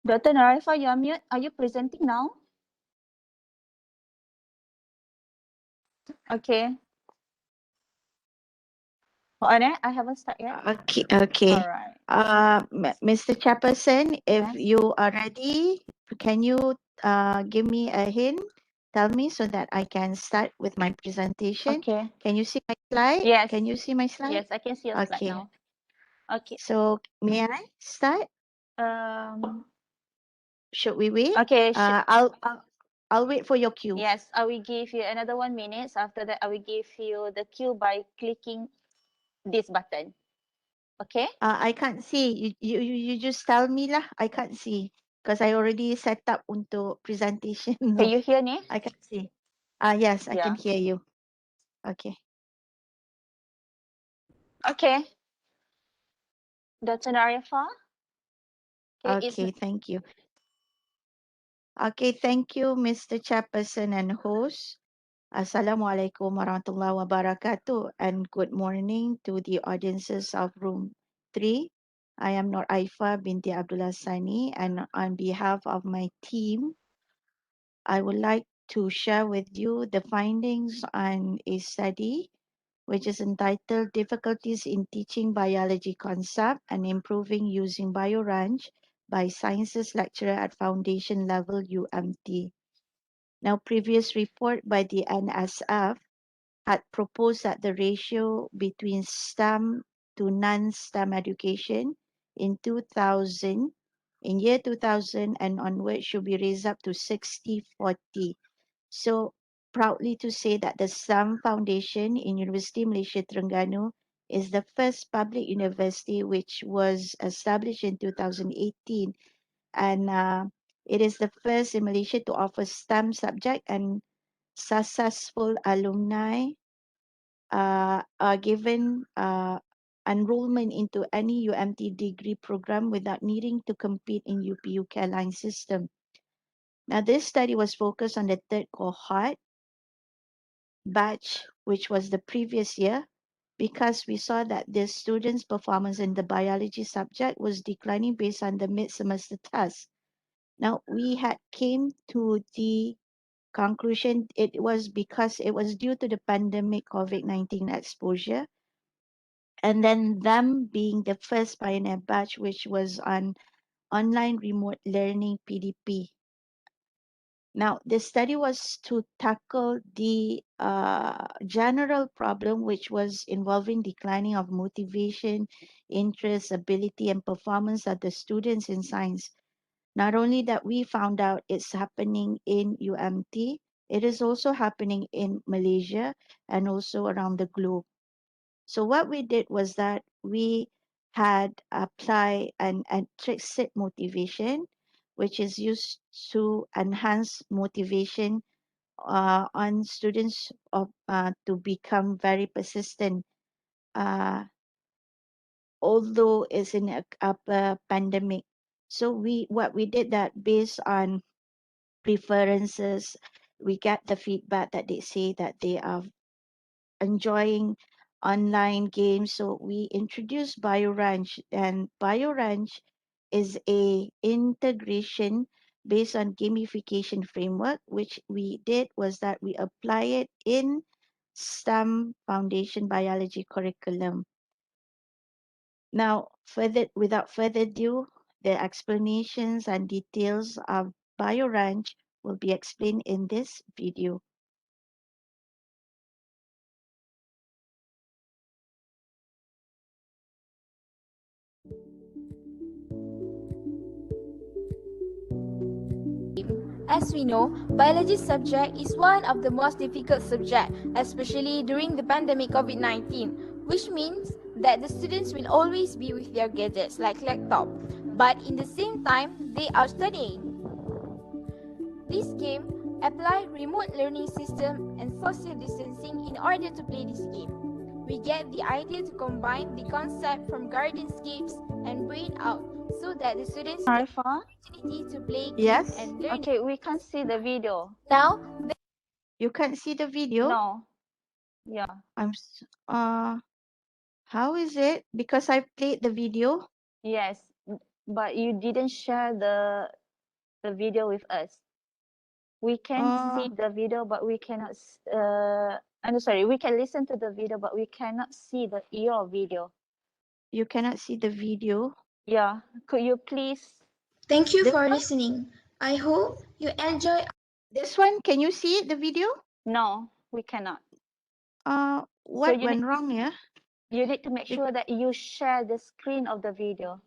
Dr. Narifa, you're mute. Are you presenting now? Okay. Oh, Annette, I haven't started yet. Okay. All right. Mr. Chaperson, if Yes. you are ready, can you give me a hint? Tell me so that I can start with my presentation. Okay. Can you see my slide? Yes. Can you see my slide? Yes, I can see your slide Okay. now. Okay. So may I start? Should we wait? Okay. I'll wait for your cue. Yes, I will give you another 1 minute. After that, I will give you the cue by clicking this button. Okay? I can't see. You just tell me lah. I can't see because I already set up untuk presentation. Can you hear me? I can't see. Yes, I can Yeah. hear you. Okay. Okay. Dr. Narifa? Okay, thank you. Okay, thank you, Mr. Chairperson and host. Assalamualaikum warahmatullahi wabarakatuh and good morning to the audiences of Room 3. I am Nur Aifa binti Abdullah Sani, and on behalf of my team, I would like to share with you the findings on a study which is entitled Difficulties in Teaching Biology Concept and Improving Using BioRange by Sciences Lecturer at Foundation Level UMT. Now, previous report by the NSF had proposed that the ratio between STEM to non-STEM education in year 2000 and onward should be raised up to 60-40. So proudly to say that the STEM Foundation in University Malaysia Terengganu is the first public university which was established in 2018, and it is the first in Malaysia to offer STEM subject, and successful alumni are given enrollment into any UMT degree program without needing to compete in UPU Care Line system. Now, this study was focused on the third cohort batch, which was the previous year, because we saw that the students' performance in the biology subject was declining based on the mid-semester test. Now, we had came to the conclusion it was because it was due to the pandemic COVID-19 exposure, and then them being the first pioneer batch, which was on online remote learning PDP. Now, the study was to tackle the general problem, which was involving declining of motivation, interest, ability, and performance of the students in science. Not only that we found out it's happening in UMT, it is also happening in Malaysia and also around the globe. So what we did was that we had apply an intrinsic motivation, which is used to enhance motivation on students to become very persistent, although it's in a pandemic. So what we did that based on preferences, we get the feedback that they say that they are enjoying online games. So we introduced BioRange, and BioRange is a integration based on gamification framework. Which we did was that we apply it in STEM Foundation Biology curriculum. Now, without further ado, the explanations and details of BioRange will be explained in this video. As we know, biology subject is one of the most difficult subjects, especially during the pandemic COVID-19, which means that the students will always be with their gadgets like laptop, but in the same time, they are studying. This game applies remote learning system and social distancing in order to play this game. We get the idea to combine the concept from gardenscapes and brain out so that the students get the opportunity to play games and learn. Okay, we can't see the video. Now, You can't see the video? No. Yeah. How is it? Because I played the video. Yes, but you didn't share the the video with us. We can see the video, but we cannot. I'm sorry. We can listen to the video, but we cannot see your video. You cannot see the video. Yeah. Could you please? Thank you This for one? listening. I hope you enjoy. This one, can you see the video? No, we cannot. What you went wrong? Yeah. You need to make sure that you share the screen of the video.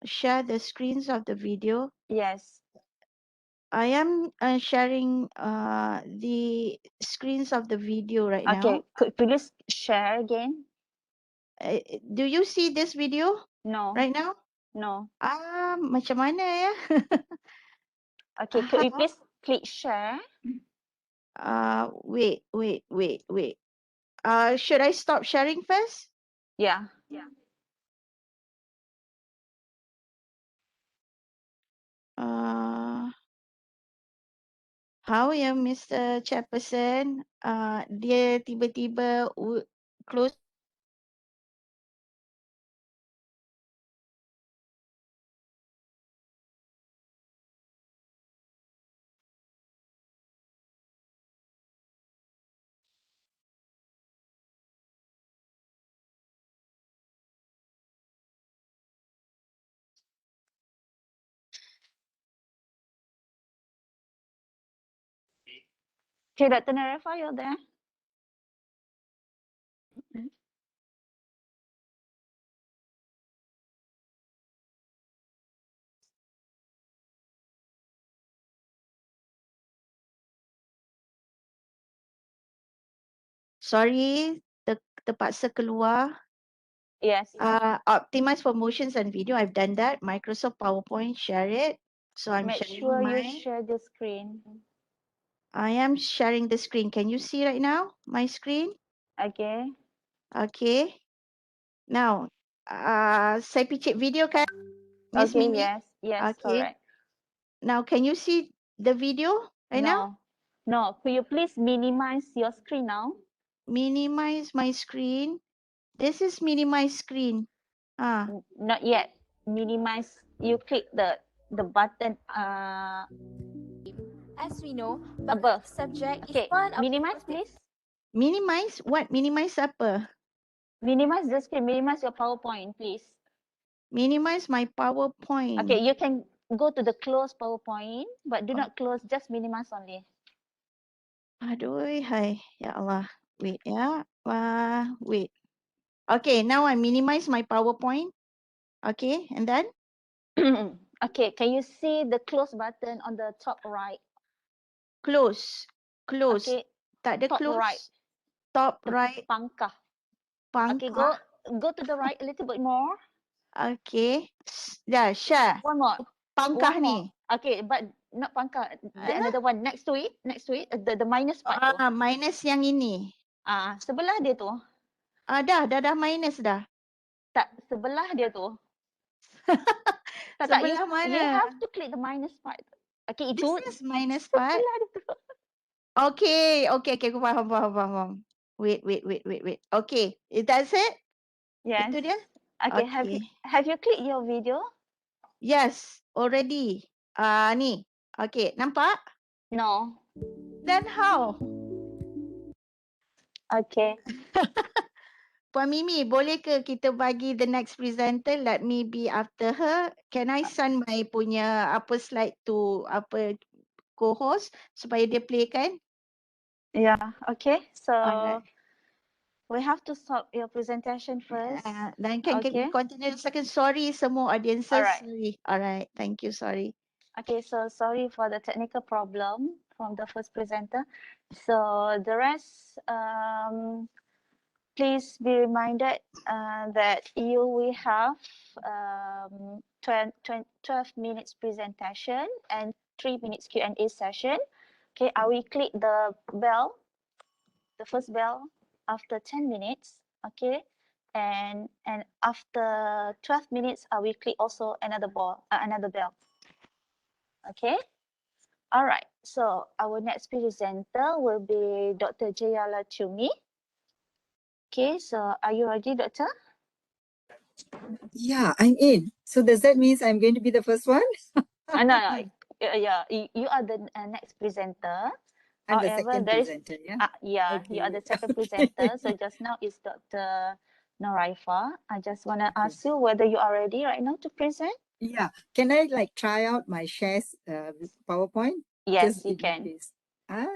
Share the screens of the video. Yes. I am sharing the screens of the video right now. Okay. Could please share again? Do you see this video No. right now? No. Macam mana ya? Okay. Could you please click share? Wait. Should I stop sharing first? Yeah. How ya, Mr. Chairperson? Dia tiba-tiba close. Okay, Dr. Narefa, you're there? Sorry, terpaksa keluar. Yes. Optimize for motions and video. I've done that. Microsoft PowerPoint, share it. So I'm Make sharing sure you my. share the screen. I am sharing the screen. Can you see right now my screen? Okay. Okay. Now, saya picit video kan, Miss Okay, Mimi? yes. Yes, Okay. correct. Now, can you see the video right now? No. Could you please minimize your screen now? Minimize my screen. This is minimize screen. Not yet. Minimize. You click the button As we know, above. subject Okay. is one of Minimize, please. Minimize? What? Minimize apa? Minimize the screen. Minimize your PowerPoint, please. Minimize my PowerPoint. Okay, you can go to the close PowerPoint, but do not close. Just minimize only. Aduh, hai. Ya Allah. Wait, ya. Wait. Okay, now I minimize my PowerPoint. Okay, and then? Okay, can you see the close button on the top right? Close. Close. Okay, Tak ada top close. right. Top The right. pangkah. Okay, Pangkah. go to the right a little bit more. Okay. Dah, share. One more. Pangkah One more. ni. Okay, but not pangkah. Alah. Another one next to it. The minus part tu. Minus yang ini. Sebelah dia tu. Dah minus dah. Tak, sebelah dia tu. Sebelah mana? You have to click the minus part. Okay, itu. This is minus part. Sebelah dia tu. Okay, aku faham. Wait. Okay, that's it? Yes. Itu dia? Okay, Okay. have you clicked your video? Yes, already. Ni. Okay, nampak? No. Then how? Okay. Puan Mimi, boleh ke kita bagi the next presenter, let me be after her? Can I send my punya slide to co-host supaya dia play kan? Yeah, okay. So Alright. we have to stop your presentation first. Then can Okay. continue second. Sorry semua audiences. Alright. Sorry. Alright, thank you, sorry. Okay, so sorry for the technical problem from the first presenter. So the rest, please be reminded that you will have 12 minutes presentation and 3 minutes Q&A session. Okay, I will click the bell, the first bell after 10 minutes. Okay, and after 12 minutes, I will click also another bell. Okay. All right. So our next presenter will be Dr. Jayala Chumi. Okay. So are you ready, Doctor? Yeah, I'm in. So does that mean I'm going to be the first one? No. yeah, you are the next presenter. I'm the However, second there is presenter, yeah? yeah, you are Okay. the second presenter. So just now is Dr. Noraifa. I just want to Okay. ask you whether you are ready right now to present. Yeah. Can I like try out my shares PowerPoint? Yes, Just you give me can. this.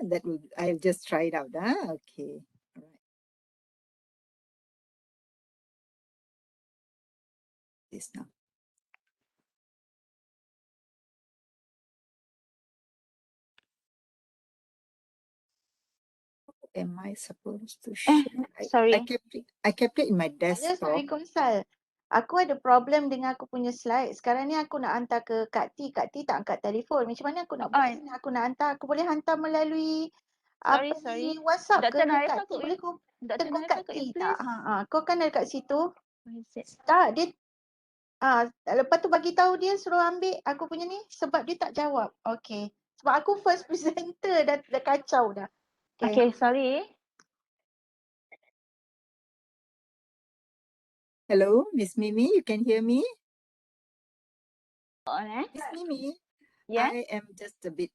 That will, I'll just try it out. Okay. All right. This now. Am I supposed to share? Sorry. I kept it in my Ada, desktop. sorry Konsal. Aku ada problem dengan aku punya slide. Sekarang ni aku nak hantar ke Kak T. Kak T tak angkat telefon. Macam mana aku nak buat ni? Aku nak hantar. Aku boleh hantar melalui Sorry, apa sorry. ni WhatsApp Dr. ke Noraifa, Kak T? Boleh kau Dr. tegur Noraifa, Kak could you T tak? please? Kau kan ada kat situ. Where is it? Tak, dia lepas tu bagi tahu dia suruh ambil aku punya ni sebab dia tak jawab. Okay. Sebab aku first presenter dah kacau dah. Okay, sorry. Hello, Miss Mimi, you can hear me? Alright. Miss Mimi, Yeah. I am just a bit,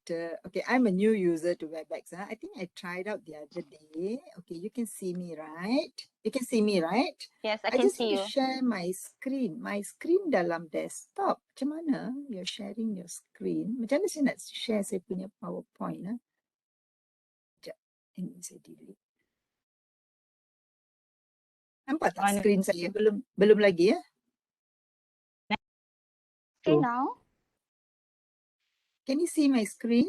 okay, I'm a new user to WebEx. I think I tried out the other day. Okay, you can see me, right? You can see me, right? Yes, I I can just see want you. to share my screen. My screen dalam desktop. Macam mana you're sharing your screen? Macam mana saya nak share saya punya PowerPoint? Sekejap, ini saya delete. Nampak tak screen saya? Belum lagi ya? Okay, now? Can you see my screen?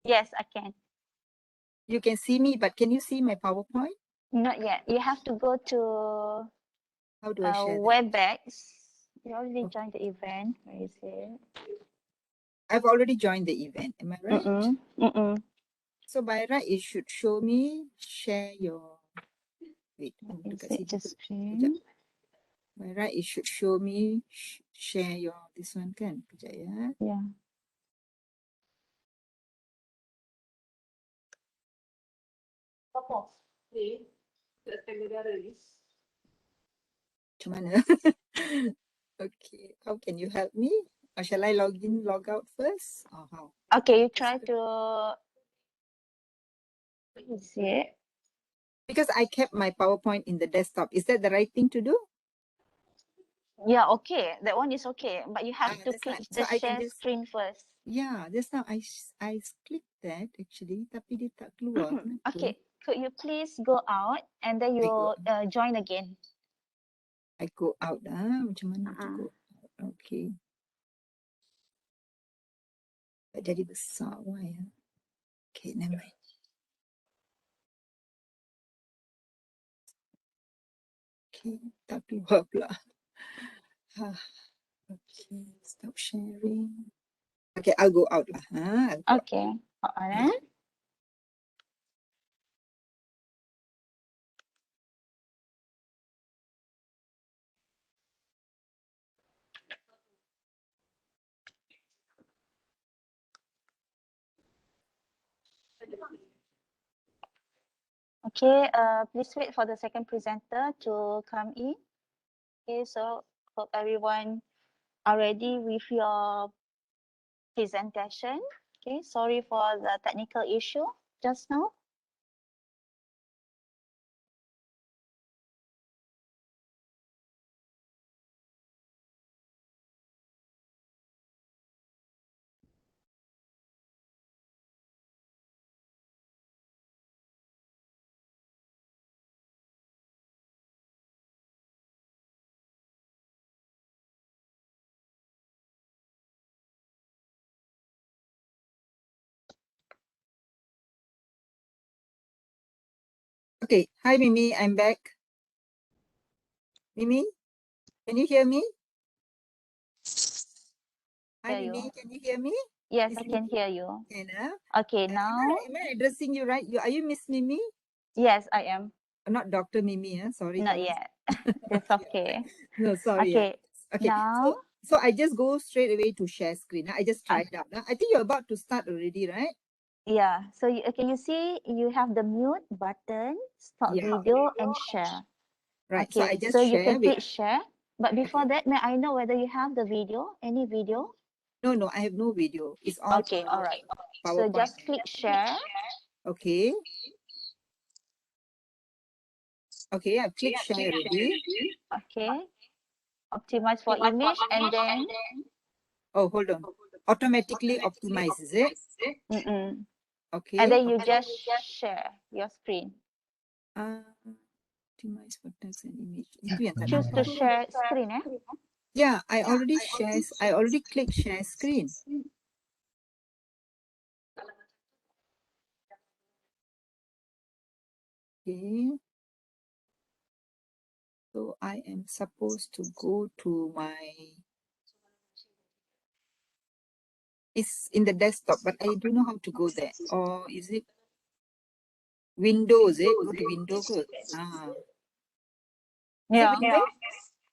Yes, I can. You can see me, but can you see my PowerPoint? Not yet. You have to go to How do I share that? WebEx. You already joined the event. Where is it? I've already joined the event. Am I right? So by right, it should show me share your. Wait, dekat sini tu. Sekejap. By right, it should show me share your this one kan. Kejap ya. Yeah. Macam mana? Okay, how can you help me? Or shall I log in, log out first? Or how? Okay, you try to. What is it? Because I kept my PowerPoint in the desktop. Is that the right thing to do? Yeah, okay. That one is okay. But you have to That's click right. the So I can share just, screen first. yeah, just now I clicked that actually, tapi dia tak keluar. Kenapa? Okay, could you please go out and then you join again? I go out. Macam mana to go out? Okay. Jadi besar. Why? Okay, never mind. Okay, tak keluar pula. Okay, stop sharing. Okay, I'll go out lah. Okay, alright. Okay, please wait for the second presenter to come in. Okay, so hope everyone are ready with your presentation. Okay, sorry for the technical issue just now. Okay, hi Mimi, I'm back. Mimi, can you hear me? Hi Mimi, can you hear me? Yes, Miss I can Mimi? hear you. Can, Okay, now. Am I addressing you right? Are you Miss Mimi? Yes, I am. Not Dr. Mimi, sorry. Not yet. It's okay. No, sorry. Okay, Okay. now. So I just go straight away to share screen. I just tried out. I think you're about to start already, right? Yeah, so you see you have the mute button, stop video and share. Right, Okay, so I just so you share can with. click share. But before that, may I know whether you have the video, any video? No, I have no video. It's on Okay, all right. So PowerPoint. just click share. Okay. Okay, I've clicked share already. Okay. Optimize for image and then. Oh, hold on. Automatically optimize, is it? Okay. And then you just share your screen. Optimize for text and image. Itu yang tak Choose to nampak. share screen, eh? Yeah, I already clicked share screen. Okay. So I am supposed to go to it's in the desktop, but I don't know how to go there. Or is it Windows? Go to Windows. Ah. Is it Windows?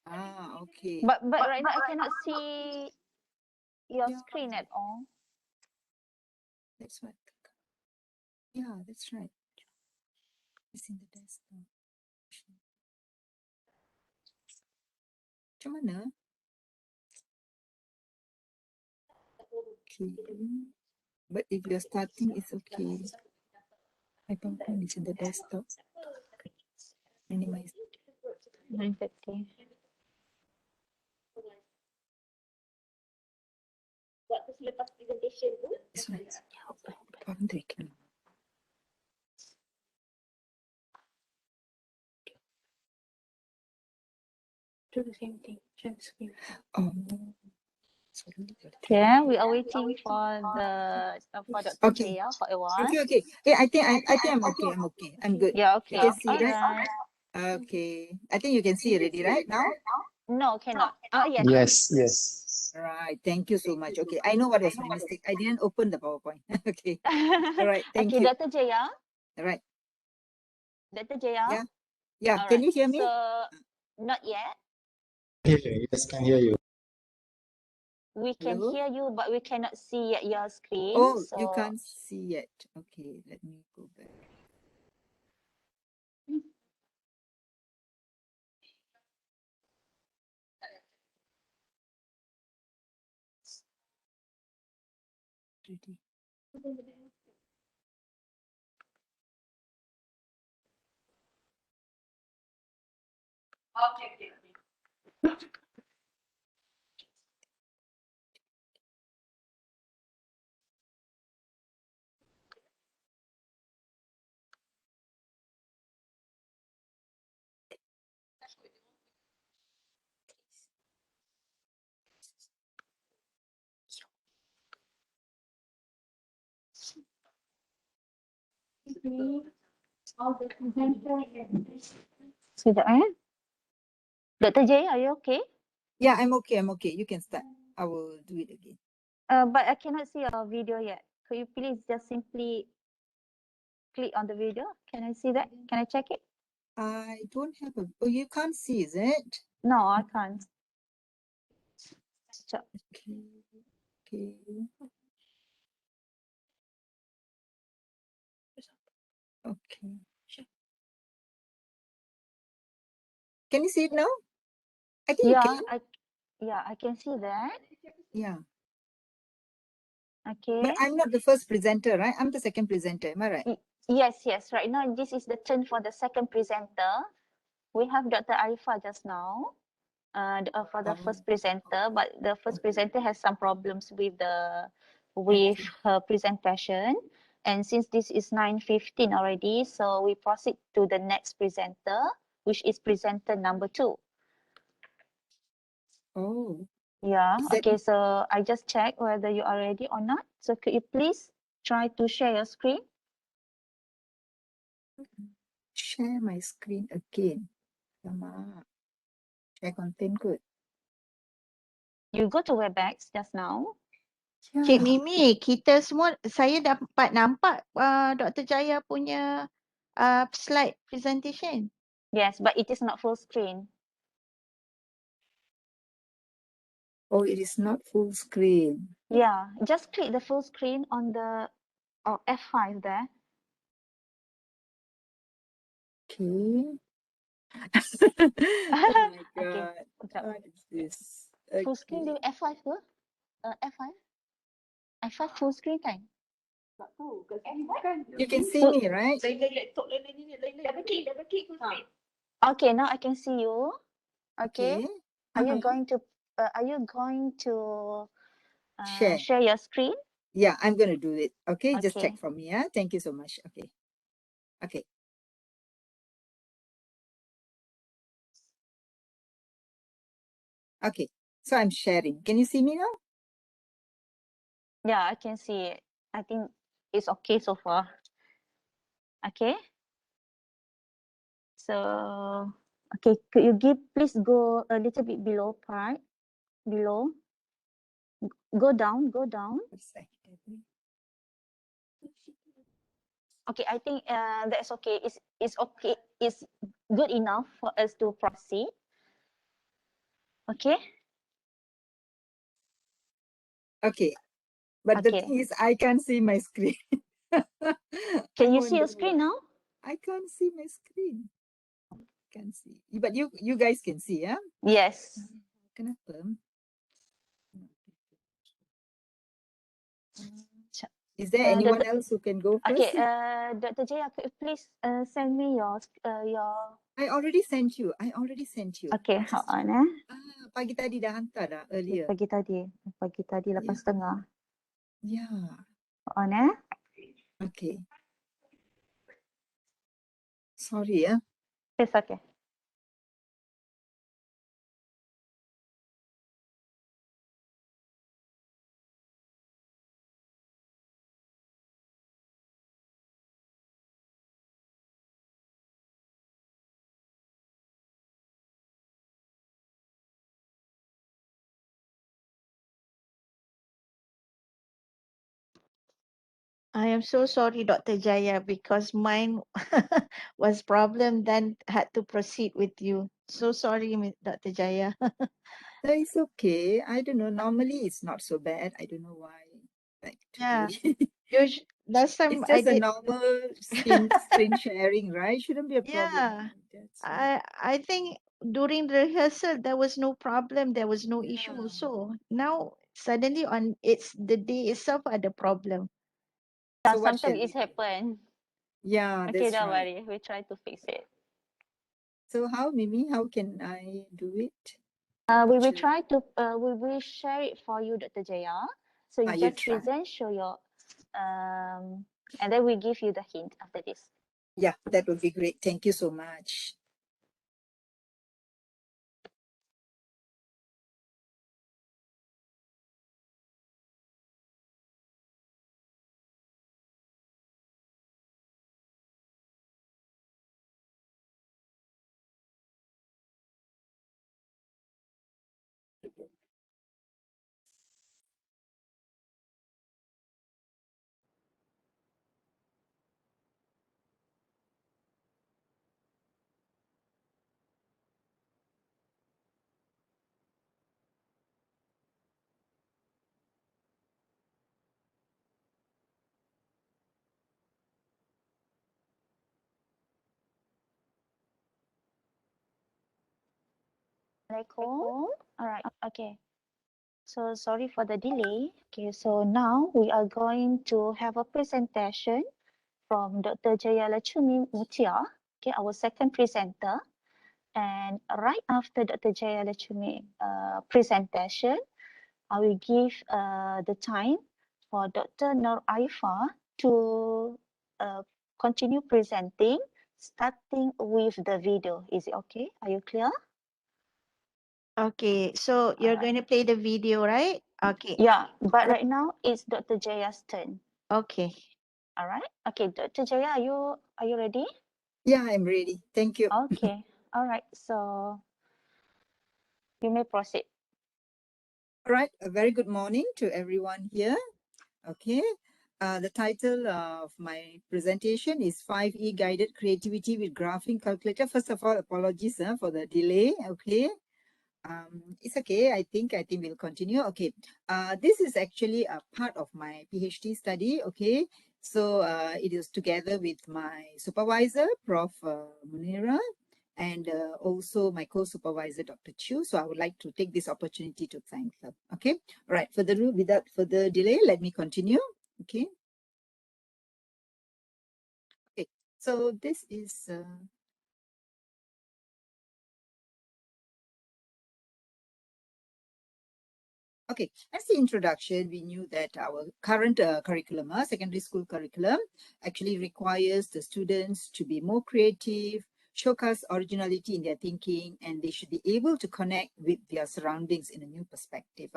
Ah, okay. But right now I cannot see your screen at all. That's what. Yeah, that's right. It's in the desktop. Macam mana? Okay. But if you're starting, it's okay. My PowerPoint is in the desktop. Minimize. 9:30. This one. PowerPoint can. Do the same thing. Share screen. Oh. Yeah, we are waiting for the Dr. Jaya for a while. Okay. Yeah, I think I'm okay. I'm good. Yeah, okay. You can see, right? Alright. Okay. I think you can see already, right now? No, cannot. Yes. Right. Thank you so much. Okay. I know what was my mistake. I didn't open the PowerPoint. Okay. All right. Thank Okay, you. Dr. Jaya. All right. Dr. Jaya. Yeah. All Can right. you hear me? So, not yet. Yes, can hear you. We can Hello? hear you, but we cannot see yet your screen. Oh, so you can't see yet. Okay. Let me go back. Ready. Sekejap, Dr. Jaya, are you okay? Yeah, I'm okay. You can start. I will do it again. But I cannot see your video yet. Could you please just simply click on the video? Can I see that? Can I check it? I don't have a. Oh, you can't see, is it? No, I can't. Okay. Okay. Can you see it now? I think you can. I can see that. Yeah. Okay. But I'm not the first presenter, right? I'm the second presenter. Am I right? Yes. Right now, this is the turn for the second presenter. We have Dr. Arifa just now. For the first presenter, but the first presenter has some problems with her presentation. And since this is 9:15 already, so we proceed to the next presenter, which is presenter number 2. Oh. Yeah. Okay. So I just check whether you are ready or not. So could you please try to share your screen? Share my screen again. Lama. Share content good. You go to Webex just now. Cik Mimi, kita semua, saya dapat nampak Dr. Jaya punya slide presentation. Yes, but it is not full screen. Oh, it is not full screen. Yeah, just click the full screen on the F5 there. Okay. Oh my God. Okay. What is this? Full screen dia F5 ke? F5? F5 full screen kan? You can see me, right? Okay, now I can see you. Okay. Okay. Are you going to Share. share your screen? Yeah, I'm going to do it. Okay, just Okay. check for me. Yeah, thank you so much. Okay. Okay. Okay. So I'm sharing. Can you see me now? Yeah, I can see it. I think it's okay so far. Okay. So, okay, could you please go a little bit below part, below. Go down. Okay, I think that's okay. It's okay. It's good enough for us to proceed. Okay. Okay. But the Okay. thing is, I can't see my screen. Can you see your screen now? I can't see my screen. Can't see. But you guys can see, yeah? Yes. Kenapa? Is there anyone else who can go first? Okay, Dr. Jaya, could you please send me your I already sent you. Okay, hold on Pagi tadi dah hantar dah earlier. Pagi tadi lepas tengah. Yeah. Hold on Okay. Sorry, yeah. It's okay. I am so sorry, Dr. Jaya, because mine was problem, then had to proceed with you. So sorry, Dr. Jaya. It's okay. I don't know. Normally it's not so bad. I don't know why. Like Yeah. today. Last time It's I just a did. normal screen sharing, right? Shouldn't be a problem. Yeah. That's right. I think during the rehearsal there was no problem, there was no issue Yeah. also. Now suddenly on it's the day itself are the problem. So what shall Sometimes we it do? happen. Yeah, Okay, that's don't right. worry. We try to fix it. So how, Mimi, how can I do it? We will try to we will share it for you, Dr. Jaya. So you You just try. present, show your and then we give you the hint after this. Yeah, that would be great. Thank you so much. Assalamualaikum. All right. Okay. So sorry for the delay. Okay. So now we are going to have a presentation from Dr. Jayalakshmi Mutia. Okay, our second presenter. And right after Dr. Jayalakshmi presentation, I will give the time for Dr. Nur Aifa to continue presenting, starting with the video. Is it okay? Are you clear? Okay, so you're going to play the video, right? Okay. Yeah, but right now it's Dr. Jaya's turn. Okay. All right. Okay, Dr. Jaya, are you ready? Yeah, I'm ready. Thank you. Okay. All right. So you may proceed. All right. A very good morning to everyone here. Okay. The title of my presentation is 5E Guided Creativity with Graphing Calculator. First of all, apologies for the delay. Okay. It's okay. I think we'll continue. Okay. This is actually a part of my PhD study. Okay. So it is together with my supervisor, Prof. Munira, and also my co-supervisor, Dr. Chu. So I would like to take this opportunity to thank her. Okay, all right, without further delay, let me continue. Okay. Okay, so this is okay, as the introduction, we knew that our current curriculum, secondary school curriculum, actually requires the students to be more creative, showcase originality in their thinking, and they should be able to connect with their surroundings in a new perspective,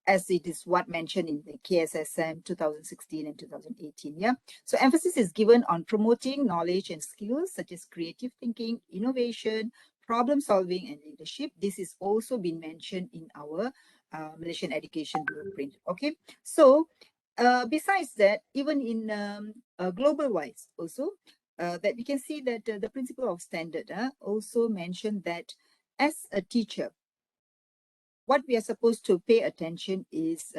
as it is what mentioned in the KSSM 2016 and 2018. Yeah, so emphasis is given on promoting knowledge and skills such as creative thinking, innovation, problem solving, and leadership. This is also been mentioned in our Malaysian Education Blueprint. Okay, so besides that, even in global wise also, that we can see that the principle of standard also mentioned that as a teacher, what we are supposed to pay attention is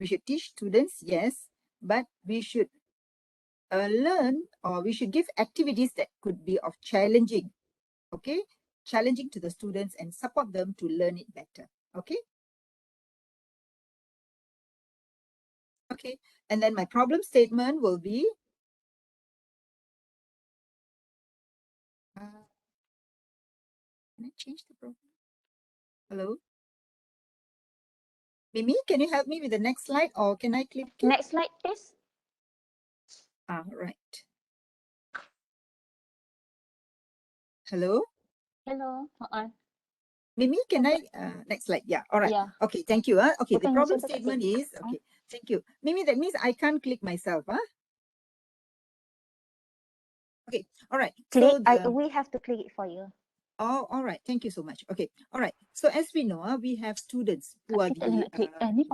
we should teach students, yes, but we should learn, or we should give activities that could be of challenging, okay, challenging to the students and support them to learn it better. Okay. Okay, and then my problem statement will be can I change the problem? Hello? Mimi, can you help me with the next slide, or can I click it? Next slide, please. Right. Hello? Hello. Mimi, can I, next slide, yeah, all right. Yeah. Okay, thank you. Okay, the problem statement is, okay, thank you. Mimi, that means I can't click myself, Okay, all right. Click, So we have to click it for you. Oh, all right. Thank you so much. Okay, all right. So as we know, we have students who are the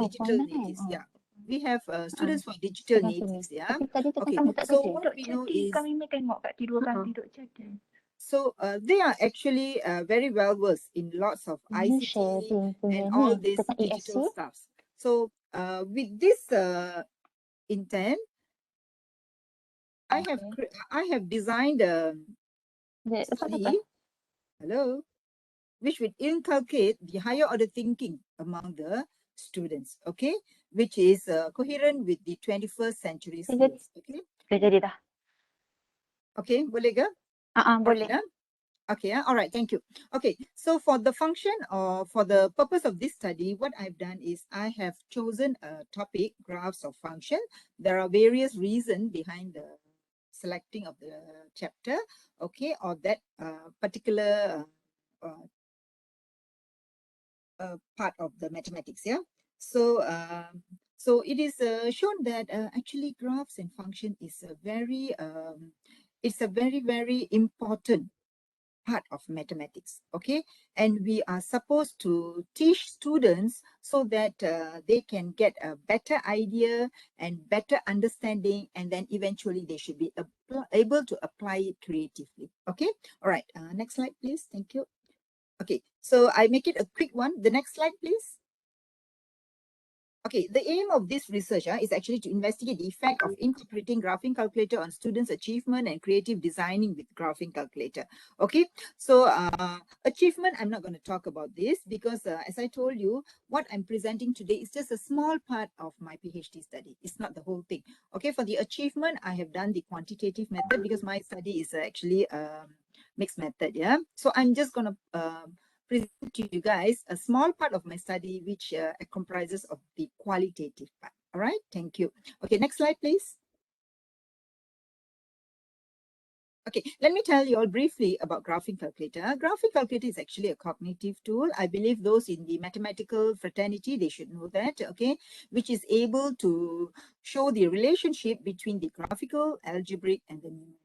digital natives. Yeah, we have students for digital natives. Yeah. Okay. So what we know is, so they are actually very well versed in lots of ICT and all these digital stuffs. So with this intent, I have designed a study. Hello. Which would inculcate the higher order thinking among the students, okay, which is coherent with the 21st century skills. Okay. Okay, boleh ke? Boleh. Okay, all right, thank you. Okay, so for the function or for the purpose of this study, what I've done is I have chosen a topic, graphs of function. There are various reasons behind the selecting of the chapter, okay, or that particular part of the mathematics. Yeah, so so it is shown that actually graphs and function is a very very important part of mathematics. Okay, and we are supposed to teach students so that they can get a better idea and better understanding, and then eventually they should be able to apply it creatively. Okay, all right, next slide please. Thank you. Okay, so I make it a quick one. The next slide, please. Okay, the aim of this research is actually to investigate the effect of interpreting graphing calculator on students' achievement and creative designing with graphing calculator. Okay, so achievement, I'm not going to talk about this because as I told you, what I'm presenting today is just a small part of my PhD study. It's not the whole thing. Okay, for the achievement, I have done the quantitative method because my study is actually mixed method. Yeah, so I'm just going to present to you guys a small part of my study, which comprises of the qualitative part. All right, thank you. Okay, next slide, please. Okay, let me tell you all briefly about graphing calculator. Graphing calculator is actually a cognitive tool. I believe those in the mathematical fraternity, they should know that, okay, which is able to show the relationship between the graphical, algebraic, and the numerical.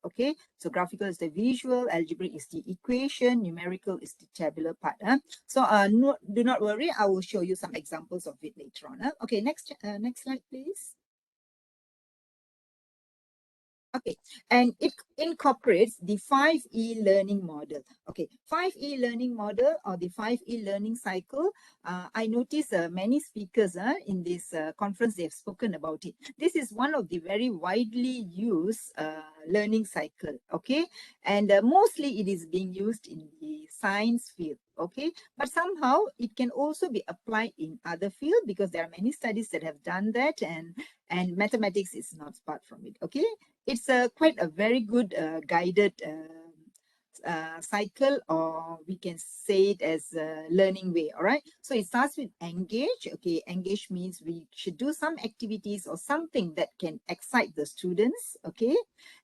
Okay, so graphical is the visual, algebraic is the equation, numerical is the tabular part. So no, do not worry, I will show you some examples of it later on. Okay, next slide, please. Okay, and it incorporates the 5E learning model. Okay, 5E learning model or the 5E learning cycle. I notice many speakers in this conference, they have spoken about it. This is one of the very widely used learning cycle, okay? And mostly it is being used in the science field, okay? But somehow it can also be applied in other fields because there are many studies that have done that, and mathematics is not apart from it, okay? It's quite a very good guided cycle, or we can say it as a learning way. All right, so it starts with engage. Okay, engage means we should do some activities or something that can excite the students. Okay,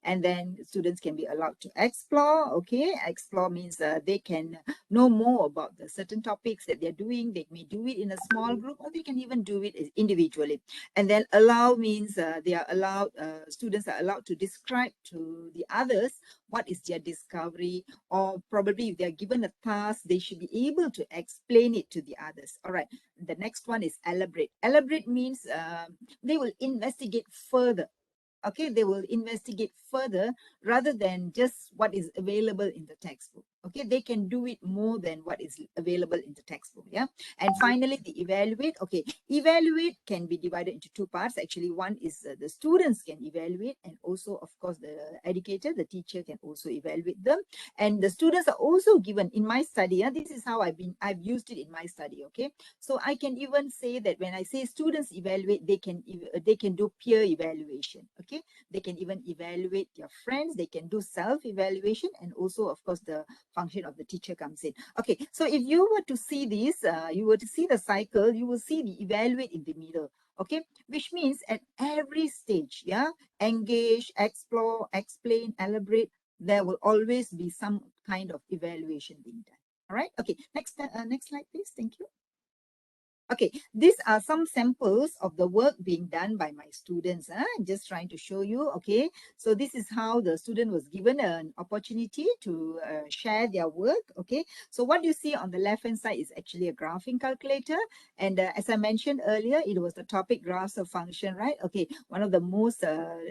and then students can be allowed to explore. Okay, explore means they can know more about the certain topics that they're doing. They may do it in a small group, or they can even do it individually. And then allow means they are allowed, students are allowed to describe to the others what is their discovery, or probably if they are given a task, they should be able to explain it to the others. All right, the next one is elaborate. Elaborate means they will investigate further. Okay, they will investigate further rather than just what is available in the textbook. Okay, they can do it more than what is available in the textbook. Yeah, and finally the evaluate. Okay, evaluate can be divided into two parts. Actually, one is the students can evaluate, and also of course the educator, the teacher, can also evaluate them. And the students are also given, in my study, this is how I've used it in my study. Okay, so I can even say that when I say students evaluate, they can do peer evaluation. Okay, they can even evaluate their friends, they can do self-evaluation, and also of course the function of the teacher comes in. Okay, so if you were to see this, you were to see the cycle, you will see the evaluate in the middle. Okay, which means at every stage, yeah, engage, explore, explain, elaborate, there will always be some kind of evaluation being done. All right, okay, next slide please. Thank you. Okay, these are some samples of the work being done by my students. I'm just trying to show you. Okay, so this is how the student was given an opportunity to share their work. Okay, so what you see on the left hand side is actually a graphing calculator, and as I mentioned earlier, it was the topic graphs of function, right? Okay, one of the most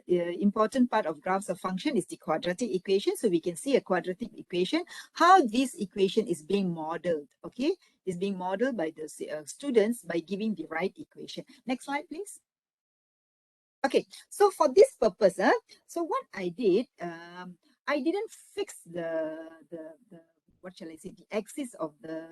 important part of graphs of function is the quadratic equation. So we can see a quadratic equation, how this equation is being modeled. Okay, is being modeled by the students by giving the right equation. Next slide, please. Okay, so for this purpose, so what I did, I didn't fix the what shall I say, the axis of the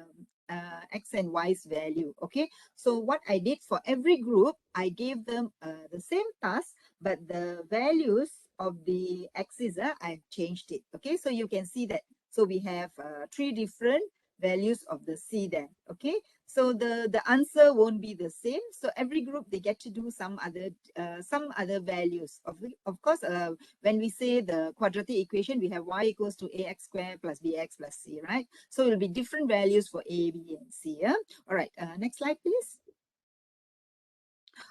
x and y's value. Okay, so what I did for every group, I gave them the same task, but the values of the axis, I've changed it. Okay, so you can see that. So we have 3 different values of the C there. Okay, so the answer won't be the same. So every group, they get to do some other values. Of course, when we say the quadratic equation, we have y equals to ax squared plus bx plus c, right? So it will be different values for a, b, and c. Yeah. All right. Next slide, please.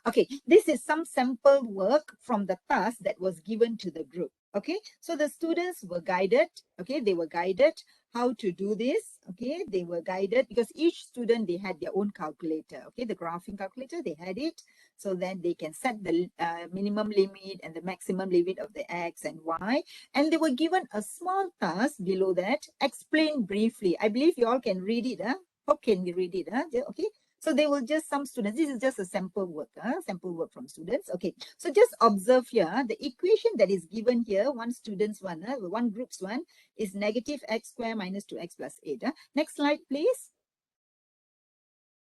Okay, this is some sample work from the task that was given to the group. Okay, so the students were guided. Okay, they were guided how to do this. Okay, they were guided because each student, they had their own calculator. Okay, the graphing calculator, they had it. So then they can set the minimum limit and the maximum limit of the x and y. And they were given a small task below that. Explain briefly. I believe you all can read it. How can you read it? Okay. So they will just, some students, this is just a sample work from students. Okay, so just observe here, the equation that is given here, one student's one, one group's one is negative x squared minus 2x plus 8. Next slide, please.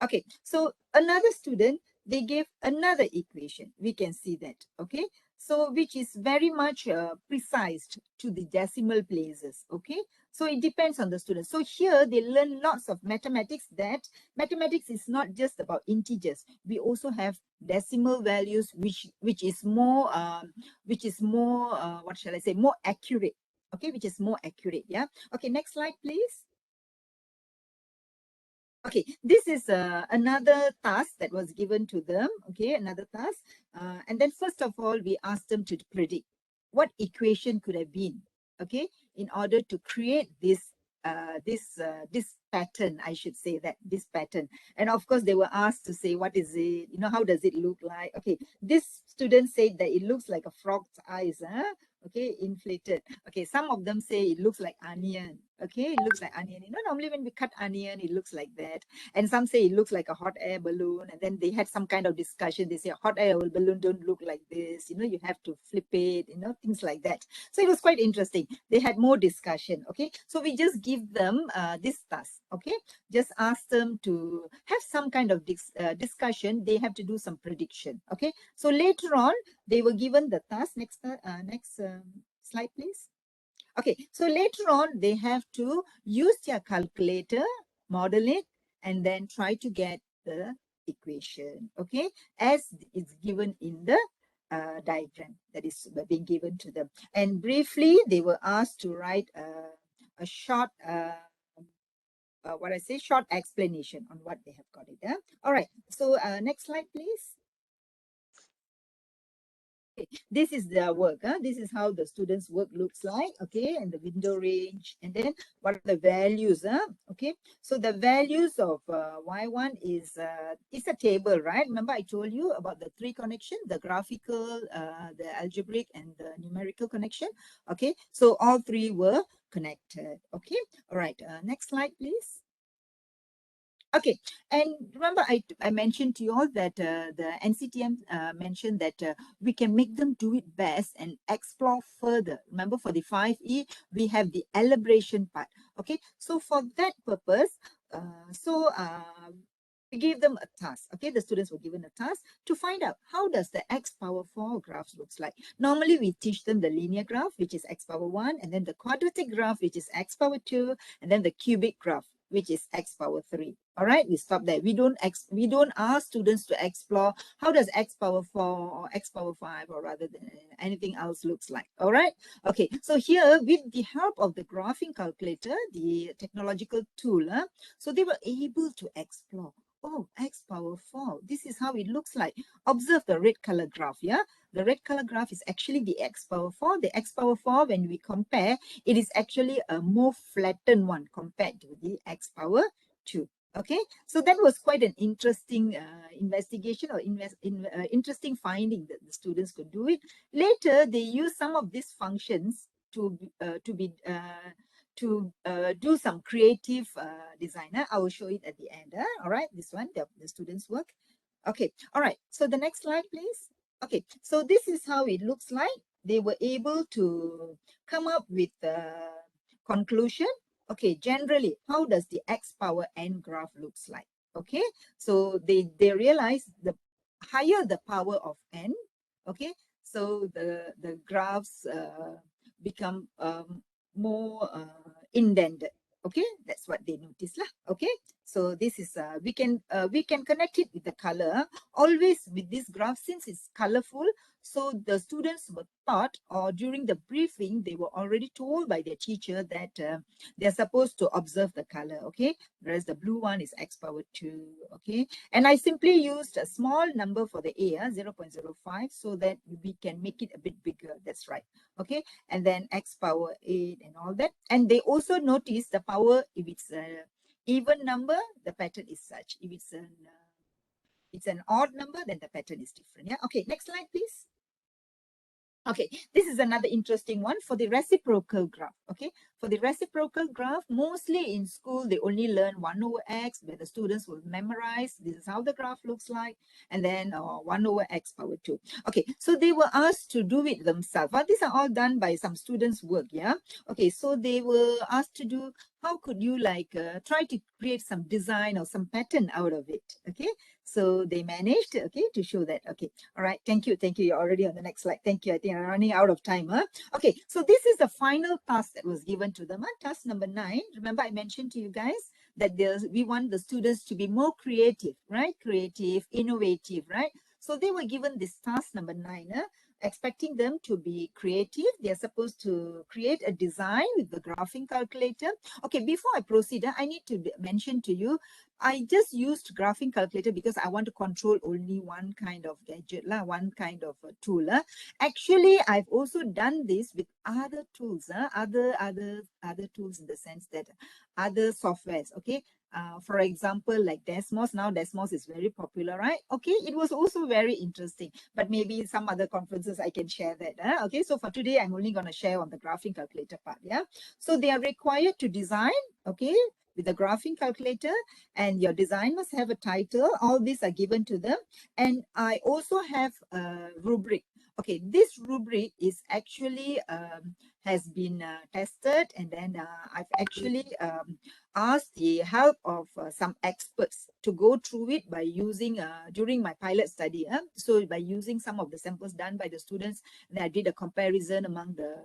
Okay, so another student, they gave another equation. We can see that, okay? So which is very much precise to the decimal places, okay? So it depends on the student. So here they learn lots of mathematics, that mathematics is not just about integers. We also have decimal values, which is more, what shall I say, more accurate, okay? Which is more accurate, yeah? Okay, next slide, please. Okay, this is another task that was given to them. Okay, another task. And then first of all, we asked them to predict what equation could have been, okay, in order to create this this pattern, I should say that, this pattern. And of course, they were asked to say, what is it? You know, how does it look like? Okay, this student said that it looks like a frog's eyes. Okay, inflated. Okay, some of them say it looks like onion. Okay, it looks like onion. You know, normally when we cut onion, it looks like that. And some say it looks like a hot air balloon. And then they had some kind of discussion. They say a hot air balloon don't look like this. You know, you have to flip it, you know, things like that. So it was quite interesting. They had more discussion. Okay, so we just give them this task. Okay, just ask them to have some kind of discussion. They have to do some prediction. Okay, so later on, they were given the task. Next slide, please. Okay, so later on, they have to use their calculator, model it, and then try to get the equation, okay, as it's given in the diagram that is being given to them. And briefly, they were asked to write a short, short explanation on what they have got it. All right, so next slide, please. This is their work. This is how the students' work looks like. Okay, and the window range, and then what are the values? Okay, so the values of Y1 is it's a table, right? Remember I told you about the three connections: the graphical, the algebraic, and the numerical connection. Okay, so all three were connected. Okay, all right. Next slide, please. Okay, and remember I mentioned to you all that the NCTM mentioned that we can make them do it best and explore further. Remember, for the 5E, we have the elaboration part. Okay, so for that purpose, we gave them a task. Okay, the students were given a task to find out how does the x power 4 graphs looks like. Normally, we teach them the linear graph, which is x power 1, and then the quadratic graph, which is x power 2, and then the cubic graph, which is x power 3. All right, we stop there. We don't ask students to explore how does x power 4 or x power 5 or rather than anything else looks like. All right. Okay, so here with the help of the graphing calculator, the technological tool, so they were able to explore. Oh, x power 4. This is how it looks like. Observe the red color graph. Yeah, the red color graph is actually the x power 4. The x power 4, when we compare, it is actually a more flattened one compared to the x power 2. Okay, so that was quite an interesting investigation or interesting finding that the students could do it. Later, they use some of these functions to do some creative design. I will show it at the end. All right, this one, the students' work. Okay, all right. So the next slide, please. Okay, so this is how it looks like. They were able to come up with a conclusion. Okay, generally, how does the x power n graph looks like? Okay, so they realize the higher the power of n, okay, so the graphs become more indented. Okay, that's what they noticed lah. Okay, so this is we can connect it with the color. Always with this graph, since it's colorful, so the students were taught, or during the briefing, they were already told by their teacher that they're supposed to observe the color. Okay, whereas the blue one is x power 2. Okay, and I simply used a small number for the A, 0.05, so that we can make it a bit bigger. That's right. Okay, and then x power 8 and all that. And they also notice the power, if it's a even number, the pattern is such. If it's an odd number, then the pattern is different. Yeah. Okay, next slide, please. Okay, this is another interesting one for the reciprocal graph. Okay, for the reciprocal graph, mostly in school, they only learn 1 over x, where the students will memorize. This is how the graph looks like. And then 1 over x power 2. Okay, so they were asked to do it themselves. Well, these are all done by some students' work. Yeah. Okay, so they were asked to do, how could you like try to create some design or some pattern out of it? Okay, so they managed, okay, to show that. Okay, all right, thank you. You're already on the next slide. Thank you. I think I'm running out of time. Okay, so this is the final task that was given to them. Task number 9. Remember I mentioned to you guys that we want the students to be more creative, right? Creative, innovative, right? So they were given this task number 9. Expecting them to be creative. They're supposed to create a design with the graphing calculator. Okay, before I proceed, I need to mention to you, I just used graphing calculator because I want to control only one kind of gadget, one kind of tool. Actually, I've also done this with other tools, other tools in the sense that other softwares. Okay, For example, like Desmos. Now Desmos is very popular, right? Okay, it was also very interesting, but maybe some other conferences I can share that. Okay, so for today, I'm only going to share on the graphing calculator part. Yeah, so they are required to design, okay, with the graphing calculator, and your design must have a title. All these are given to them. And I also have a rubric. Okay, this rubric is actually has been tested, and then I've actually asked the help of some experts to go through it by using during my pilot study. So by using some of the samples done by the students, and I did a comparison among the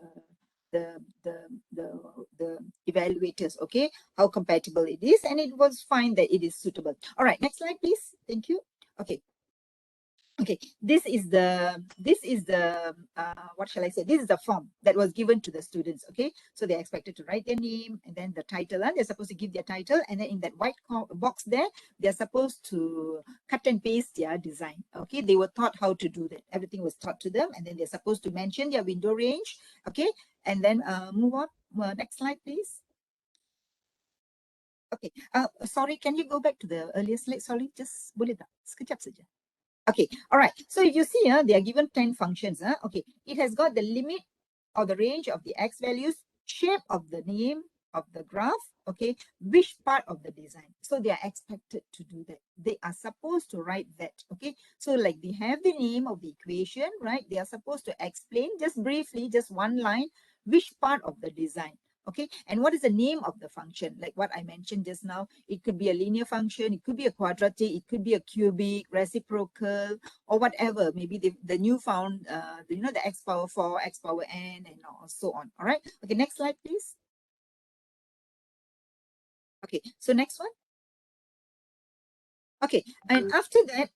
the evaluators, okay, how compatible it is, and it was fine that it is suitable. All right, next slide, please. Thank you. Okay. Okay, this is the what shall I say? This is the form that was given to the students. Okay, so they're expected to write their name and then the title, and they're supposed to give their title, and then in that white box there, they're supposed to cut and paste their design. Okay, they were taught how to do that. Everything was taught to them, and then they're supposed to mention their window range. Okay, and then move on. Next slide, please. Okay, sorry, can you go back to the earlier slide? Sorry, just boleh tak? Sekejap saja. Okay, all right. So if you see, they are given 10 functions. Okay, it has got the limit or the range of the X values, shape of the name of the graph, okay, which part of the design. So they are expected to do that. They are supposed to write that, okay. So like they have the name of the equation, right? They are supposed to explain just briefly, just one line, which part of the design. Okay, and what is the name of the function? Like what I mentioned just now, it could be a linear function, it could be a quadratic, it could be a cubic, reciprocal, or whatever. Maybe the new found, you know, the x power 4, x power n, and so on. All right. Okay, next slide, please. Okay, so next one. Okay, and after that,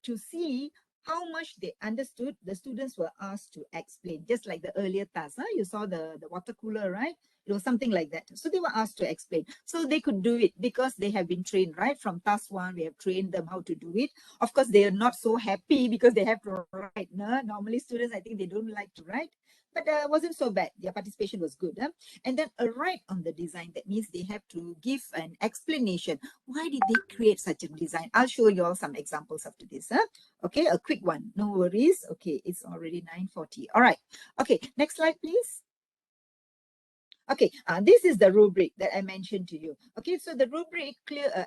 to see how much they understood, the students were asked to explain, just like the earlier task. You saw the water cooler, right? It was something like that. So they were asked to explain. So they could do it because they have been trained, right? From task 1, we have trained them how to do it. Of course, they are not so happy because they have to write. No? Normally, students, I think they don't like to write. But wasn't so bad. Their participation was good. And then a write on the design. That means they have to give an explanation. Why did they create such a design? I'll show you all some examples after this. Okay, a quick one. No worries. Okay, it's already 9:40. All right. Okay, next slide, please. Okay, this is the rubric that I mentioned to you. Okay, so the rubric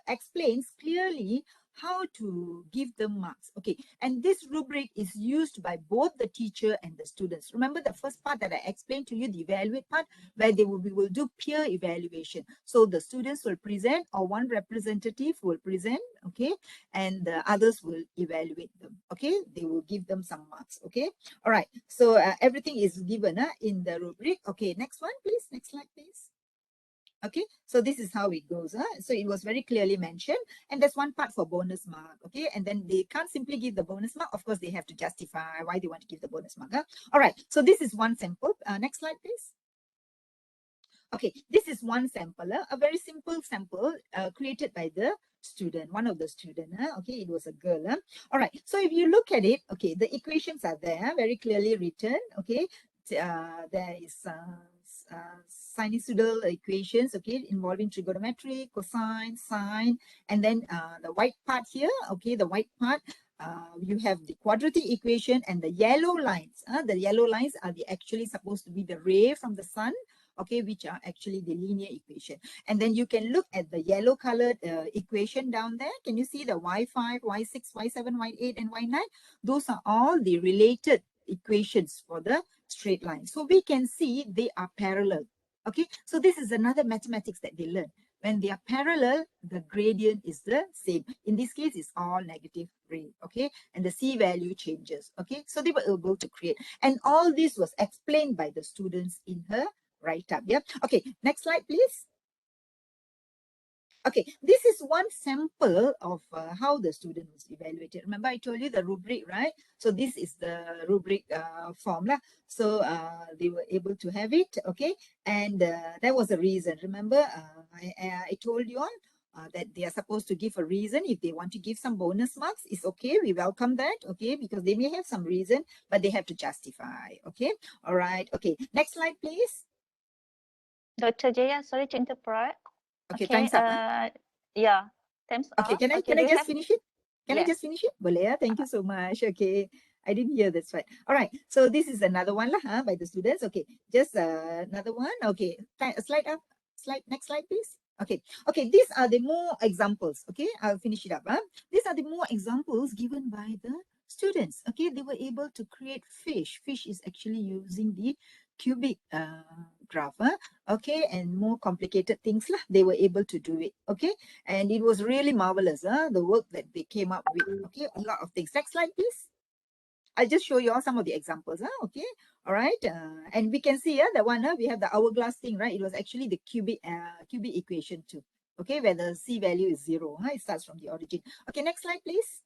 explains clearly how to give them marks. Okay, and this rubric is used by both the teacher and the students. Remember the first part that I explained to you, the evaluate part, where we will do peer evaluation. So the students will present, or one representative will present, okay, and the others will evaluate them. Okay, they will give them some marks. Okay, all right. So everything is given in the rubric. Okay, next one, please. Next slide, please. Okay, so this is how it goes. So it was very clearly mentioned, and there's one part for bonus mark. Okay, and then they can't simply give the bonus mark. Of course, they have to justify why they want to give the bonus mark. All right, so this is one sample. Next slide, please. Okay, this is one sample, a very simple sample created by the student, one of the student. Okay, it was a girl. All right, so if you look at it, okay, the equations are there, very clearly written. Okay, there is sinusoidal equations, okay, involving trigonometry, cosine, sine, and then the white part here, okay, the white part, you have the quadratic equation and the yellow lines. The yellow lines are actually supposed to be the ray from the sun, okay, which are actually the linear equation. And then you can look at the yellow colored equation down there. Can you see the y5, y6, y7, y8, and y9? Those are all the related equations for the straight line. So we can see they are parallel. Okay, so this is another mathematics that they learn. When they are parallel, the gradient is the same. In this case, it's all negative ray, okay? And the C value changes, okay? So they were able to create. And all this was explained by the students in her write-up, yeah? Okay, next slide, please. Okay, this is one sample of how the student was evaluated. Remember, I told you the rubric, right? So this is the rubric formula. So they were able to have it, okay? And that was the reason. Remember, I told you all that they are supposed to give a reason. If they want to give some bonus marks, it's okay. We welcome that, okay? Because they may have some reason, but they have to justify, okay? All right, okay. Next slide, please. Dr. Jaya, sorry to interrupt. Okay, time's up. Yeah, time's Okay, up. can I Do you just have? finish it? Can I Yes. just finish it? Boleh ya? Thank you so much. Okay. I didn't hear, that's right. All right. So this is another one lah, by the students. Okay. Just another one. Okay. Slide up. Next slide, please. Okay. Okay. These are the more examples. Okay. I'll finish it up. These are the more examples given by the students. Okay. They were able to create fish. Fish is actually using the cubic graph. Okay. And more complicated things lah. They were able to do it. Okay. And it was really marvelous, the work that they came up with. Okay, a lot of things. Next slide, please. I'll just show you all some of the examples. Okay, all right. And we can see that one. We have the hourglass thing, right? It was actually the cubic equation too. Okay, where the C value is 0. It starts from the origin. Okay, next slide, please.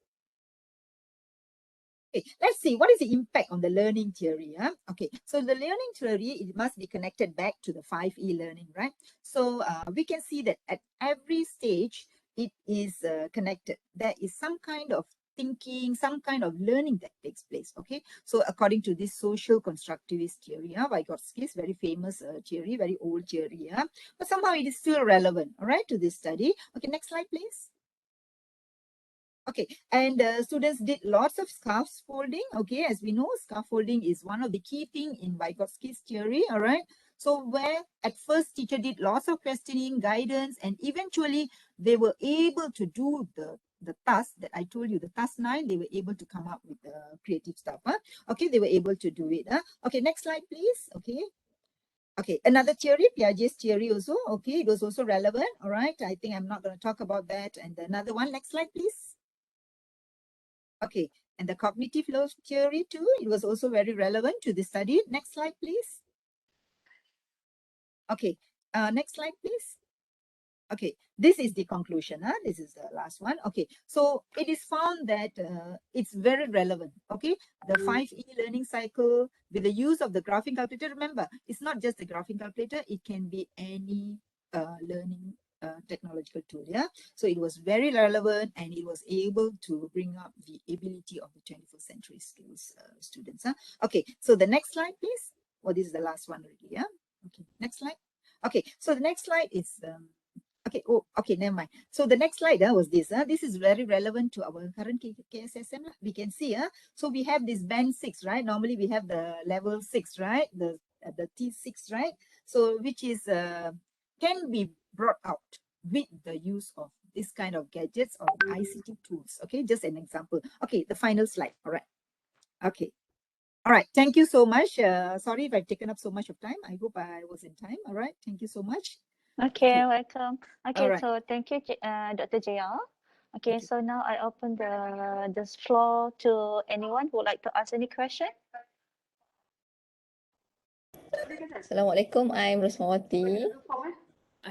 Okay, let's see what is the impact on the learning theory. Okay, so the learning theory, it must be connected back to the 5E learning, right? So we can see that at every stage, it is connected. There is some kind of thinking, some kind of learning that takes place. Okay, so according to this social constructivist theory, Vygotsky's very famous theory, very old theory, but somehow it is still relevant, all right, to this study. Okay, next slide, please. Okay, and students did lots of scaffolding. Okay, as we know, scaffolding is one of the key thing in Vygotsky's theory, all right? So where at first teacher did lots of questioning, guidance, and eventually they were able to do the task that I told you, the task 9, they were able to come up with creative stuff. Okay, they were able to do it. Okay, next slide, please. Okay. Okay, another theory, Piaget's theory also. Okay, it was also relevant. All right, I think I'm not going to talk about that. And another one, next slide, please. Okay, and the cognitive load theory too, it was also very relevant to the study. Next slide, please. Okay, next slide, please. Okay, this is the conclusion. This is the last one. Okay, so it is found that it's very relevant. Okay, the 5E learning cycle with the use of the graphing calculator. Remember, it's not just the graphing calculator, it can be any learning technological tool. Yeah, so it was very relevant and it was able to bring up the ability of the 21st century skills students. Okay, so the next slide, please. Oh, this is the last one already. Yeah, okay, next slide. Okay, so the next slide is okay, oh, okay, never mind. So the next slide was this. This is very relevant to our current KSSM. We can see, so we have this band 6, right? Normally we have the level 6, right? The T6, right? So which is can be brought out with the use of this kind of gadgets or ICT tools. Okay, just an example. Okay, the final slide. All right. Okay. All right. Thank you so much. Sorry if I've taken up so much of time. I hope I was in time. All right. Thank you so much. Okay, welcome. Okay, right. so thank you, Dr. JR. Okay, so now I open the floor to anyone who would like to ask any question. Assalamualaikum, I'm Rosmawati.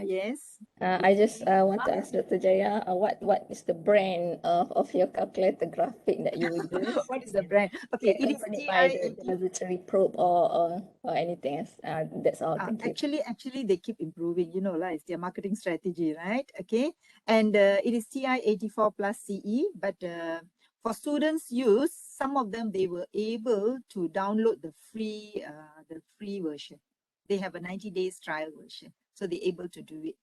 Yes. I just want to ask Dr. Jaya, what is the brand of your calculator graphic that you will use? What is the brand? Okay, it is by the laboratory probe or anything else. That's all. Thank you. Actually, they keep improving. You know, like it's their marketing strategy, right? Okay, and it is TI-84 plus CE. But for students' use, some of them they were able to download the free version. They have a 90 days trial version, so they're able to do it.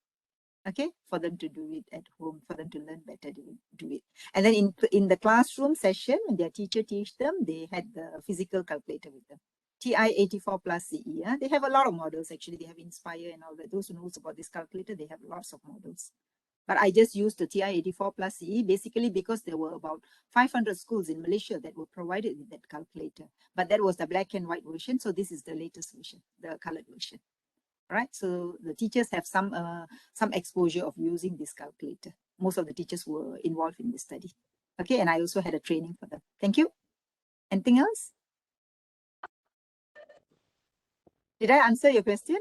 Okay, for them to do it at home, for them to learn better, they will do it. And then in the classroom session, when their teacher teach them, they had the physical calculator with them. TI-84 plus CE. They have a lot of models, actually. They have Inspire and all that. Those who knows about this calculator, they have lots of models. But I just used the TI-84 plus CE basically because there were about 500 schools in Malaysia that were provided with that calculator. But that was the black and white version. So this is the latest version, the colored version. Right, so the teachers have some exposure of using this calculator. Most of the teachers were involved in this study. Okay, and I also had a training for them. Thank you. Anything else? Did I answer your question?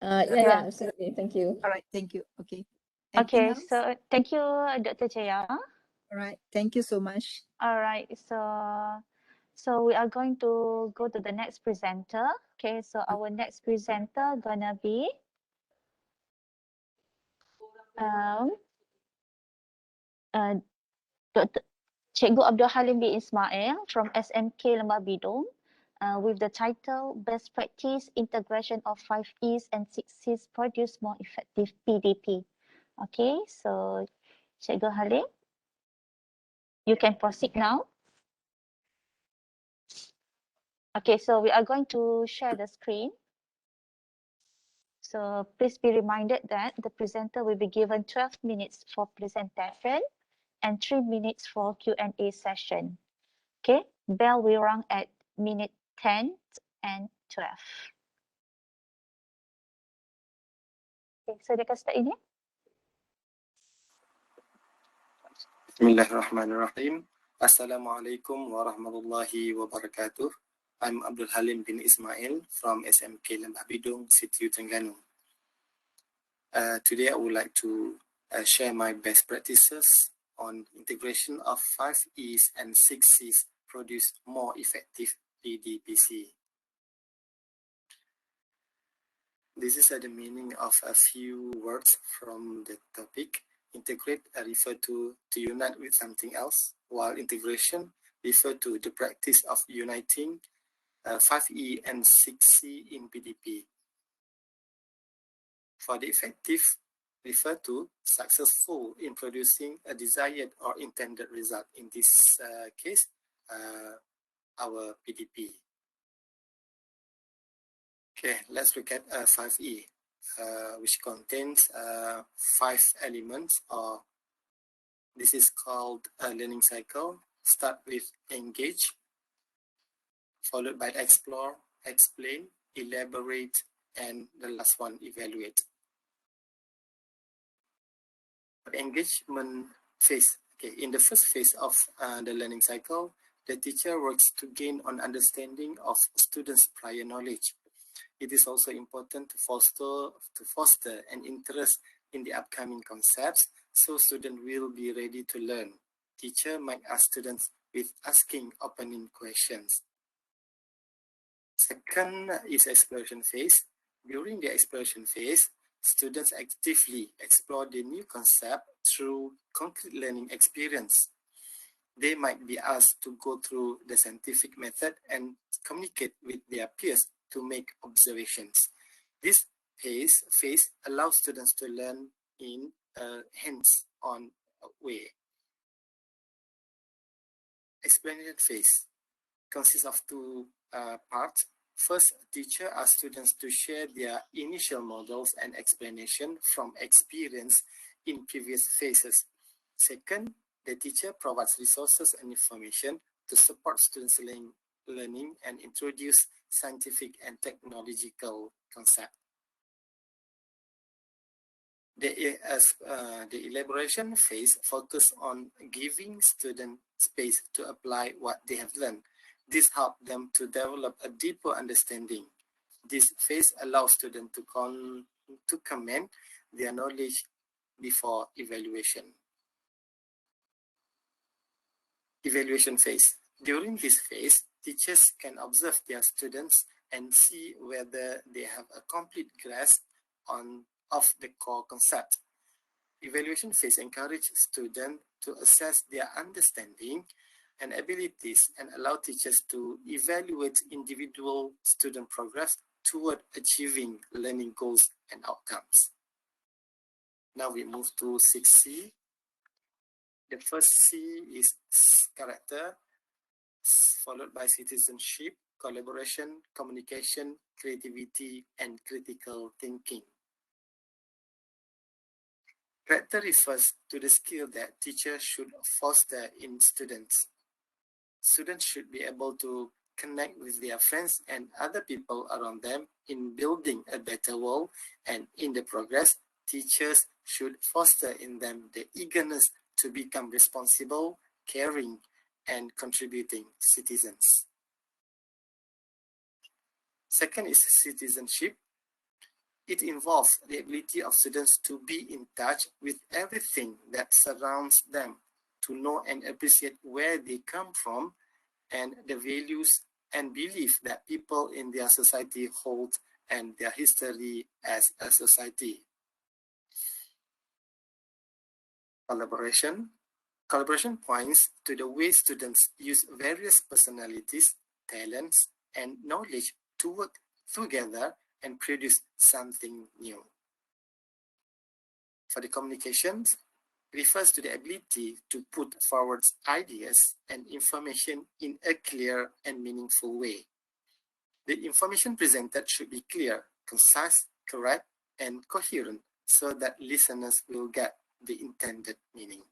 Yeah, absolutely. Thank you. All right, thank you. Okay. Anything else? So thank you, Dr. Jaya. All right, thank you so much. All right, so we are going to go to the next presenter. Okay, so our next presenter gonna be Dr. Cikgu Abdul Halim bin Ismail from SMK Lembah Bidung. with the title Best Practice Integration of 5Es and 6Cs Produce More Effective PDP. Okay, so Cikgu Halim, you can proceed now. Okay, so we are going to share the screen. So please be reminded that the presenter will be given 12 minutes for presentation and 3 minutes for Q&A session. Okay, bell will rung at minute 10 and 12. Okay, so dia start ini. Bismillahirrahmanirrahim. Assalamualaikum warahmatullahi wabarakatuh. I'm Abdul Halim bin Ismail from SMK Lembah Bidung, Situ Terengganu. Today I would like to share my best practices on integration of 5Es and 6Cs produce more effective PDPC. This is the meaning of a few words from the topic. Integrate refer to unite with something else, while integration refer to the practice of uniting 5E and 6C in PDP. For the effective, refer to successful in producing a desired or intended result. In this case, our PDP. Okay, let's look at 5E, which contains 5 elements, or this is called a learning cycle. Start with engage, followed by explore, explain, elaborate, and the last one, evaluate. Engagement phase. Okay, in the first phase of the learning cycle, the teacher works to gain an understanding of students' prior knowledge. It is also important to foster an interest in the upcoming concepts, so students will be ready to learn. Teacher might ask students with asking opening questions. Second is exploration phase. During the exploration phase, students actively explore the new concept through concrete learning experience. They might be asked to go through the scientific method and communicate with their peers to make observations. This phase allows students to learn in a hands-on way. Explanation phase consists of two parts. First, teacher asks students to share their initial models and explanation from experience in previous phases. Second, the teacher provides resources and information to support students' learning and introduce scientific and technological concepts. The elaboration phase focuses on giving students space to apply what they have learned. This helps them to develop a deeper understanding. This phase allows students to comment their knowledge before evaluation. Evaluation phase. During this phase, teachers can observe their students and see whether they have a complete grasp of the core concept. Evaluation phase encourages students to assess their understanding and abilities and allow teachers to evaluate individual student progress toward achieving learning goals and outcomes. Now we move to 6C. The first C is character, followed by citizenship, collaboration, communication, creativity, and critical thinking. Character refers to the skill that teachers should foster in students. Students should be able to connect with their friends and other people around them in building a better world, and in the progress, teachers should foster in them the eagerness to become responsible, caring, and contributing citizens. Second is citizenship. It involves the ability of students to be in touch with everything that surrounds them, to know and appreciate where they come from and the values and beliefs that people in their society hold and their history as a society. Collaboration. Collaboration points to the way students use various personalities, talents, and knowledge to work together and produce something new. For the communications, refers to the ability to put forward ideas and information in a clear and meaningful way. The information presented should be clear, concise, correct, and coherent so that listeners will get the intended meaning.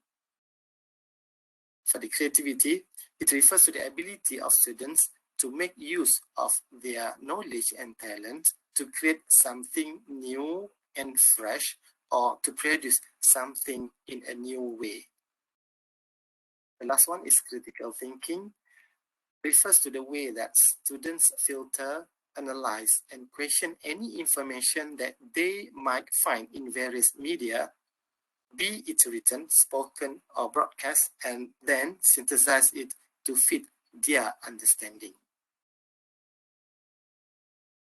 For the creativity, it refers to the ability of students to make use of their knowledge and talent to create something new and fresh, or to produce something in a new way. The last one is critical thinking. Refers to the way that students filter, analyze, and question any information that they might find in various media, be it written, spoken, or broadcast, and then synthesize it to fit their understanding.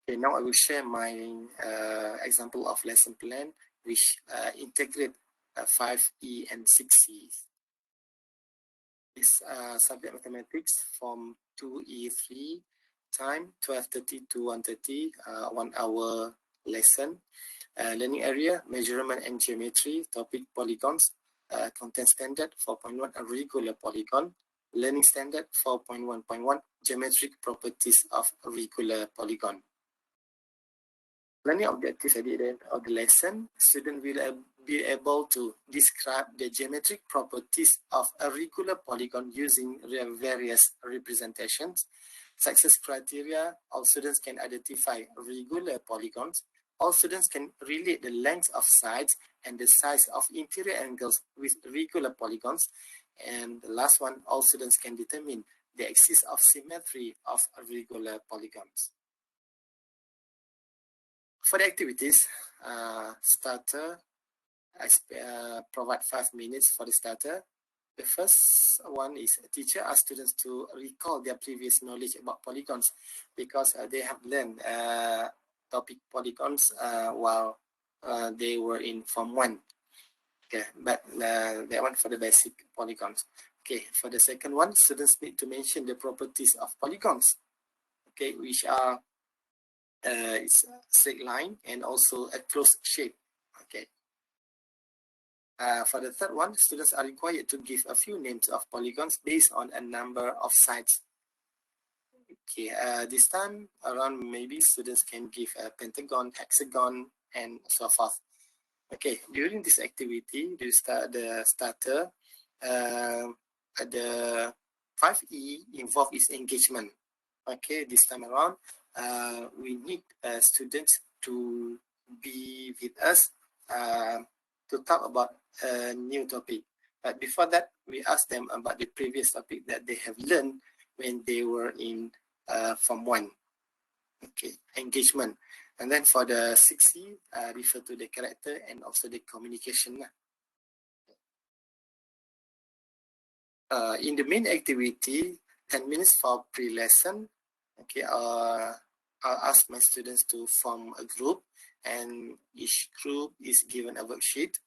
Okay, now I will share my example of lesson plan, which integrate 5E and 6E. This subject mathematics from 2E3, time 12:30 to 1:30, 1 hour lesson. Learning area, measurement and geometry, topic polygons, content standard 4.1, a regular polygon, learning standard 4.1.1, geometric properties of a regular polygon. Learning objectives at the end of the lesson, student will be able to describe the geometric properties of a regular polygon using various representations. Success criteria, all students can identify regular polygons. All students can relate the length of sides and the size of interior angles with regular polygons. And the last one, all students can determine the axis of symmetry of regular polygons. For the activities, starter, I provide 5 minutes for the starter. The first one is a teacher asks students to recall their previous knowledge about polygons because they have learned topic polygons while they were in Form 1. Okay, but that one for the basic polygons. Okay, for the second one, students need to mention the properties of polygons, okay, which are it's a straight line and also a closed shape. Okay. For the third one, students are required to give a few names of polygons based on a number of sides. Okay, this time around, maybe students can give a pentagon, hexagon, and so forth. Okay, during this activity, the starter, the 5E involved is engagement. Okay, this time around, we need students to be with us to talk about a new topic. But before that, we ask them about the previous topic that they have learned when they were in Form 1. Okay, engagement. And then for the 6E, refer to the character and also the communication. In the main activity, 10 minutes for pre-lesson. Okay, I'll ask my students to form a group, and each group is given a worksheet.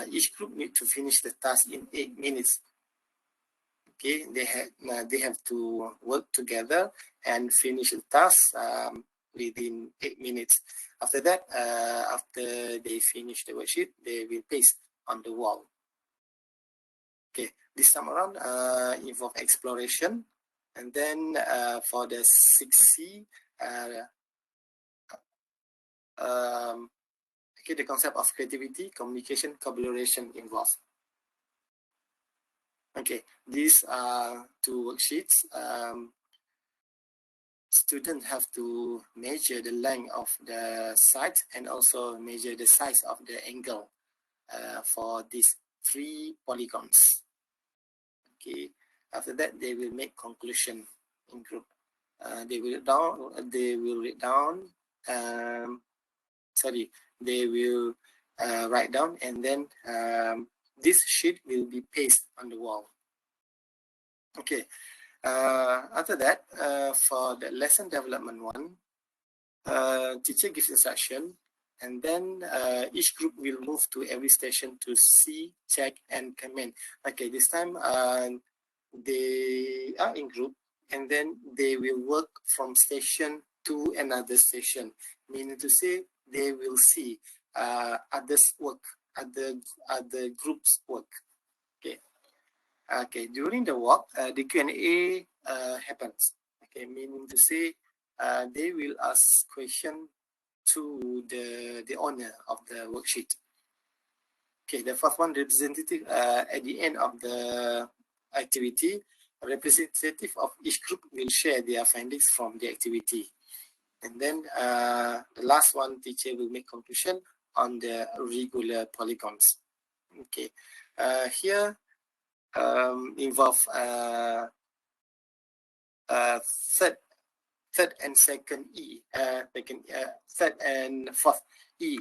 Each group need to finish the task in 8 minutes. Okay, they have to work together and finish the task within 8 minutes. After that, after they finish the worksheet, they will paste on the wall. Okay, this time around involve exploration. And then for the 6C, okay, the concept of creativity, communication, collaboration involved. Okay, these are 2 worksheets. Students have to measure the length of the sides and also measure the size of the angle for these 3 polygons. Okay, after that they will make conclusion in group. They will write down. They will write down, and then this sheet will be pasted on the wall. Okay. After that, for the lesson development one, teacher gives instruction, and then each group will move to every station to see, check, and comment. Okay, this time they are in group. and then they will work from station to another station, meaning to say they will see others work, other groups work. Okay. Okay. During the walk, the Q&A happens. Okay, meaning to say they will ask question to the owner of the worksheet. Okay, the fourth one, representative at the end of the activity, a representative of each group will share their findings from the activity. And then the last one, teacher will make conclusion on the regular polygons. Okay, here involve third and second E, third and fourth E,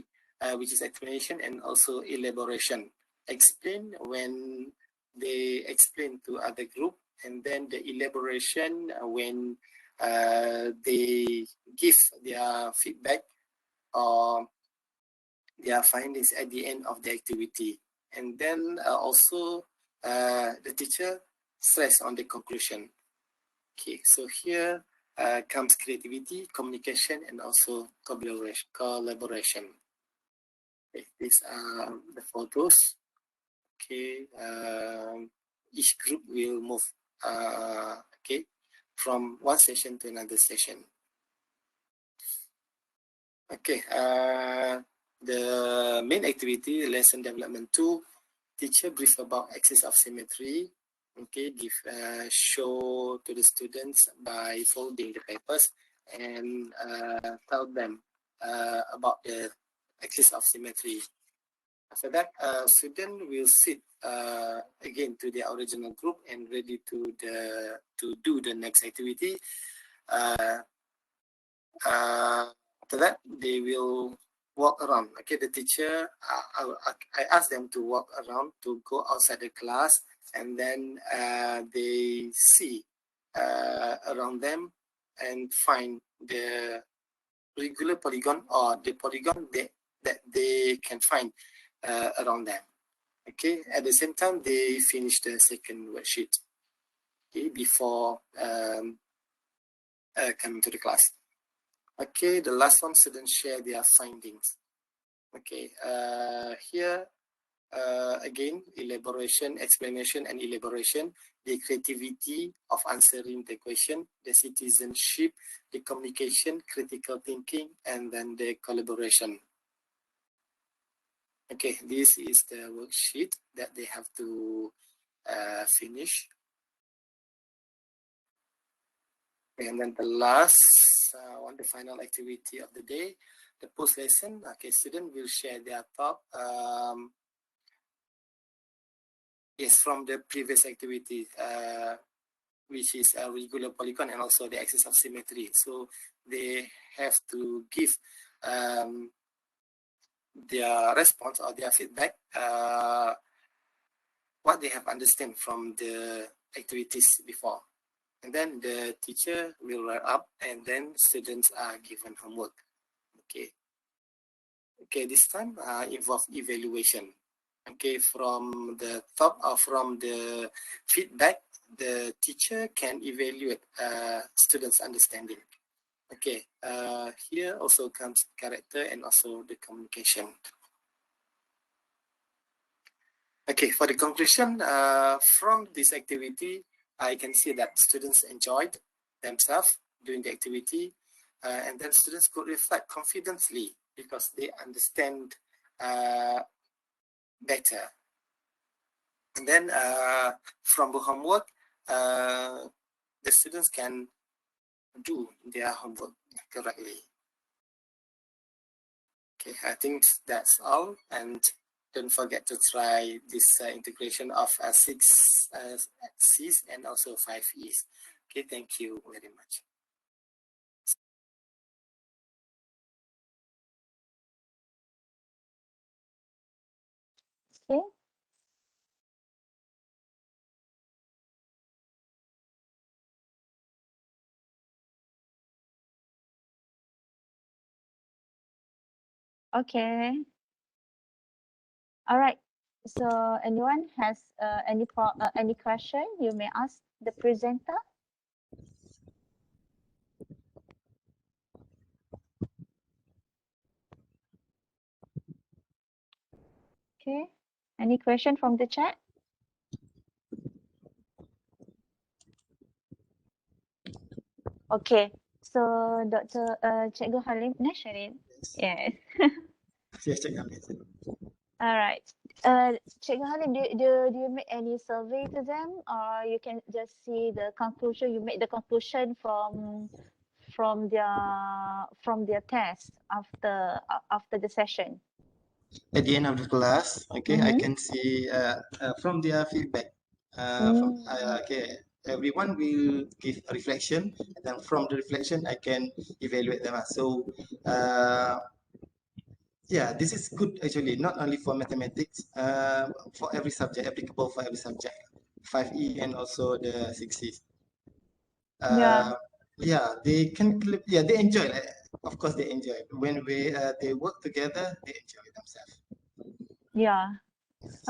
which is explanation and also elaboration. Explain when they explain to other group, and then the elaboration when they give their feedback or their findings at the end of the activity. And then also the teacher stress on the conclusion. Okay, so here comes creativity, communication, and also collaboration. Okay, these are the photos. Okay, each group will move okay, from one session to another session. Okay, the main activity, lesson development 2, teacher brief about axis of symmetry. Okay, give show to the students by folding the papers and tell them about the axis of symmetry. After that, student will sit again to the original group and ready to do the next activity. After that, they will walk around. Okay, the teacher, I asked them to walk around, to go outside the class, and then they see around them and find the regular polygon or the polygon that they can find around them. Okay, at the same time, they finish the second worksheet, okay, before coming to the class. Okay, the last one, students share their findings. Okay, here again, elaboration, explanation, and elaboration, the creativity of answering the question, the citizenship, the communication, critical thinking, and then the collaboration. Okay, this is the worksheet that they have to finish. And then the last one, the final activity of the day, the post lesson. Okay, students will share their thought. Yes, from the previous activity, which is a regular polygon and also the axis of symmetry. So they have to give their response or their feedback, what they have understood from the activities before. And then the teacher will write up, and then students are given homework. Okay. Okay, this time involve evaluation. Okay, from the top or from the feedback, the teacher can evaluate students' understanding. Okay, here also comes character and also the communication. Okay, for the conclusion, from this activity, I can see that students enjoyed themselves doing the activity, and then students could reflect confidently because they understand better. And then from the homework, the students can do their homework correctly. Okay, I think that's all. And don't forget to try this integration of 6 C's and also 5 E's. Okay, thank you very much. Okay. Okay. All right. So anyone has any question, you may ask the presenter. Okay. Any question from the chat? Okay. So Dr. Cikgu Halim, Nasharin. Yes. Yes, Cikgu Halim. All right. Cikgu Halim, do you make any survey to them, or you can just see the conclusion? You make the conclusion from their test after the session. At the end of the class, okay, I can see from their feedback. Okay, everyone will give a reflection, and then from the reflection, I can evaluate them. So, yeah, this is good actually, not only for mathematics, for every subject, applicable for every subject, 5E and also the 6E. Yeah. Yeah, they can, yeah, they enjoy. Of course, they enjoy when they work together. They enjoy themselves. Yeah.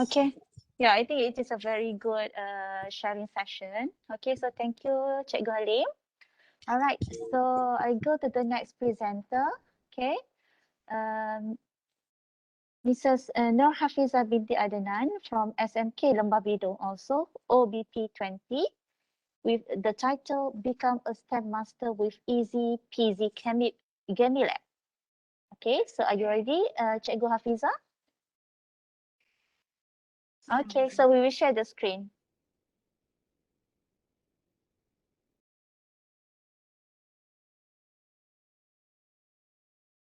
Okay. Yeah, I think it is a very good sharing session. Okay, so thank you, Cikgu Halim. All right, so I go to the next presenter. Okay. Mrs. Nur Hafiza binti Adnan from SMK Lembah Bidong, also OBP 20, with the title Become a STEM Master with Easy Peasy Gami Lab. Okay, so are you ready, Cikgu Hafiza? Okay, so we will share the screen.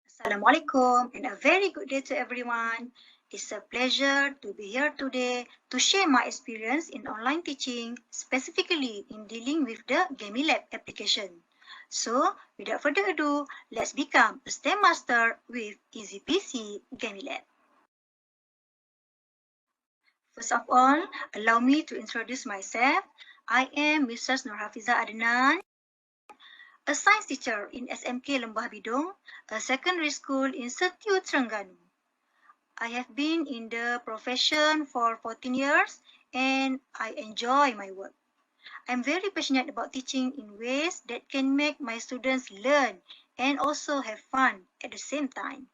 Assalamualaikum and a very good day to everyone. It's a pleasure to be here today to share my experience in online teaching, specifically in dealing with the Gami Lab application. So, without further ado, let's become a STEM master with Easy Peasy Gami Lab. First of all, allow me to introduce myself. I am Mrs. Nur Hafiza Adnan, a science teacher in SMK Lembah Bidong, a secondary school in Setiu, Terengganu. I have been in the profession for 14 years and I enjoy my work. I'm very passionate about teaching in ways that can make my students learn and also have fun at the same time.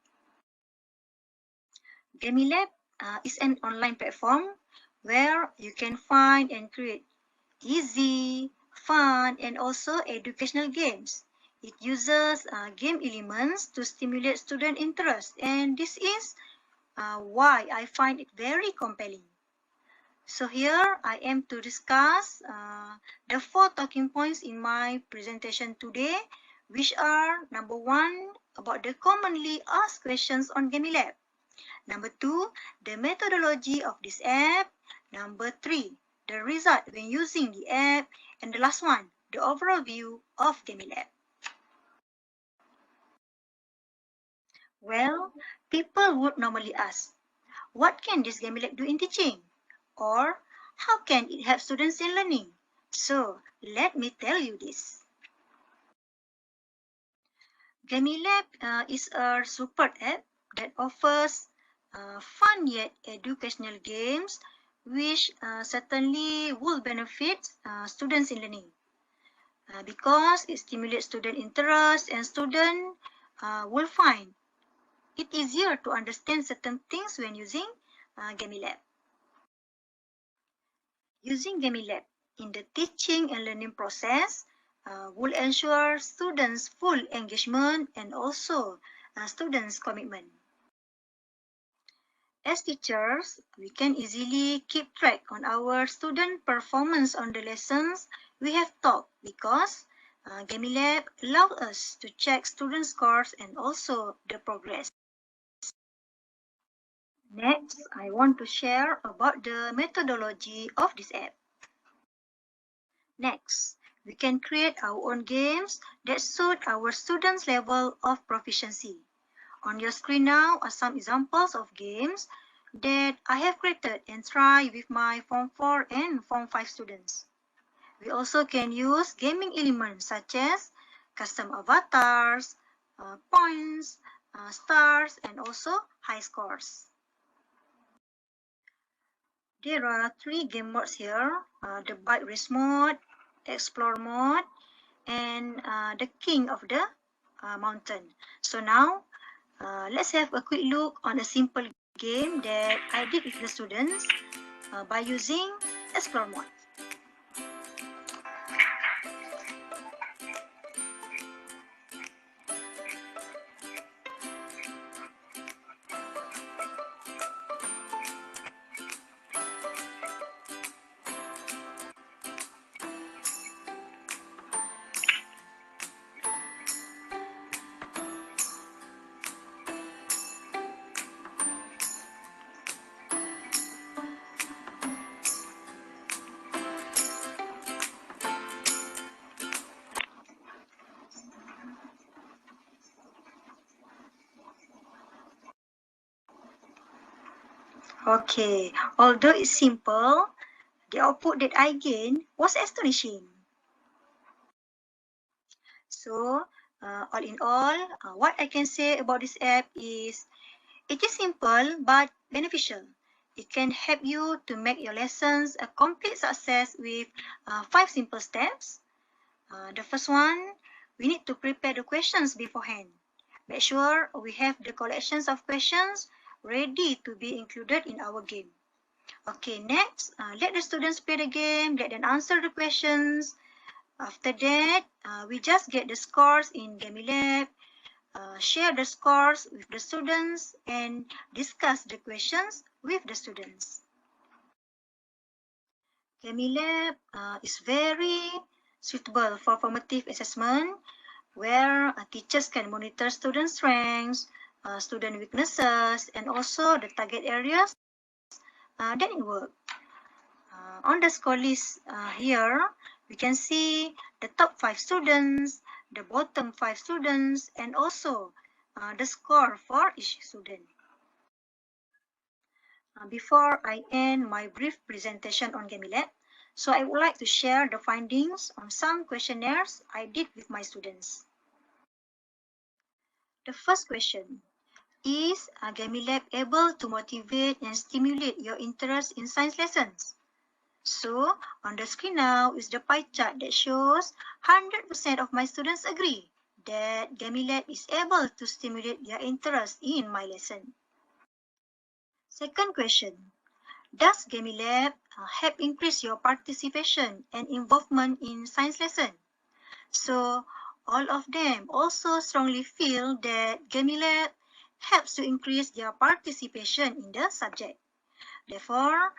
Gami Lab is an online platform where you can find and create easy, fun, and also educational games. It uses game elements to stimulate student interest, and this is why I find it very compelling. So here I am to discuss the 4 talking points in my presentation today, which are number 1, about the commonly asked questions on Gami Lab. Number 2, the methodology of this app. Number 3, the result when using the app. And the last one, the overall view of Gami Lab. Well, people would normally ask, what can this Gami Lab do in teaching? Or how can it help students in learning? So, let me tell you this. Gami Lab is a super app that offers fun yet educational games which certainly will benefit students in learning because it stimulates student interest and students will find it easier to understand certain things when using Gami Lab. Using Gami Lab in the teaching and learning process will ensure students' full engagement and also students' commitment. As teachers, we can easily keep track on our student performance on the lessons we have taught because Gami Lab allows us to check student scores and also the progress. Next, I want to share about the methodology of this app. Next, we can create our own games that suit our students' level of proficiency. On your screen now are some examples of games that I have created and tried with my Form 4 and Form 5 students. We also can use gaming elements such as custom avatars, points, stars, and also high scores. There are 3 game modes here, the bike race mode, explore mode, and the king of the mountain. So now, let's have a quick look on a simple game that I did with the students by using Explore mode. Okay, although it's simple, the output that I gained was astonishing. So, all in all, what I can say about this app is it is simple but beneficial. It can help you to make your lessons a complete success with 5 simple steps. The first one, we need to prepare the questions beforehand. Make sure we have the collections of questions ready to be included in our game. Okay, next, let the students play the game, let them answer the questions. After that, we just get the scores in GamiLab, share the scores with the students, and discuss the questions with the students. GamiLab is very suitable for formative assessment, where teachers can monitor student strengths, student weaknesses, and also the target areas that it work. On the score list here, we can see the top 5 students, the bottom 5 students, and also the score for each student. Before I end my brief presentation on GamiLab, so I would like to share the findings on some questionnaires I did with my students. The first question, is GamiLab able to motivate and stimulate your interest in science lessons? So, on the screen now is the pie chart that shows 100% of my students agree that GamiLab is able to stimulate their interest in my lesson. Second question, does GamiLab help increase your participation and involvement in science lesson? So, all of them also strongly feel that GamiLab helps to increase their participation in the subject. Therefore,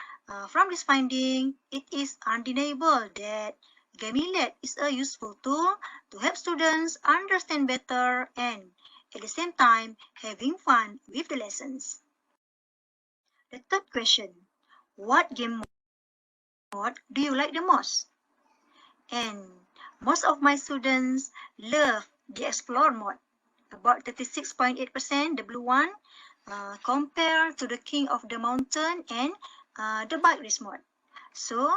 from this finding, it is undeniable that GamiLab is a useful tool to help students understand better and at the same time having fun with the lessons. The third question, what game mode do you like the most? And most of my students love the Explore mode, about 36.8%, the blue one, compared to the King of the Mountain and the Bike Race mode. So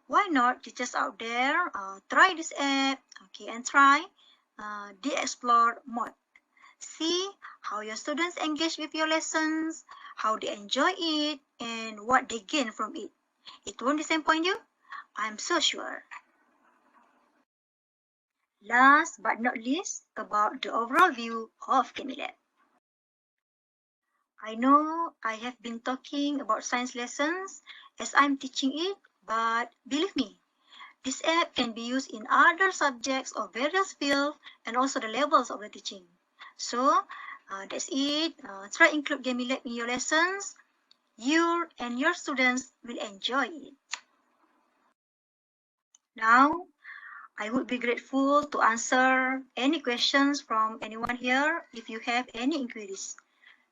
why not teachers out there try this app, okay, and try the Explore mode. See how your students engage with your lessons, how they enjoy it, and what they gain from it. It won't disappoint you, I'm so sure. Last but not least, about the overall view of GamiLab. I know I have been talking about science lessons as I'm teaching it, but believe me, this app can be used in other subjects of various fields and also the levels of the teaching. So that's it. Try include GamiLab in your lessons. You and your students will enjoy it. Now, I would be grateful to answer any questions from anyone here if you have any inquiries.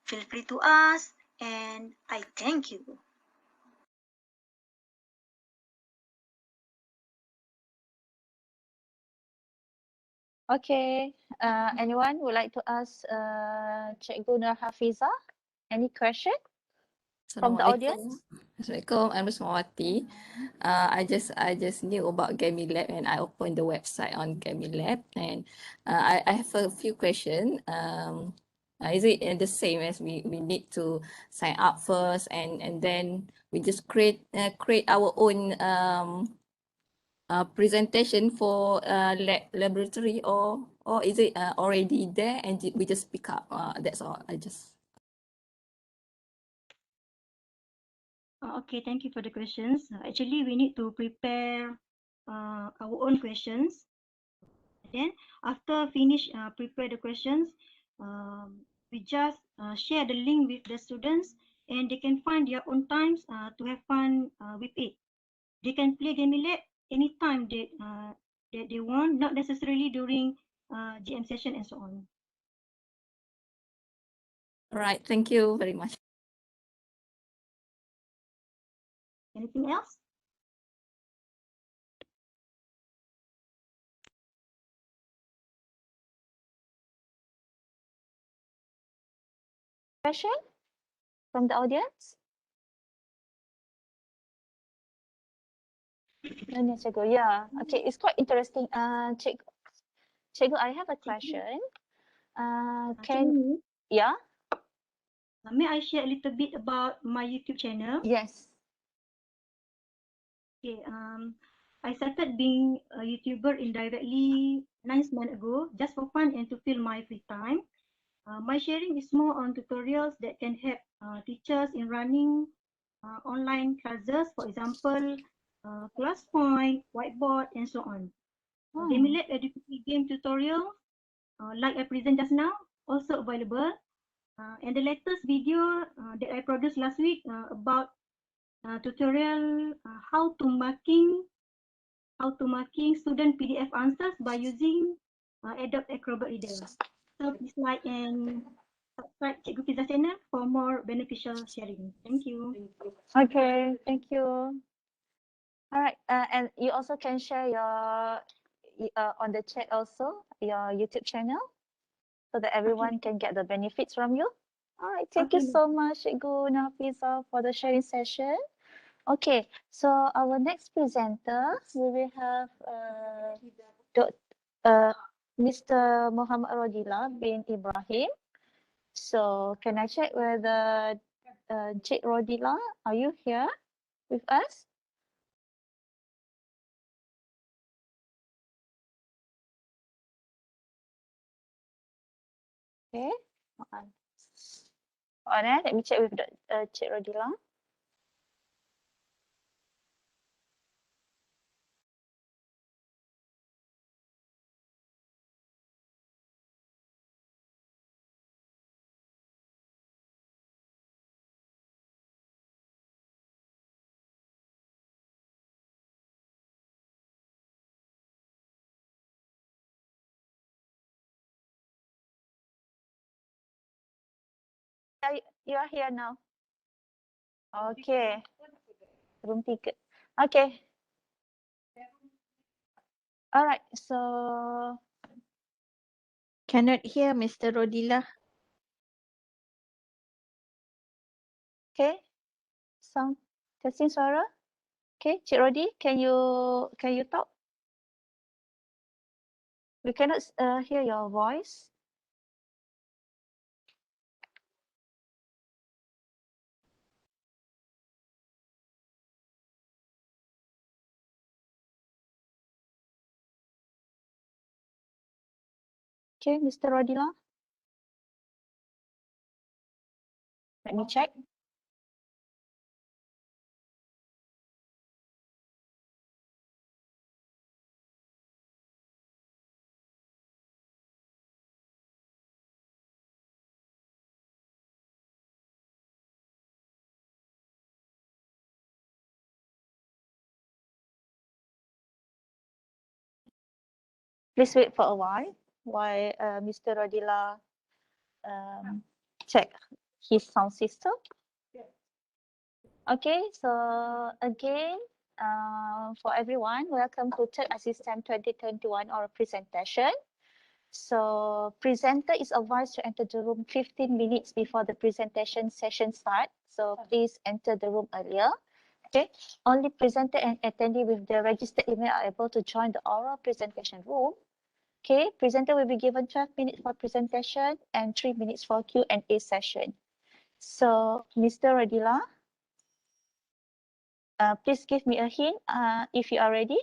Feel free to ask, and I thank you. Okay, anyone would like to ask Cikgu Nur Hafiza any question from the audience? Assalamualaikum, I'm Rusmawati. I just knew about GamiLab and I opened the website on GamiLab and I have a few questions. Is it the same as we need to sign up first and then we just create our own presentation for laboratory or is it already there and we just pick up? That's all. Okay, thank you for the questions. Actually, we need to prepare our own questions. Then, after finish prepare the questions, we just share the link with the students, and they can find their own times to have fun with it. They can play GamiLab anytime that they want, not necessarily during GM session and so on. All right, thank you very much. Anything else? Question from the audience? No, no, Cikgu. Yeah. Okay, it's quite interesting. Cikgu, I have a question. Yeah? May I share a little bit about my YouTube channel? Yes. Okay, I started being a YouTuber indirectly 9 months ago, just for fun and to fill my free time. My sharing is more on tutorials that can help teachers in running online classes, for example, ClassPoint, Whiteboard, and so on. GamiLab educational game tutorial, like I present just now, also available. And the latest video that I produced last week about tutorial how to marking student PDF answers by using Adobe Acrobat Reader. So please like and subscribe Cikgu Fiza channel for more beneficial sharing. Thank you. Okay, thank you. All right, and you also can share your on the chat also your YouTube channel so that everyone can get the benefits from you. All right, thank you so much, Cikgu Nafiza, for the sharing session. Okay, so our next presenter, we will have Mr. Muhammad Rodila bin Ibrahim. So can I check whether Cik Rodila, are you here with us? Okay. Let me check with the Cik Rodila. You are here now. Okay. Room 3. Okay. All right. So cannot hear Mr. Rodila. Okay. Sound testing suara. Okay, Cik Rodi, can you talk? We cannot hear your voice. Okay, Mr. Rodila. Let me check. Please wait for a while Mr. Rodila check his sound system. Okay, so again, for everyone, welcome to third ICSTEM 2021 oral presentation. So presenter is advised to enter the room 15 minutes before the presentation session start. So please enter the room earlier. Okay, only presenter and attendee with the registered email are able to join the oral presentation room. Okay, presenter will be given 12 minutes for presentation and 3 minutes for Q&A session. So, Mr. Rodila, please give me a hint if you are ready.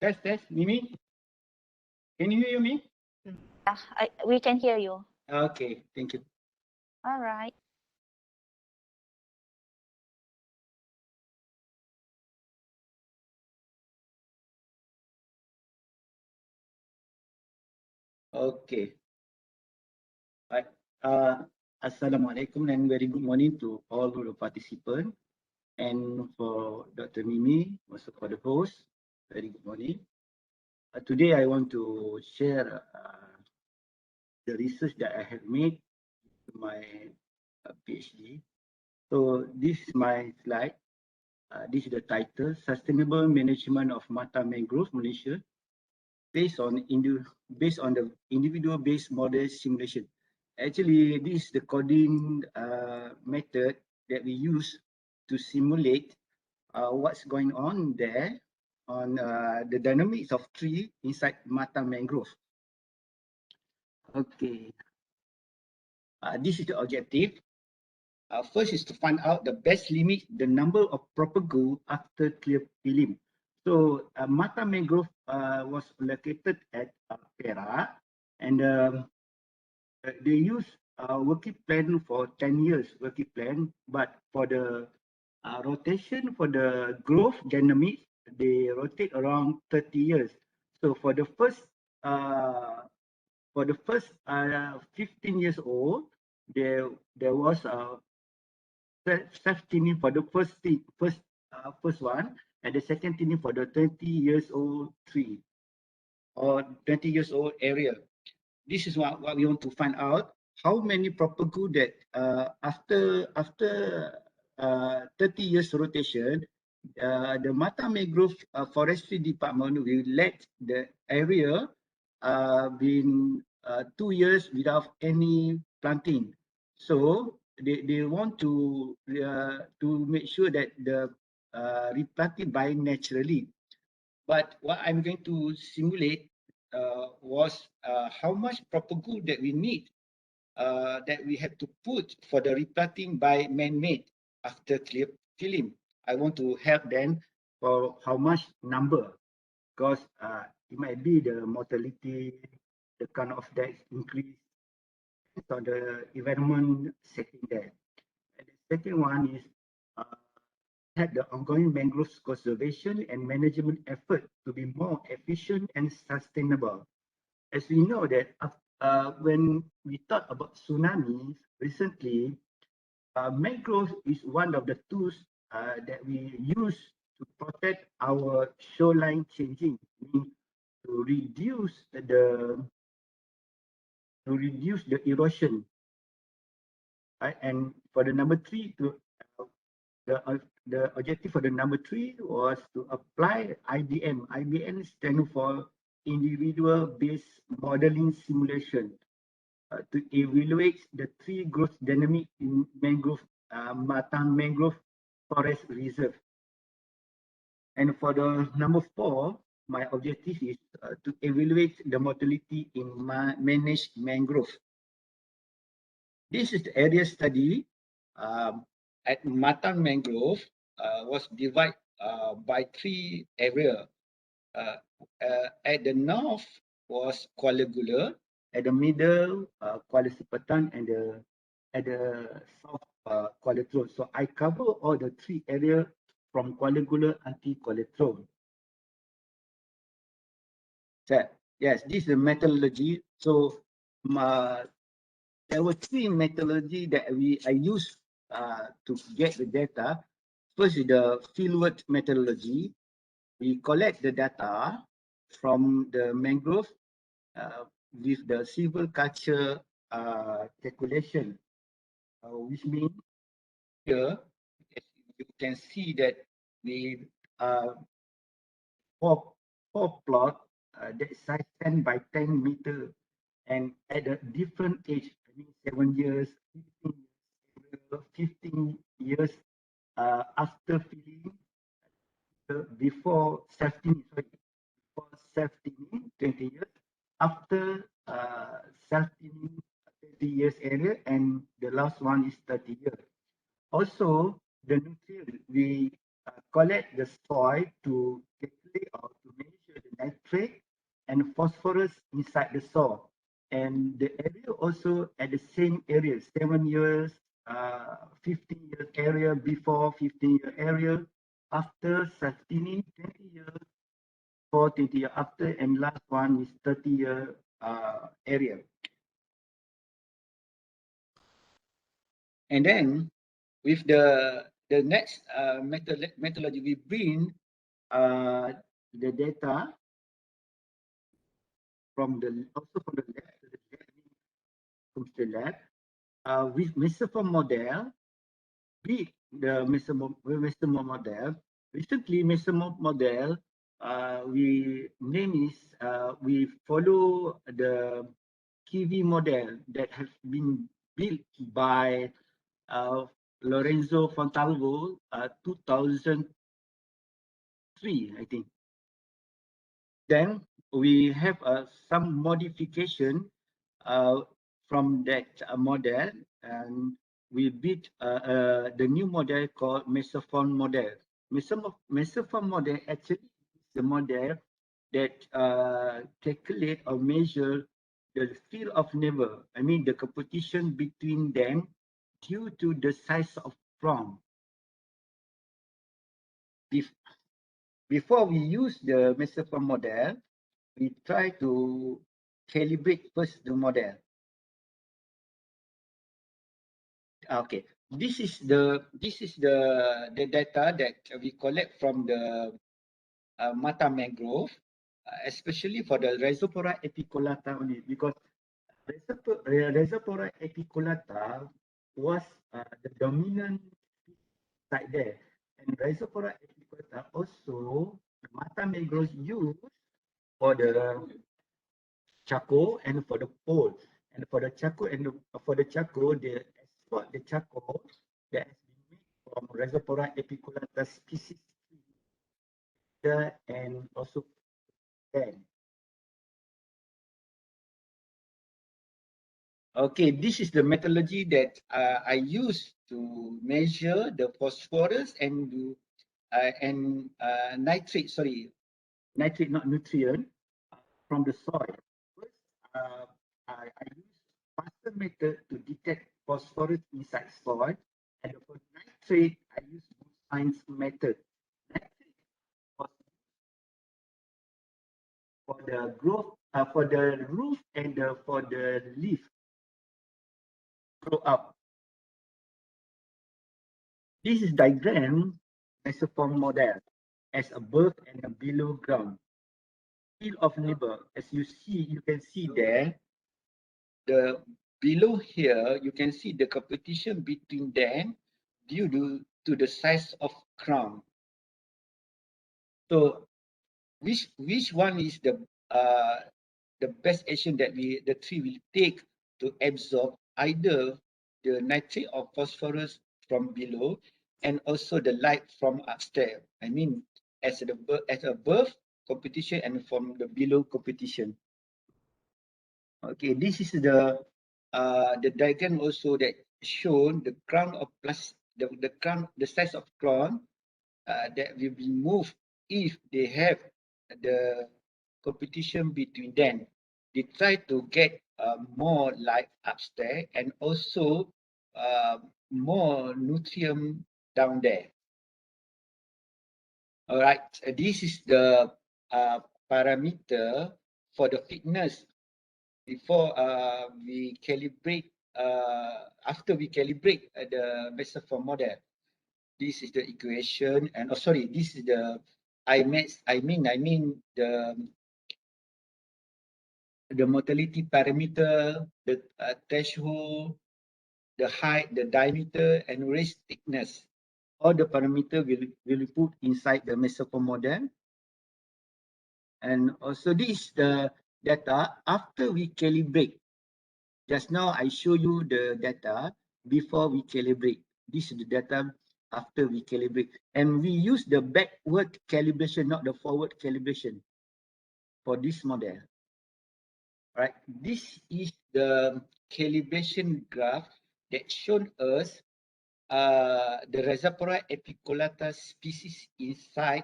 Test, Mimi. Can you hear me? We can hear you. Okay, thank you. All right. Okay. Right. Assalamualaikum and very good morning to all the participants and for Dr. Mimi, also for the host. Very good morning. Today I want to share the research that I have made in my PhD. So this is my slide. This is the title: Sustainable Management of Mata Mangrove Malaysia, based on the individual-based model simulation. Actually, this is the coding method that we use to simulate what's going on there on the dynamics of tree inside Mata Mangrove. Okay, this is the objective. First is to find out the best limit, the number of propagule after clear film. So Mata Mangrove was located at Perak, and they use working plan for 10 years working plan, but for the rotation for the growth dynamics, they rotate around 30 years. So for the first 15 years old, there was self-thinning for the first one, and the second thinning for the 20 years old tree or 20 years old area. This is what we want to find out. How many propagule that after 30 years rotation, the Mata Mangrove Forestry Department will let the area been 2 years without any planting. So they want to make sure that the replanted by naturally. But what I'm going to simulate was how much propagule that we need, that we have to put for the replanting by man-made after clear film. I want to help them for how much number, because it might be the mortality, the kind of death increase, on the environment setting there. And the second one is had the ongoing mangrove conservation and management effort to be more efficient and sustainable. As we know that when we talk about tsunamis recently, mangrove is one of the tools that we use to protect our shoreline changing, meaning to reduce the erosion. Right? And for the number 3, the objective for the number 3 was to apply IBM. IBM stands for Individual Based Modeling Simulation to evaluate the tree growth dynamic in mangrove, Mata Mangrove Forest Reserve. And for the number 4, my objective is to evaluate the mortality in managed mangrove. This is the area study at Mata Mangrove was divided by 3 areas. At the north was Kuala Gula, at the middle Kuala Sepetan, and at the south Kuala Tron. So I cover all the 3 areas from Kuala Gula until Kuala Tron. So, yes, this is the methodology. So there were 3 methodology that I used to get the data. First is the fieldwork methodology. We collect the data from the mangrove with the silviculture calculation, which means here you can see that we four plot that is size 10 by 10 meter and at a different age, I mean 7 years, 15 years after filling, before self-cleaning, before self-cleaning 20 years, after self-cleaning 20 years area, and the last one is 30 years. Also, the nutrient, we collect the soil to calculate or to measure the nitrate and phosphorus inside the soil. And the area also at the same area, 7 years, 15 years area, before 15-year area, after sustaining 20 years, for 20 years after, and last one is 30-year area. And then with the next methodology, we bring the data from the lab with mesoform model. Beat the mesoform model. Recently, mesoform model we name is we follow the Kiwi model that has been built by Lorenzo Fontalvo, 2003, I think. Then we have some modification from that model, and we built the new model called mesoform model. Mesoform model actually is the model that calculate or measure the field of neighbor. I mean the competition between them due to the size of crown. Before we use the mesoform model, we try to calibrate first the model. Okay, this is the data that we collect from the Mata mangrove, especially for the Rhizopora apiculata only, because Rhizopora apiculata was the dominant site there, and Rhizopora apiculata also the Mata mangroves used for the charcoal and for the pole. And for the charcoal they export the charcoal that has been made from Rhizopora apiculata species and also then. Okay, this is the methodology that I use to measure the phosphorus and nitrate. Sorry, nitrate, not nutrient, from the soil. First, I use faster method to detect phosphorus inside soil, and for nitrate, I use science method. Nitrate for the growth, for the root and for the leaf grow up. This is diagram mesoform model as above and below ground. Field of neighbor, as you can see there, the below here, you can see the competition between them due to the size of crown. So which one is the best action that the tree will take to absorb either the nitrate or phosphorus from below and also the light from upstairs. I mean, as above competition and from the below competition. Okay, this is the diagram also that shown the crown of the size of crown that will be moved if they have the competition between them. They try to get more light upstairs and also more nutrient down there. All right, this is the parameter for the fitness before we calibrate, after we calibrate the mesoform model. this is the equation, and oh sorry, this is the I mean the mortality parameter, the threshold, the height, the diameter, and raised thickness. All the parameter will be put inside the mesoform model. And also this is the data after we calibrate. Just now I show you the data before we calibrate. This is the data after we calibrate. And we use the backward calibration, not the forward calibration for this model. Right. This is the calibration graph that shown us the Rhizophora apiculata species inside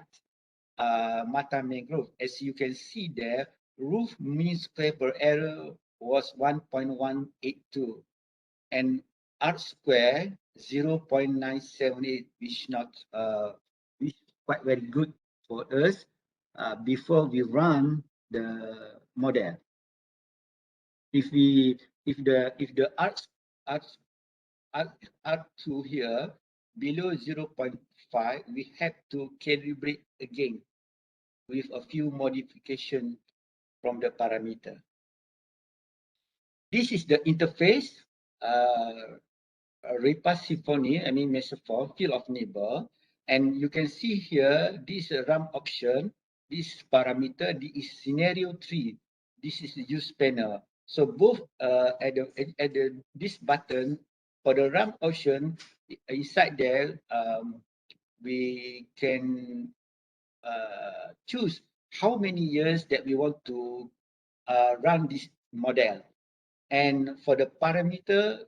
Mata mangrove. As you can see there, roof mean square per error was 1.182 and R square 0.978, which quite very good for us before we run the model. If the R2 here below 0.5, we have to calibrate again with a few modification from the parameter. This is the interface, Repas Symphony, I mean mesoform, field of neighbor. And you can see here, this RAM option, this parameter, this is scenario 3. This is the use panel. So both at this button, for the RAM option, inside there, we can choose how many years that we want to run this model. And for the parameter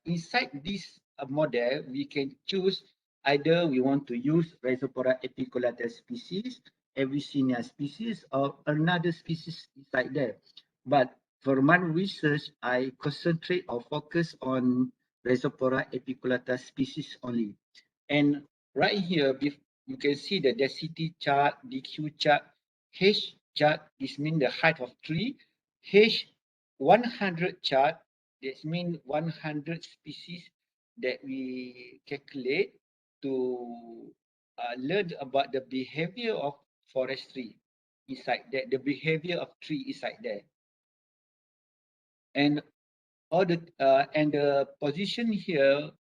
inside this model, we can choose either we want to use Rhizophora apiculata species, Avicennia species, or another species inside there. But for my research, I concentrate or focus on Rhizophora apiculata species only. And right here, you can see the density chart, DQ chart, H chart is mean the height of tree, H 100 chart, that means 100 species that we calculate to learn about the behavior of forestry inside that, the behavior of tree inside there. And all the and the position here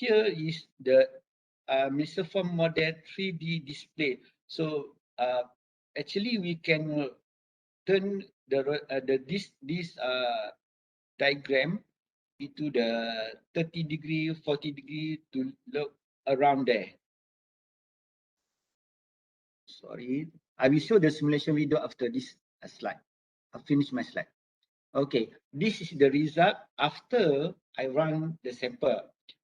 is the mesoform model 3D display. So actually we can turn this diagram into the 30 degree, 40 degree to look around there. Sorry, I will show the simulation video after this slide. I'll finish my slide. Okay, this is the result after I run the sample.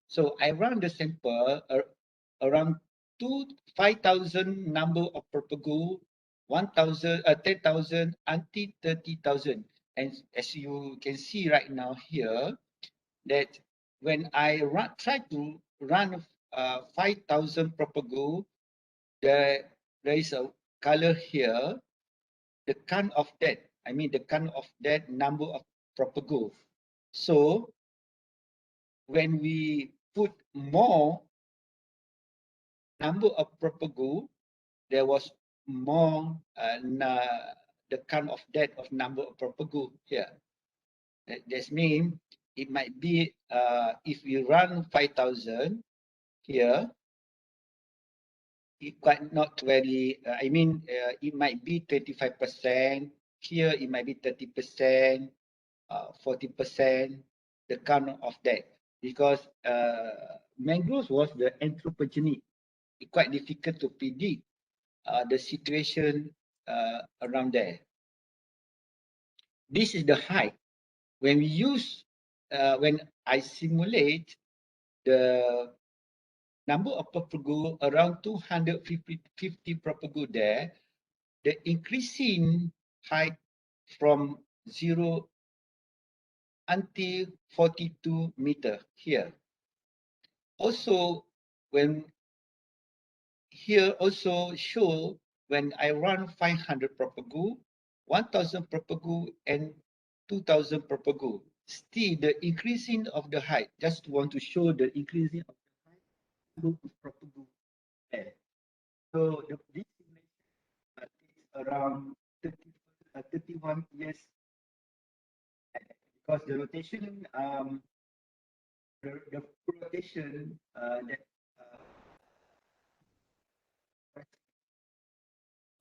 So I run the sample around 5,000 number of propagule, 1,000, 10,000 until 30,000. And as you can see right now here, that when I try to run 5,000 propagule, there is a color here, the count of that. I mean the count of that number of propagule. So when we put more number of propagule, there was more the count of that of number of propagule here. That means it might be if we run 5,000 here, it quite not very. It might be 25%. Here it might be 30%, 40%. The count of that, because mangroves was the anthropogenic. It's quite difficult to predict the situation around there. This is the height. When we use, when I simulate the number of propagule around 250 propagule there, the increasing height from 0 until 42 meter here. Also, when here also show when I run 500 propagule, 1,000 propagule and 2,000 propagule. Still the increasing of the height, just want to show the increasing of the height number of propagoo there. So this simulation takes around 31 years because the rotation, the rotation that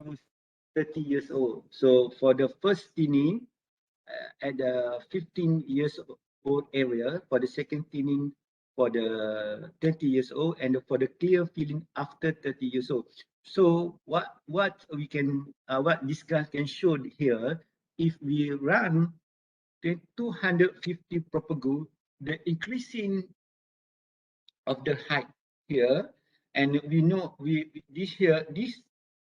almost 30 years old. So for the first thinning at the 15 years old area, for the second thinning for the 30 years old, and for the clear filling after 30 years old. So what we can what this graph can show here, if we run 250 propagoo, the increasing of the height here, and we know this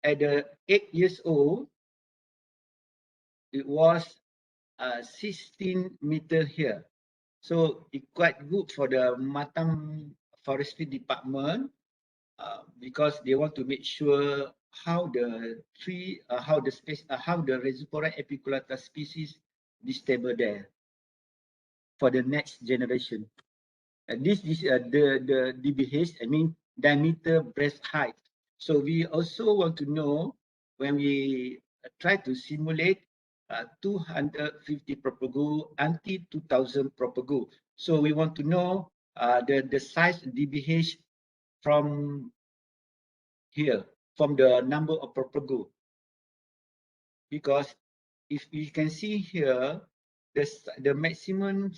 at the 8 years old, it was 16 meter here. So it's quite good for the Matam Forestry Department because they want to make sure how the tree, how the Rhizophora apiculata species be stable there for the next generation. This is the DBH, I mean diameter breast height. So we also want to know when we try to simulate 250 propagoo until 2000 propagoo. So we want to know the size DBH from here, from the number of propagoo. Because if you can see here, the maximum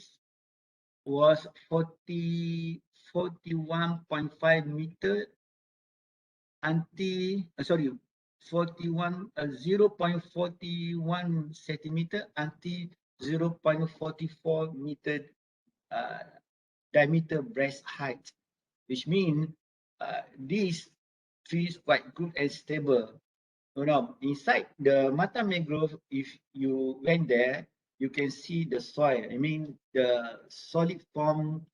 was 41.5 meter until 0.41 centimeter until 0.44 meter diameter breast height, which means this tree is quite good and stable. You know, inside the Mata mangrove, if you went there, you can see the soil. I mean, the solid form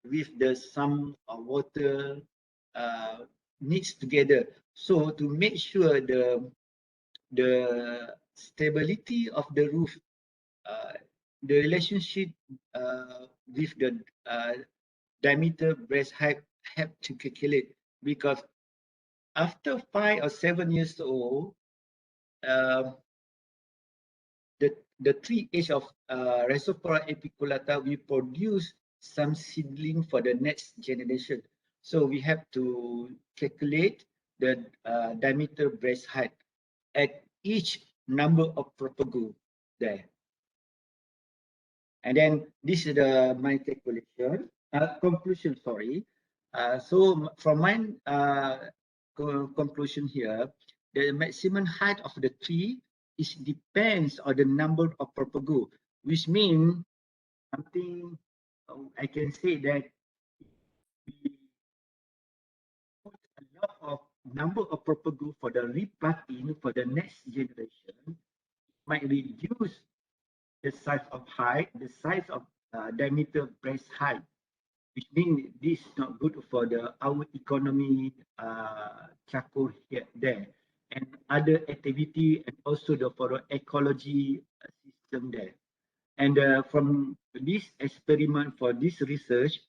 with some water mixed together. So to make sure the stability of the roof, the relationship with the diameter breast height have to calculate, because after 5 or 7 years old, the tree age of Rhizophora apiculata will produce some seedling for the next generation. So we have to calculate the diameter breast height at each number of propagoo there. And then this is my conclusion, sorry. So from my conclusion here, the maximum height of the tree depends on the number of propagoo, which means something I can say that we put a lot of number of propagoo for the replanting for the next generation might reduce the size of height, the size of diameter breast height, which means this is not good for our economy charcoal here there, and other activity, and also for the ecology system there. And from this experiment, for this research,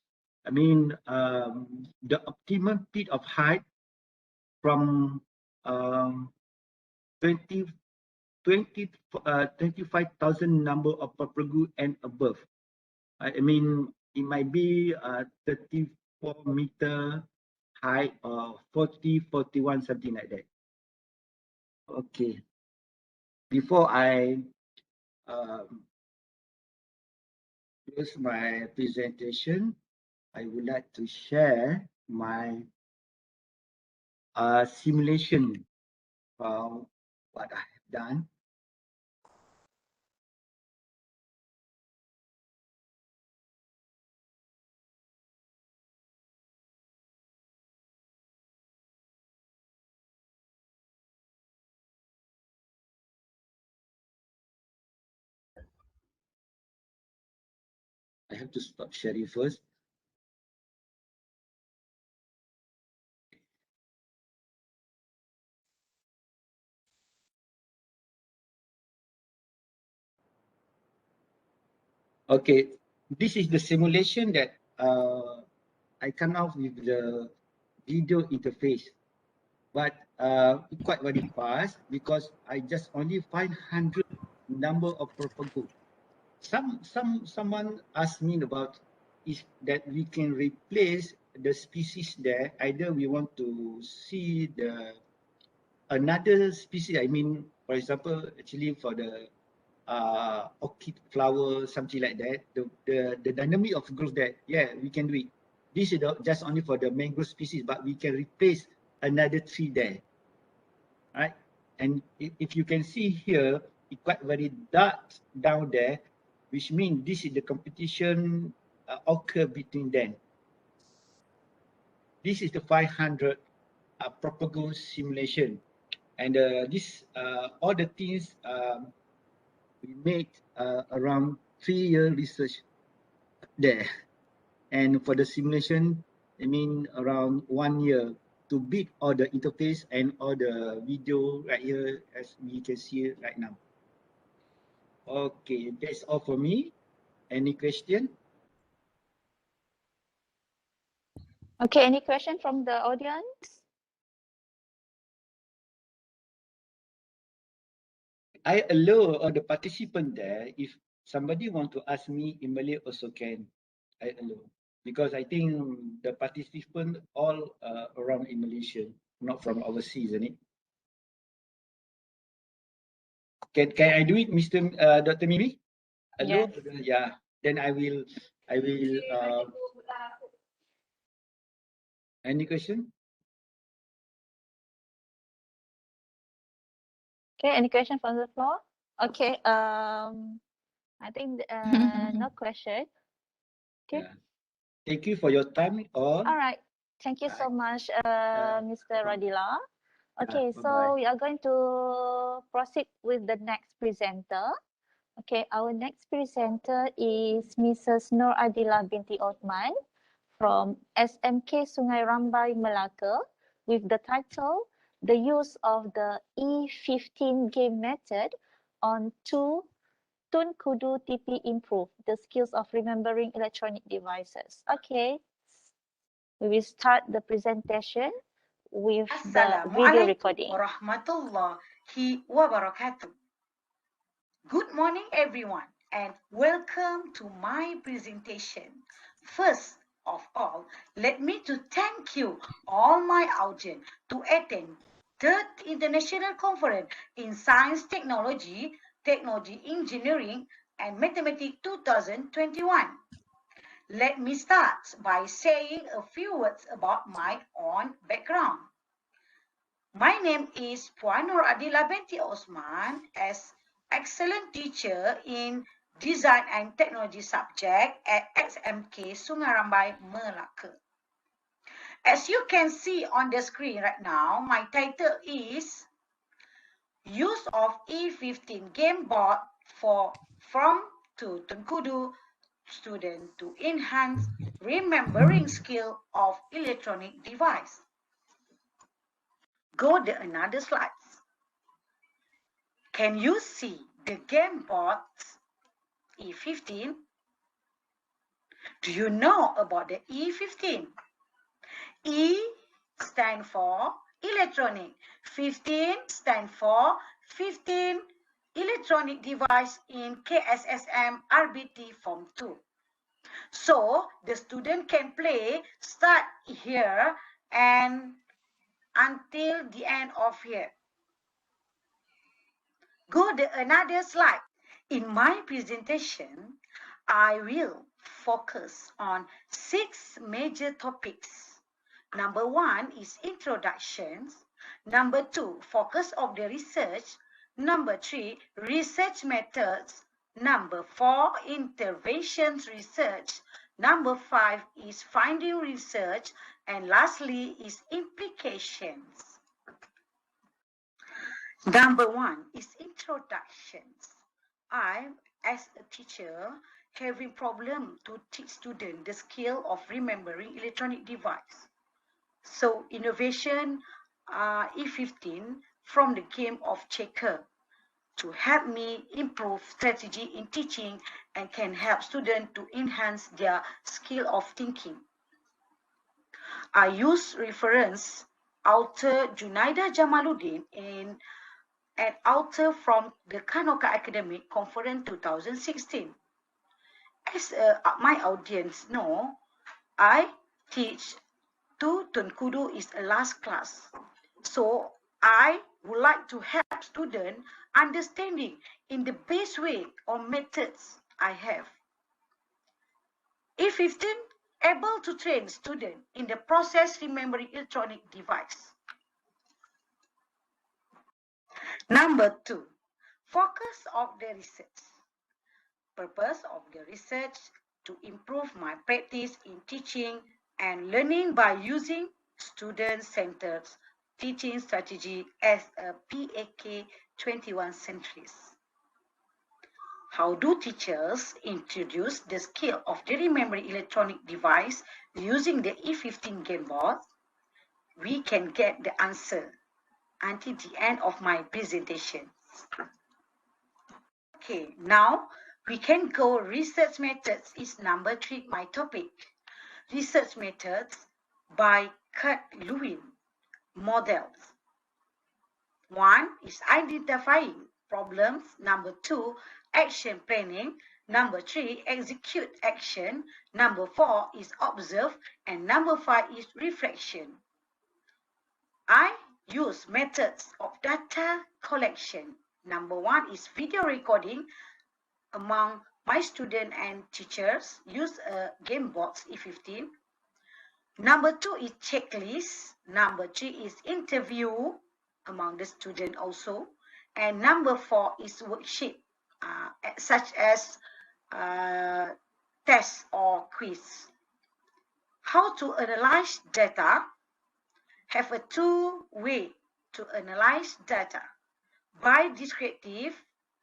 I mean the optimum peak of height from 25,000 number of propagoo and above. I mean, it might be 34 meter high or 40, 41, something like that. Okay. Before I close my presentation, I would like to share my simulation of what I have done. I have to stop sharing first. Okay, this is the simulation that I come out with video interface. But quite very fast because I just only find 100 number of propago. Someone asked me about is that we can replace the species there. Either we want to see the another species. I mean, for example, actually for the orchid flower, something like that. The dynamic of growth that, yeah, we can do it. This is just only for the mangrove species, but we can replace another tree there. Right? And if you can see here, it's quite very dark down there, which means this is the competition occur between them. This is the 500 propago simulation. And this all the things we made around 3-year research there. And for the simulation, I mean around 1 year to build all the interface and all the video right here as we can see it right now. Okay, that's all for me. Any question? Okay, any question from the audience? I allow all the participant there. If somebody want to ask me in Malay also can. I allow. Because I think the participant all around in Malaysia, not from overseas, isn't it? Can I do it, Mr. Dr. Mimi? Hello? Yes. Yeah. Then I will any question? Okay, any question from the floor? Okay, I think no question. Okay. Yeah. Thank you for your time all. All right. Thank you so much, Mr. Radila. Okay, bye-bye. so we are going to proceed with the next presenter. Okay, our next presenter is Mrs. Nur Adila binti Othman from SMK Sungai Rambai, Melaka, with the title The Use of the E15 Game Method on Tun Kudu TP Improve the Skills of Remembering Electronic Devices. Okay, we will start the presentation with the video recording. Warahmatullahi wabarakatuh. Good morning, everyone, and welcome to my presentation. First of all, let me to thank you, all my audience, to attend Third International Conference in Science, Technology, Engineering, and Mathematics 2021. Let me start by saying a few words about my own background. My name is Puan Nur Adila binti Osman, as excellent teacher in Design and Technology subject at SMK Sungai Rambai, Melaka. As you can see on the screen right now, my title is Use of E15 Game Board from to Tengkudu student to enhance remembering skill of electronic device. Go to another slide. Can you see the game board E15? Do you know about the E15? E stand for electronic. 15 stand for 15 electronic device in KSSM RBT Form 2. So the student can play start here and until the end of here. Go to another slide. In my presentation, I will focus on 6 major topics. Number 1 is introductions. Number 2, focus of the research. Number 3, research methods. Number 4, interventions research. Number 5 is finding research. And lastly is implications. Number 1 is introductions. I, as a teacher, having problem to teach students the skill of remembering electronic device. So innovation E15 from the game of checker to help me improve strategy in teaching and can help students to enhance their skill of thinking. I use reference author Junaida Jamaluddin and an author from the Kanoka Academic Conference 2016. As my audience know, I teach to Tunkudu is a last class. So I would like to help students understanding in the best way or methods I have. E15 able to train students in the process remembering electronic device. Number 2, focus of the research. Purpose of the research to improve my practice in teaching and learning by using student-centered teaching strategy as a PAK 21 centuries. How do teachers introduce the skill of the remembering electronic device using the E15 game board? We can get the answer until the end of my presentation. Okay, now we can go research methods is number 3, my topic. Research methods by Kurt Lewin. Models. 1 is identifying problems. Number 2, action planning. Number 3, execute action. Number 4 is observe. And number 5 is reflection. I use methods of data collection. Number 1 is video recording. Among my students and teachers use a game box E15. Number 2 is checklist. Number 3 is interview among the students also. And number 4 is worksheet, such as test or quiz. How to analyze data? Have a 2 way to analyze data. By descriptive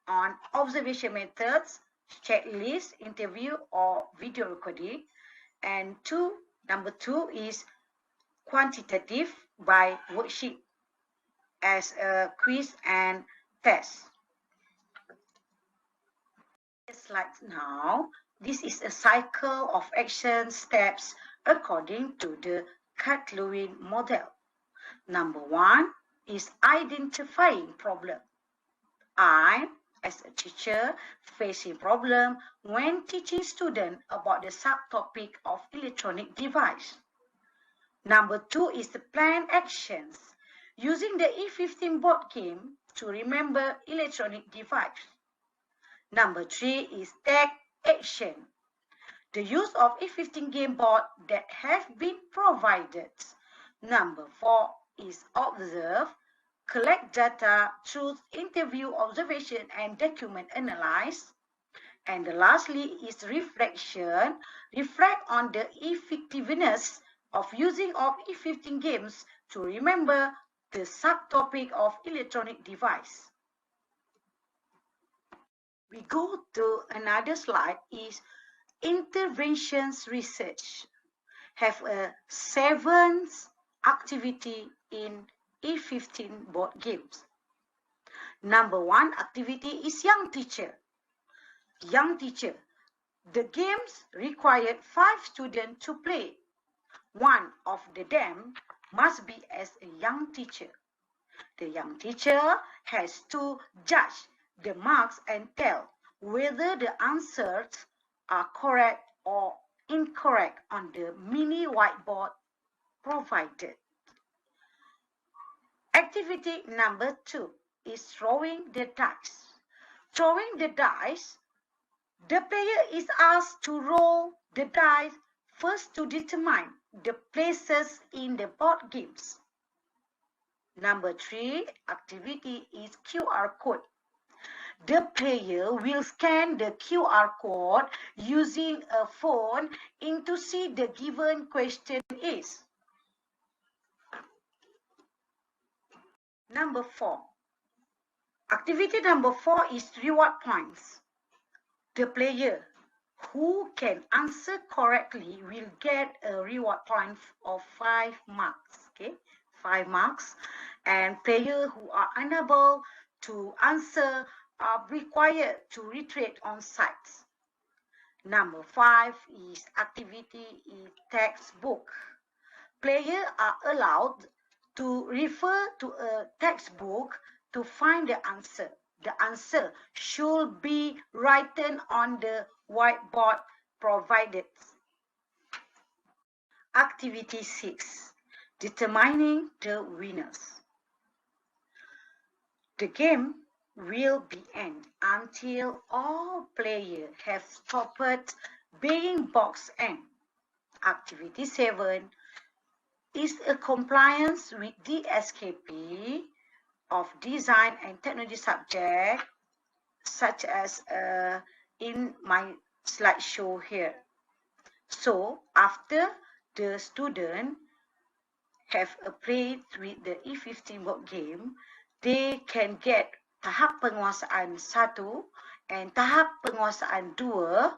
on observation methods, checklist, interview, or video recording. And number 2 is quantitative by worksheet as a quiz and test. Just like now, this is a cycle of action steps according to the Kurt-Lewin model. Number 1 is identifying problem. I, as a teacher, facing problem when teaching students about the subtopic of electronic device. Number 2 is the plan actions, using the E15 board game to remember electronic device. Number 3 is take action, the use of E15 game board that have been provided. Number 4 is observe, collect data through interview, observation, and document analyze. And lastly is reflection, reflect on the effectiveness of using of E15 games to remember the subtopic of electronic device. We go to another slide is interventions research. Have a 7th activity in E15 board games. Number 1 activity is young teacher. Young teacher. The games required 5 students to play. One of them must be as a young teacher. The young teacher has to judge the marks and tell whether the answers are correct or incorrect on the mini whiteboard provided. Activity number 2 is throwing the dice. Throwing the dice, the player is asked to roll the dice first to determine the places in the board games. Number 3 activity is QR code. The player will scan the QR code using a phone to see the given question is. Number 4. Activity number 4 is reward points. The player who can answer correctly will get a reward point of 5 marks. Okay, 5 marks. And players who are unable to answer are required to retreat on site. Number 5 is activity in textbook. Players are allowed to refer to a textbook to find the answer. The answer should be written on the whiteboard provided. Activity 6. Determining the winners. The game will be end until all players have stopped being box N. Activity 7 is a compliance with the SKP of design and technology subject, such as in my slideshow here. So after the student have played with the E15 board game, they can get tahap penguasaan 1 and tahap penguasaan 2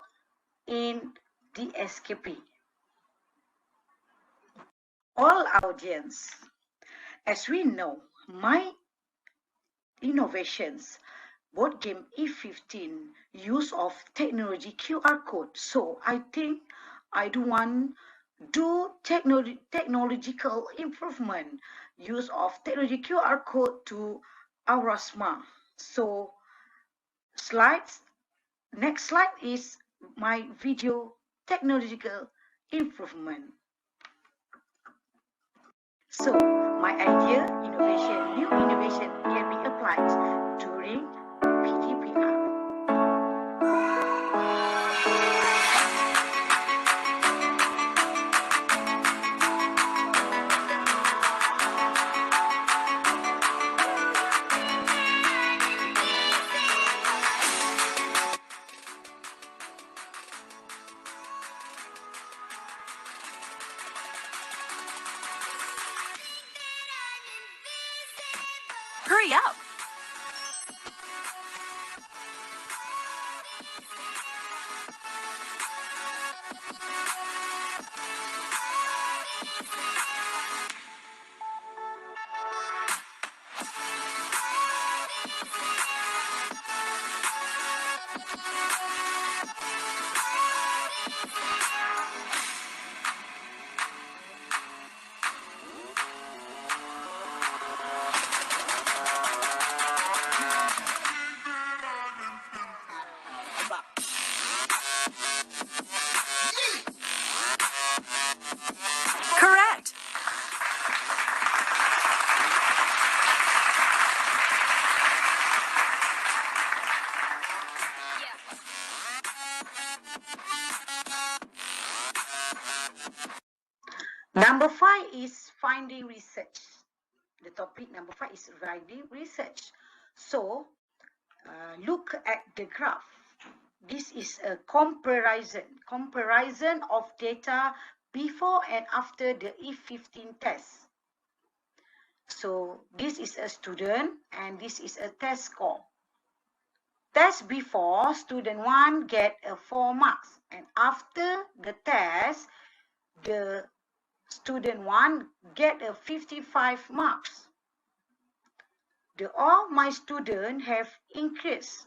in the SKP. All audience, as we know, my innovations board game E15 use of technology QR code. So I think I do want do technological improvement use of technology QR code to Aurasma. So next slide is my video technological improvement. So my idea, new innovation can be applied during PDPR. Hurry up! Correct! Number 5 is finding research. The topic number 5 is finding research. So look at the graph. This is a comparison of data before and after the E15 test. So this is a student and this is a test score. Test before, student 1 get 4 marks, and after the test, the student 1 get 55 marks. All my students have increased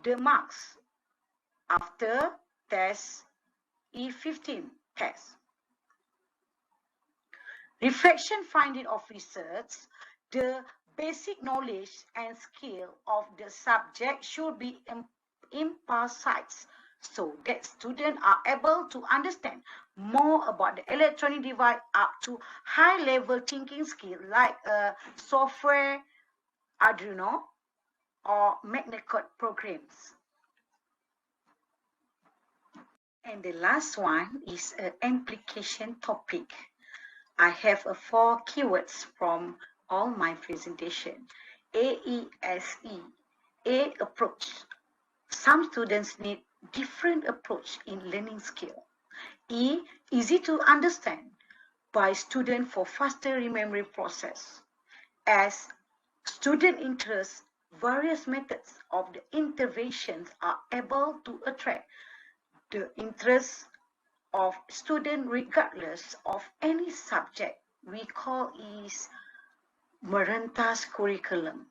the marks after test E15 test. Reflection finding of research, the basic knowledge and skill of the subject should be emphasized so that students are able to understand more about the electronic device up to high-level thinking skill like software, Arduino, or MagnaCode programs. And the last one is an implication topic. I have 4 keywords from all my presentation. AESE, A, approach. Some students need different approach in learning skill. E, easy to understand by student for faster remembering process. As student interest, various methods of the interventions are able to attract the interest of student regardless of any subject. We call is Merentas curriculum.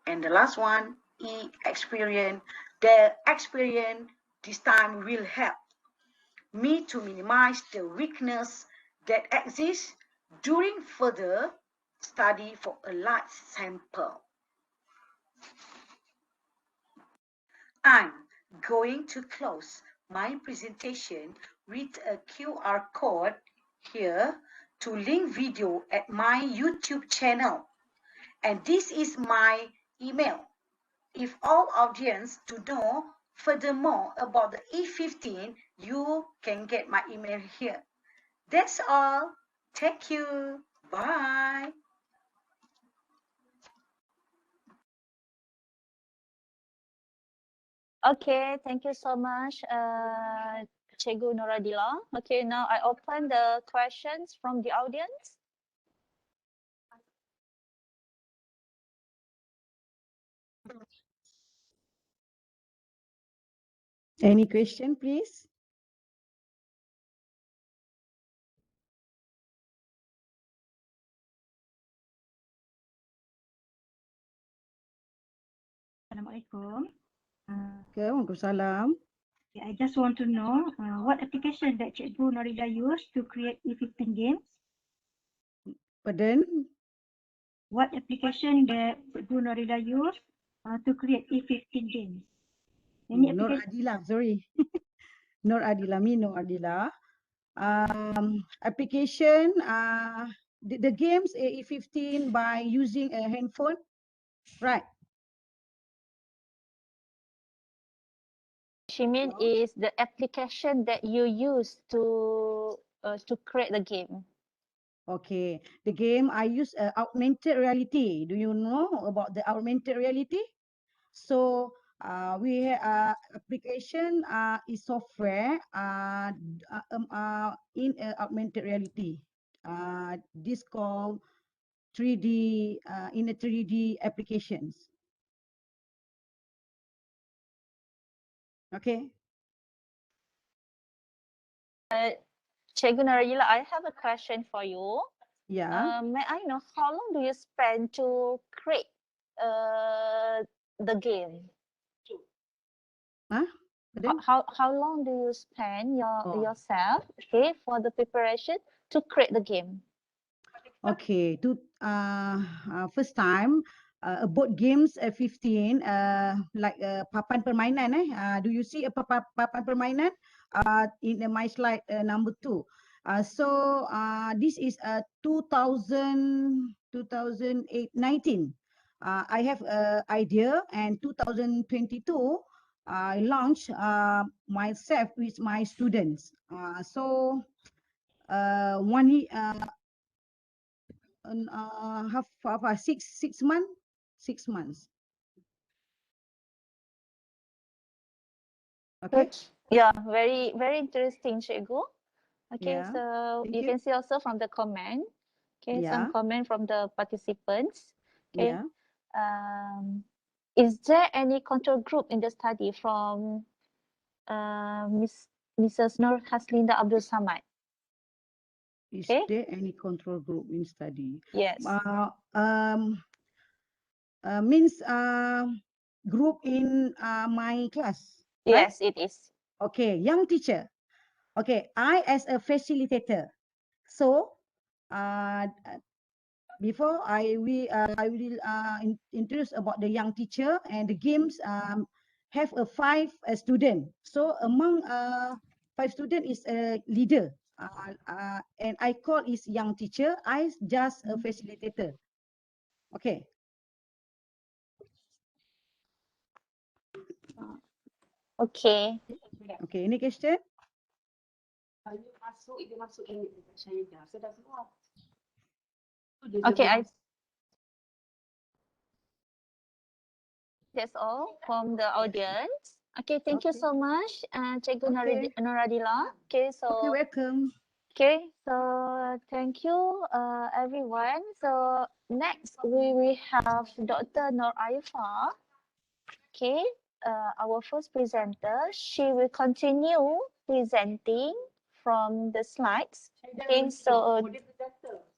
And the last one, E, experience. The experience this time will help me to minimize the weakness that exist during further study for a large sample. I'm going to close my presentation with a QR code here to link video at my YouTube channel. And this is my email. If all audience to know furthermore about the E15, you can get my email here. That's all. Thank you. Bye. Okay, thank you so much, Cikgu Noradila. Okay, now I open the questions from the audience. Any question, please? Assalamualaikum. Waalaikumsalam. I just want to know what application that Cikgu Norida used to create E15 games. Pardon? What application that Cikgu Norida used to create E15 games? Any Nur application? Adila, sorry. Nur Adila, me Nur Adila. Application, the games AE15 by using a handphone, right? She mean is the application that you use to create the game. Okay, the game I use augmented reality. Do you know about the augmented reality? So we application is software in augmented reality. This called 3D in a 3D applications. Okay. Cikgu Narila, I have a question for you. Yeah. May I know how long do you spend to create the game? Huh? How long do you spend yourself, okay, for the preparation to create the game? Okay, to first time board games 15 like papan permainan do you see a papan permainan in my slide number 2. So this is 2019. I have an idea, and 2022 I launched myself with my students. So 1 year half 6 months. 6 months. Okay. Good. Yeah, very interesting, Cikgu. Okay, Yeah. so Thank you you. can see also from the comment. Okay, some Yeah. comment from the participants. Okay. Yeah. Is there any control group in the study from Mrs. Nur Haslinda Abdul Samad? Is Okay. there any control group in study? Yes. Means group in my class. Yes, right? It is. Okay, young teacher. Okay, I as a facilitator. So before I will introduce about the young teacher, and the games have a 5 student. So among 5 student is a leader, and I call is young teacher. I just a facilitator. Okay. Okay. Okay, any question? Okay, that's all from the audience. Okay, thank you so much, Cikgu Noradila. Okay, so okay, welcome. Okay, so thank you, everyone. So next we will have Dr. Nur Aifa. Okay, our first presenter. She will continue presenting from the slides. Okay, so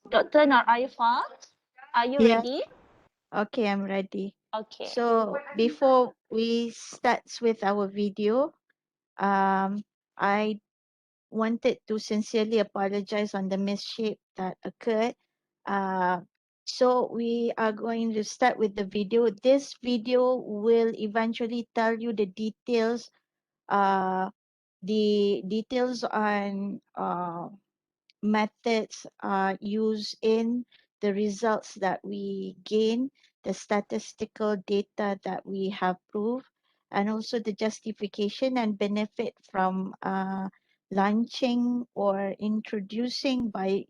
Dr. Nur Aifa, are you Yes. ready? Okay, I'm ready. Okay. So before we start with our video, I wanted to sincerely apologize on the misshape that occurred. So we are going to start with the video. This video will eventually tell you the details on methods used in the results that we gain, the statistical data that we have proved, and also the justification and benefit from launching or introducing by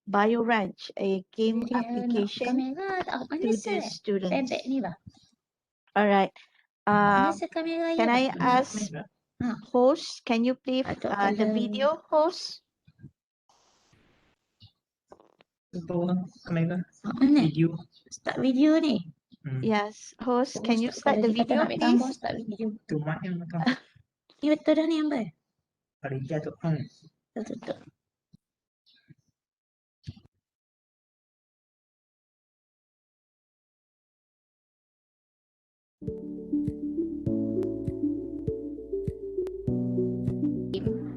BioRanch, a game application to the students. All right. Can I ask host, can you play the video, host? Video. Start video ni. Yes, host, can you start the video, please? Tu mak yang makan. Ni betul dah ni Amber. Hari jatuh kan. Tutup.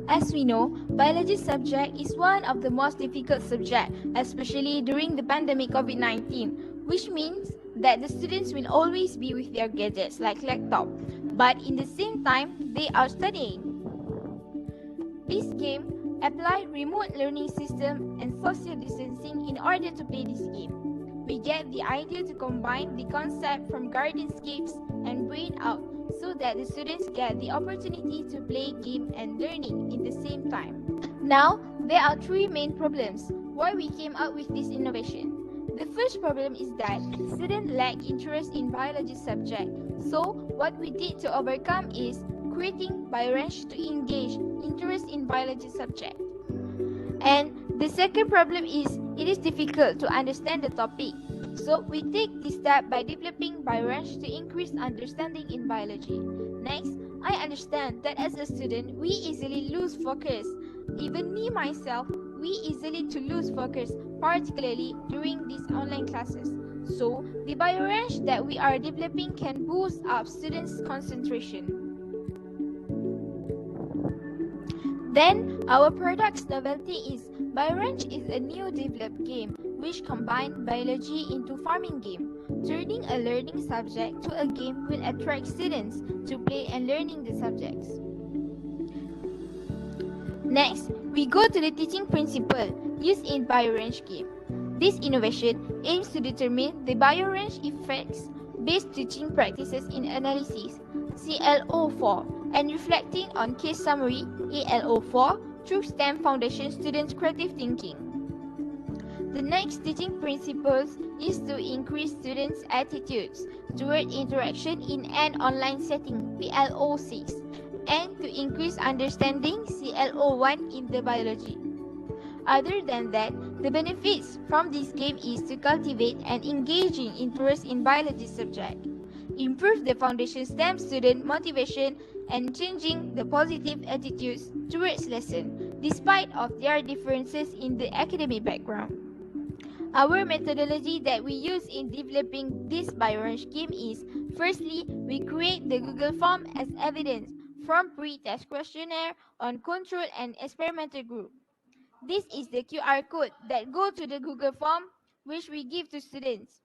As we know, biology subject is one of the most difficult subject, especially during the pandemic COVID-19, which means that the students will always be with their gadgets like laptop, but in the same time, they are studying. This game apply remote learning system and social distancing in order to play this game. We get the idea to combine the concept from Gardenscapes and Brain Out so that the students get the opportunity to play game and learning in the same time. Now, there are three main problems why we came up with this innovation. The first problem is that students lack interest in biology subject. So, what we did to overcome is creating BioRanch to engage interest in biology subject. And the second problem is it is difficult to understand the topic. So we take this step by developing BioRanch to increase understanding in biology. Next, I understand that as a student, we easily lose focus. Even me myself, we easily to lose focus, particularly during these online classes. So the BioRanch that we are developing can boost up students' concentration. Then, our product's novelty is BioRanch is a new developed game which combines biology into farming game. Turning a learning subject to a game will attract students to play and learning the subjects. Next, we go to the teaching principle used in BioRanch game. This innovation aims to determine the BioRanch effects based teaching practices in analysis CLO4 and reflecting on case summary ALO4 through STEM Foundation students' creative thinking. The next teaching principles is to increase students' attitudes toward interaction in an online setting PLO6 and to increase understanding CLO1 in the biology. Other than that, the benefits from this game is to cultivate an engaging interest in biology subject, improve the foundation STEM student motivation, and changing the positive attitudes towards lesson, despite of their differences in the academic background. Our methodology that we use in developing this BioRanch game is, firstly, we create the Google form as evidence from pre-test questionnaire on control and experimental group. This is the QR code that go to the Google form which we give to students.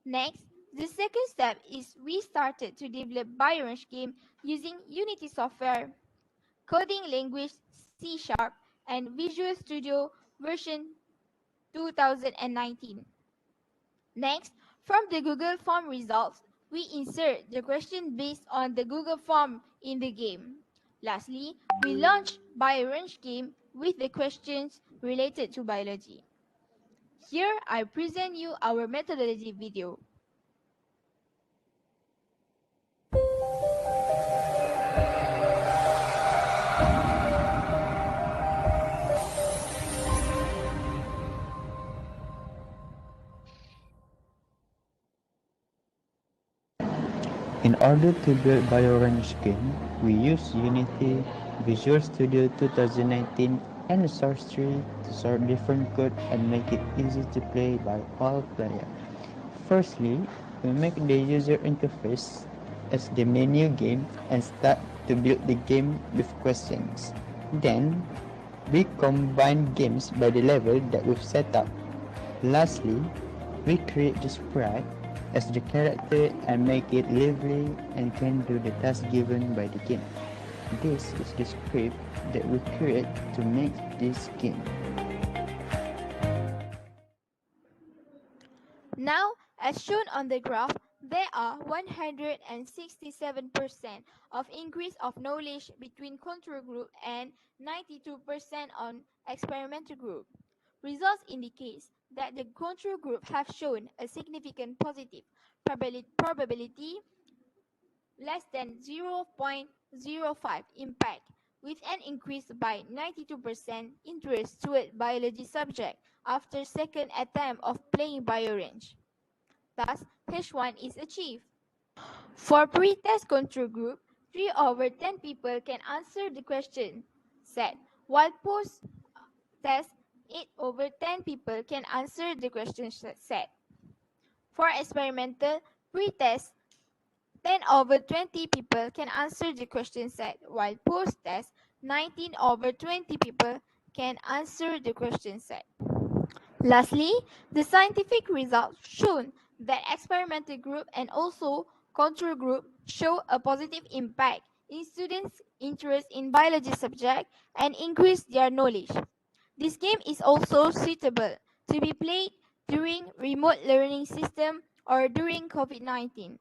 Next, the second step is we started to develop BioRanch game using Unity software, coding language C#, and Visual Studio version 2019. Next, from the Google form results, we insert the question based on the Google form in the game. Lastly, we launch BioRanch game with the questions related to biology. Here, I present you our methodology video. In order to build BioRanch game, we use Unity, Visual Studio 2019, and Source Tree to sort different code and make it easy to play by all players. Firstly, We make the user interface as the menu game and start to build the game with questions. Then, we combine games by the level that we've set up. Lastly, we create the sprite as the character and make it lively and can do the task given by the game. This is the script that we create to make this game. Now, as shown on the graph, there are 167% of increase of knowledge between control group and 92% on experimental group. Results indicate that the control group have shown a significant positive probability less than 0.05 impact, with an increase by 92% interest toward biology subject after second attempt of playing BioRange. Thus, H1 is achieved. For pre-test control group, 3 over 10 people can answer the question set, while post-test 8 over 10 people can answer the question set. For experimental pre-test, 10 over 20 people can answer the question set, while post-test, 19 over 20 people can answer the question set. Lastly, the scientific results shown that experimental group and also control group show a positive impact in students' interest in biology subject and increase their knowledge. This game is also suitable to be played during remote learning system or during COVID-19.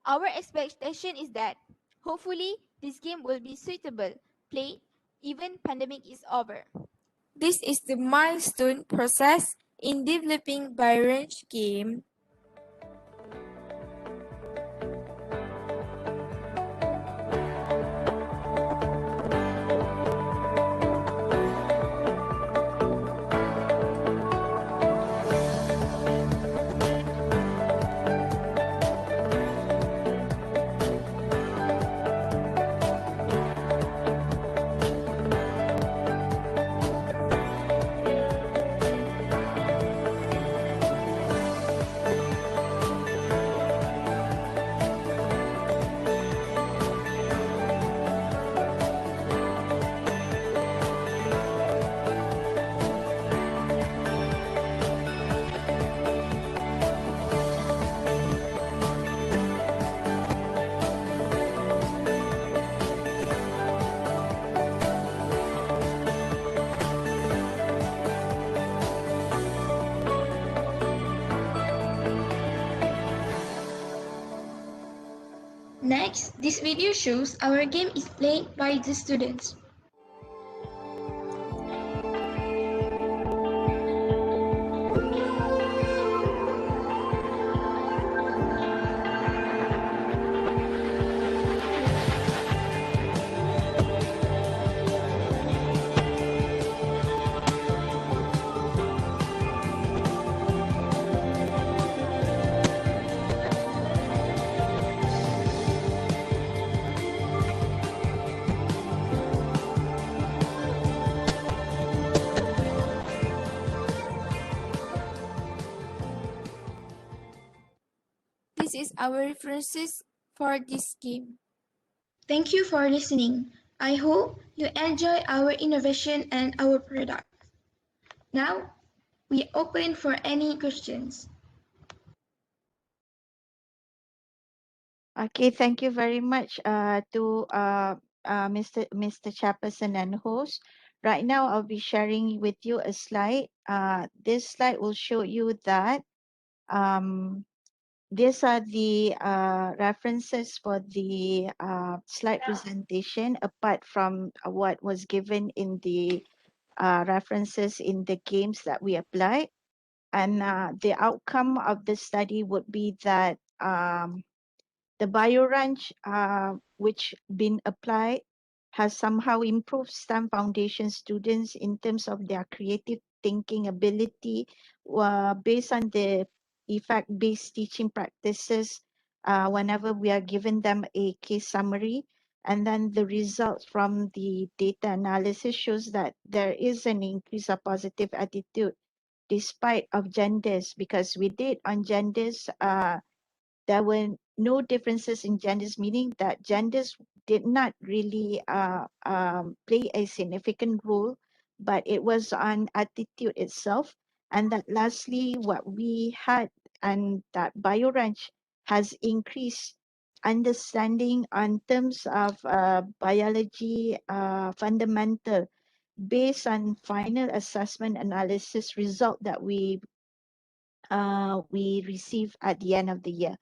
Our expectation is that hopefully this game will be suitable played even pandemic is over. This is the milestone process in developing BioRange game. Next, this video shows our game is played by the students. This is our references for this game. Thank you for listening. I hope you enjoy our innovation and our product. Now, we open for any questions. Okay, thank you very much to Mr. Chaperson and host. Right now, I'll be sharing with you a slide. This slide will show you that these are the references for the slide presentation apart from what was given in the references in the games that we applied. And the outcome of the study would be that the BioRange, which been applied, has somehow improved STEM Foundation students in terms of their creative thinking ability based on the effect-based teaching practices whenever we are giving them a case summary. And then the results from the data analysis shows that there is an increase of positive attitude despite of genders, because we did on genders there were no differences in genders, meaning that genders did not really play a significant role, but it was on attitude itself. And that lastly, what we had, and that BioRanch has increased understanding on terms of biology fundamental based on final assessment analysis result that we receive at the end of the year.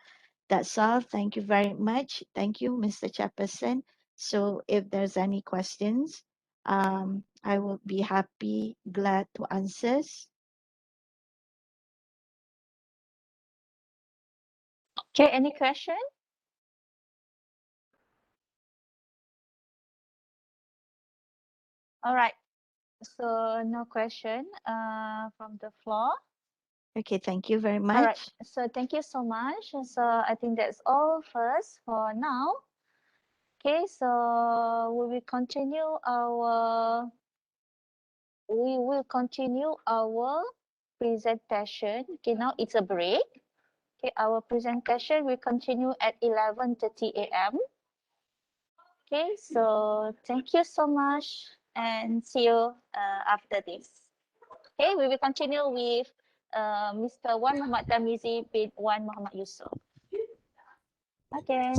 That's all. Thank you very much. Thank you, Mr. Chairperson. So if there's any questions, I will be happy, glad to answer. Okay, any question? All right. So no question from the floor. Okay, thank you very much. All right. So thank you so much. So I think that's all first for now. Okay, so we will continue our presentation. Okay, now it's a break. Okay, our presentation will continue at 11:30 a.m. Okay, so thank you so much and see you after this. Okay, we will continue with Mr. Wan Muhammad Tamizi bin Wan Muhammad Yusuf. Again.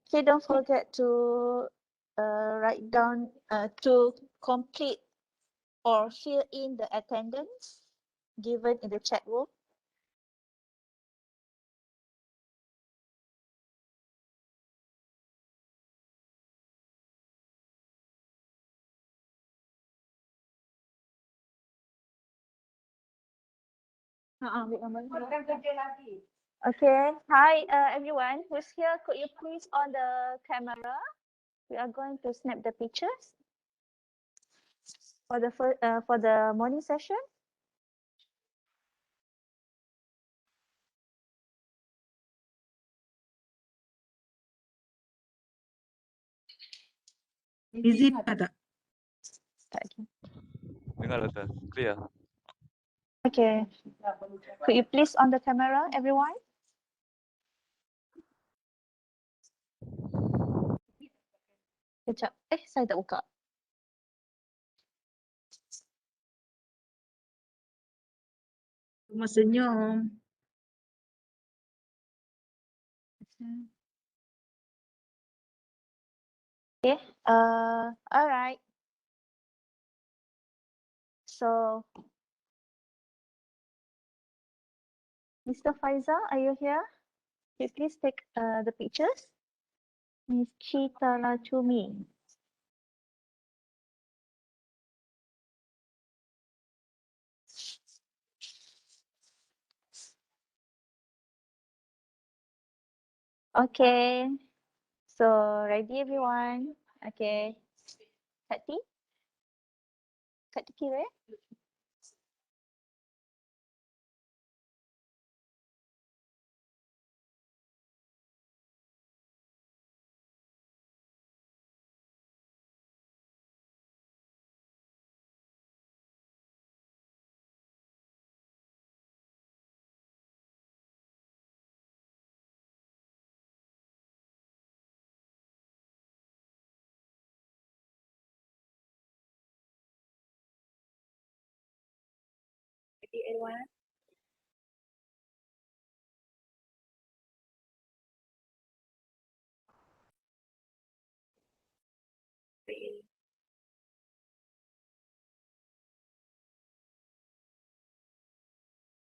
Okay, don't forget to write down to complete or fill in the attendance given in the chat room. Okay, hi everyone who's here. Could you please on the camera? We are going to snap the pictures for the morning session. Easy tak? Dengar tak? Clear? Okay. Could you please on the camera, everyone? Kejap. Saya tak buka. Cuma senyum. Okay. All right. So, Mr. Faizal, are you here? Could you please take the pictures? Miss Chitala Chumi. Okay. So, ready everyone? Okay. Kak T? Kak T kira? Ready everyone?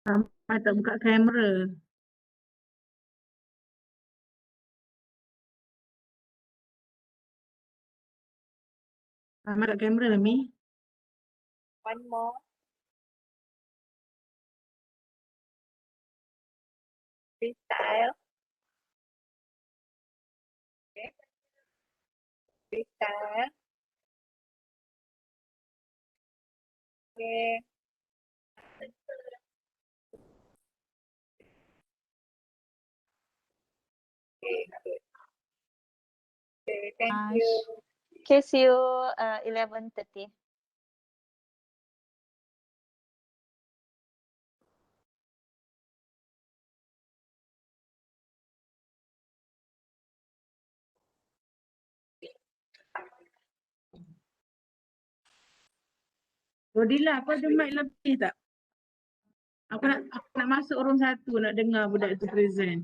Sampai tak buka kamera. Sampai tak kamera lah, Mi. One more. Freestyle. Okay. Freestyle. Okay. Okay, good. Okay, thank you. Okay, see you 11:30. Rodila, kau ada mic lebih tak? Aku nak masuk room 1 nak dengar budak tu present.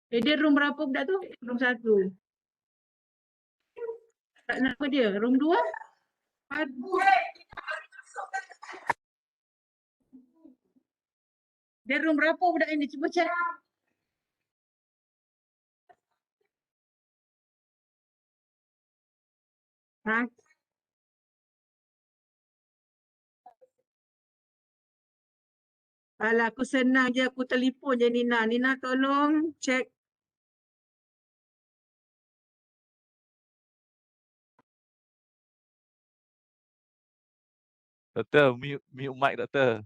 Dia room berapa budak tu? Room 1. Tak nama dia? Room 2? Aduh. Dia room berapa budak ini? Cuba cek. Ha? Alah, aku senang je. Aku telefon je Nina. Nina tolong cek. Doktor, mute mic doktor.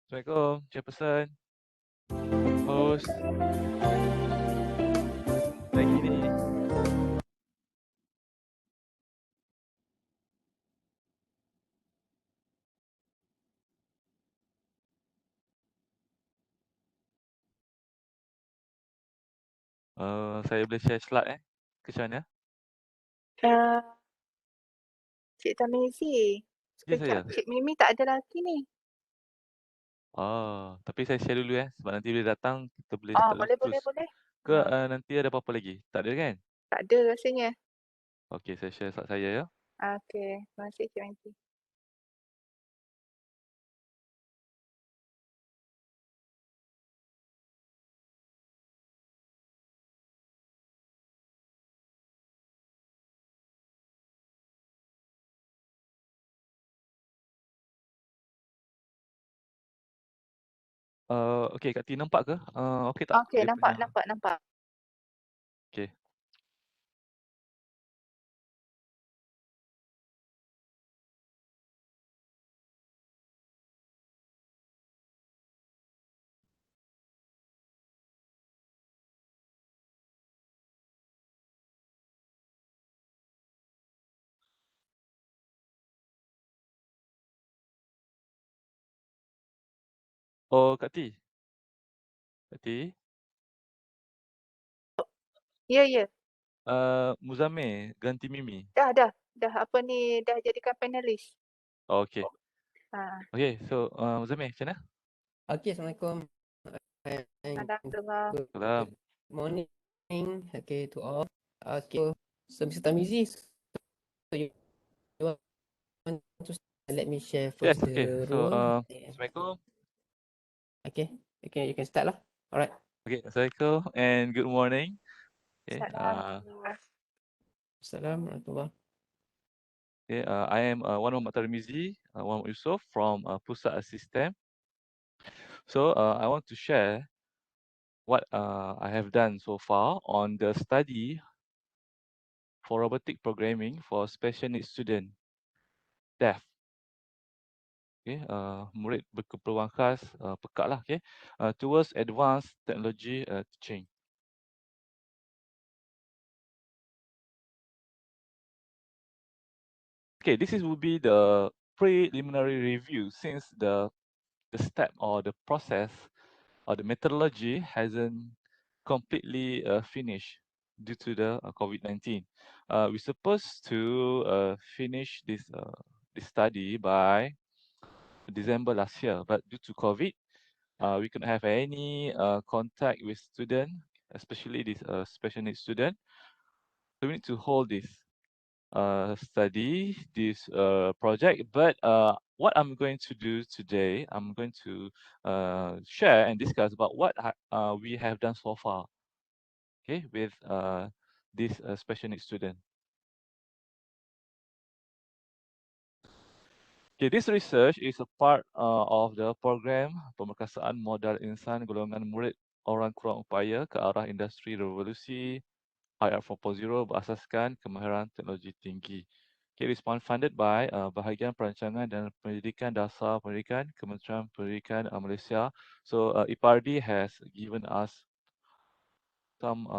Assalamualaikum, Chairperson, host. Lagi ni. Saya boleh share slide Macam mana? Cik Tamizi, Ya, sekejap. saya. Cik Mimi tak ada lagi ni. Tapi saya share dulu sebab nanti bila datang kita boleh Oh, start dulu boleh, boleh, terus. boleh. Ke nanti ada apa-apa lagi? Tak ada kan? Tak ada rasanya. Okey, saya share slide saya ya. Okey, terima kasih Cik Mimi. Okey, Kak T nampak ke? Okey tak? Okey, Dia nampak, punya. nampak, nampak. Okey. Oh, Kak T. Kak T. Ya, ya. Muzammil ganti Mimi. Dah, dah. Dah apa ni, dah jadikan panelis. Oh, okey. Ha. Okey, so Muzammil macam mana? Okay, Assalamualaikum. Alhamdulillah. Salam. Good morning. Okay, to all. Okay, so Mr. Tamizi, so you want to let me share Yes, first okay. the So, role. Assalamualaikum. Okay, you can start lah. Alright. Okay, Assalamualaikum and good morning. Okay, Assalamualaikum. Okay, I am Wan Muhammad Tarmizi, Wan Yusof from Pusat ICSTEM. So I want to share what I have done so far on the study for robotic programming for special needs student, deaf. Okay, murid berkeperluan khas, pekak lah, okay, towards advanced technology teaching. Okay, this will be the preliminary review since the step or the process or the methodology hasn't completely finished due to the COVID-19. We're supposed to finish this study by December last year, but due to COVID, we couldn't have any contact with student, especially this special needs student. So we need to hold this study, this project. But what I'm going to do today, I'm going to share and discuss about what we have done so far, okay, with this special needs student. Okay, this research is a part of the program Pemerkasaan Modal Insan Golongan Murid Orang Kurang Upaya ke arah Industri Revolusi IR 4.0 berasaskan kemahiran teknologi tinggi. Okay, it's funded by Bahagian Perancangan dan Pendidikan Dasar Pendidikan Kementerian Pendidikan Malaysia. So IPARDI has given us some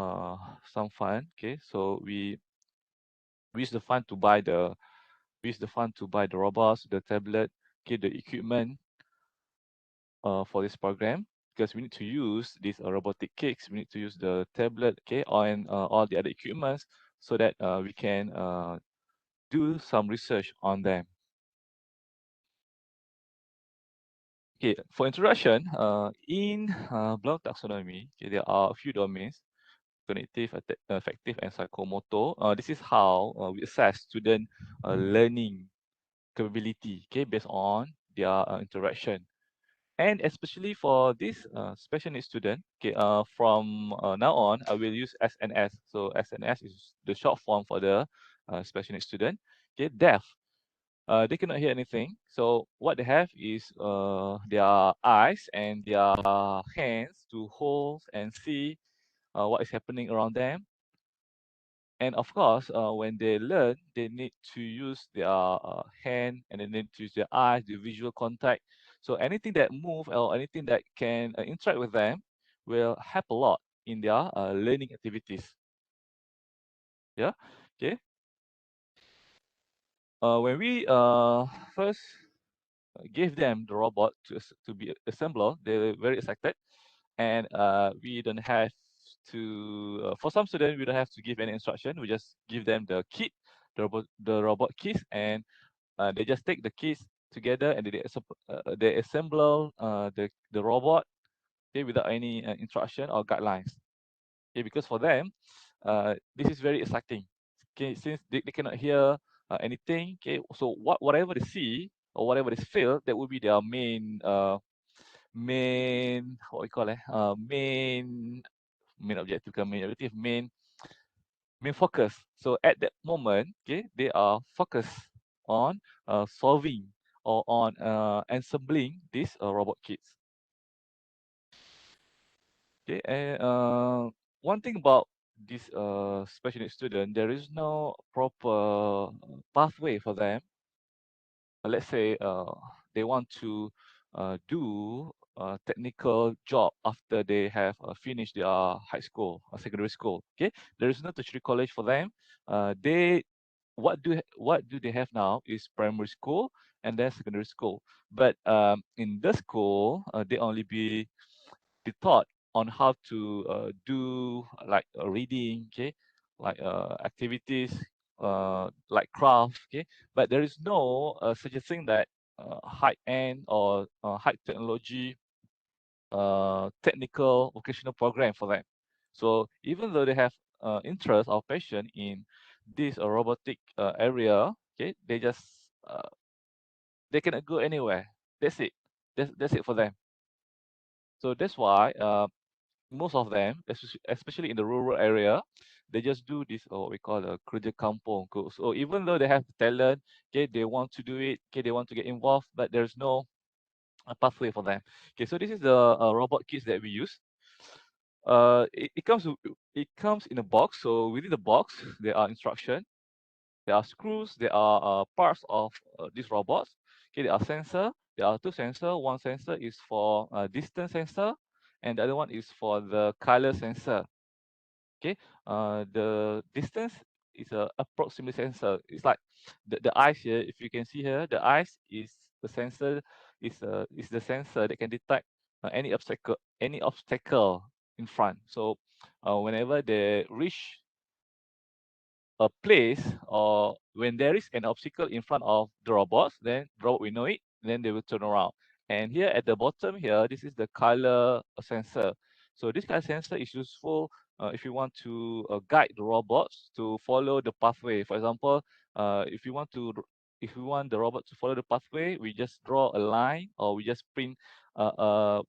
fund. Okay, so we use the fund to buy the robots, the tablet, okay, the equipment for this program, because we need to use these robotic kits, we need to use the tablet, okay, and all the other equipments so that we can do some research on them. Okay, for introduction, in block taxonomy, okay, there are a few domains: cognitive, affective, and psychomotor. This is how we assess student learning capability, okay, based on their interaction. And especially for this special needs student, okay, from now on, I will use SNS. So SNS is the short form for the special needs student. Okay, deaf. They cannot hear anything. So what they have is their eyes and their hands to hold and see what is happening around them. And of course, when they learn, they need to use their hand and they need to use their eyes, the visual contact, So anything that move or anything that can interact with them will help a lot in their learning activities. Yeah. Okay. When we first gave them the robot to be assembled, they were very excited, and we don't have to. For some students, we don't have to give any instruction. We just give them the kit, the robot keys, and they just take the keys together and they assemble the robot, okay, without any instruction or guidelines. Okay, because for them, this is very exciting. Okay, since they cannot hear anything. Okay, so whatever they see or whatever they feel, that will be their main what we call main objective, main focus. So at that moment, okay, they are focused on solving or on assembling these robot kits. Okay, and one thing about this special needs student, there is no proper pathway for them. Let's say they want to do a technical job after they have finished their high school or secondary school. Okay, there is no tertiary college for them. They what do they have now is primary school and then secondary school. But in the school, they only be taught on how to do like reading, okay, like activities, like craft, okay. But there is no such a thing that high end or high technology technical vocational program for them. So even though they have interest or passion in this robotic area, okay, they cannot go anywhere. That's it. That's it for them. So that's why most of them, especially in the rural area, they just do this what we call a kerja kampung. So even though they have talent, okay, they want to do it, okay, they want to get involved, but there's no pathway for them. Okay, so this is the robot kits that we use. It comes in a box. So within the box, there are instructions, there are screws, there are parts of these robots. Okay, there are sensor. There are two sensor. One sensor is for distance sensor, and the other one is for the color sensor. Okay, the distance is a approximate sensor. It's like the eyes here. If you can see here, the eyes is the sensor is the sensor that can detect any obstacle in front. So whenever they reach a place or when there is an obstacle in front of the robots, then the robot will know it, then they will turn around. And here at the bottom here, this is the color sensor. So this color sensor is useful if you want to guide the robots to follow the pathway. For example, if you want the robot to follow the pathway, we just draw a line or we just print a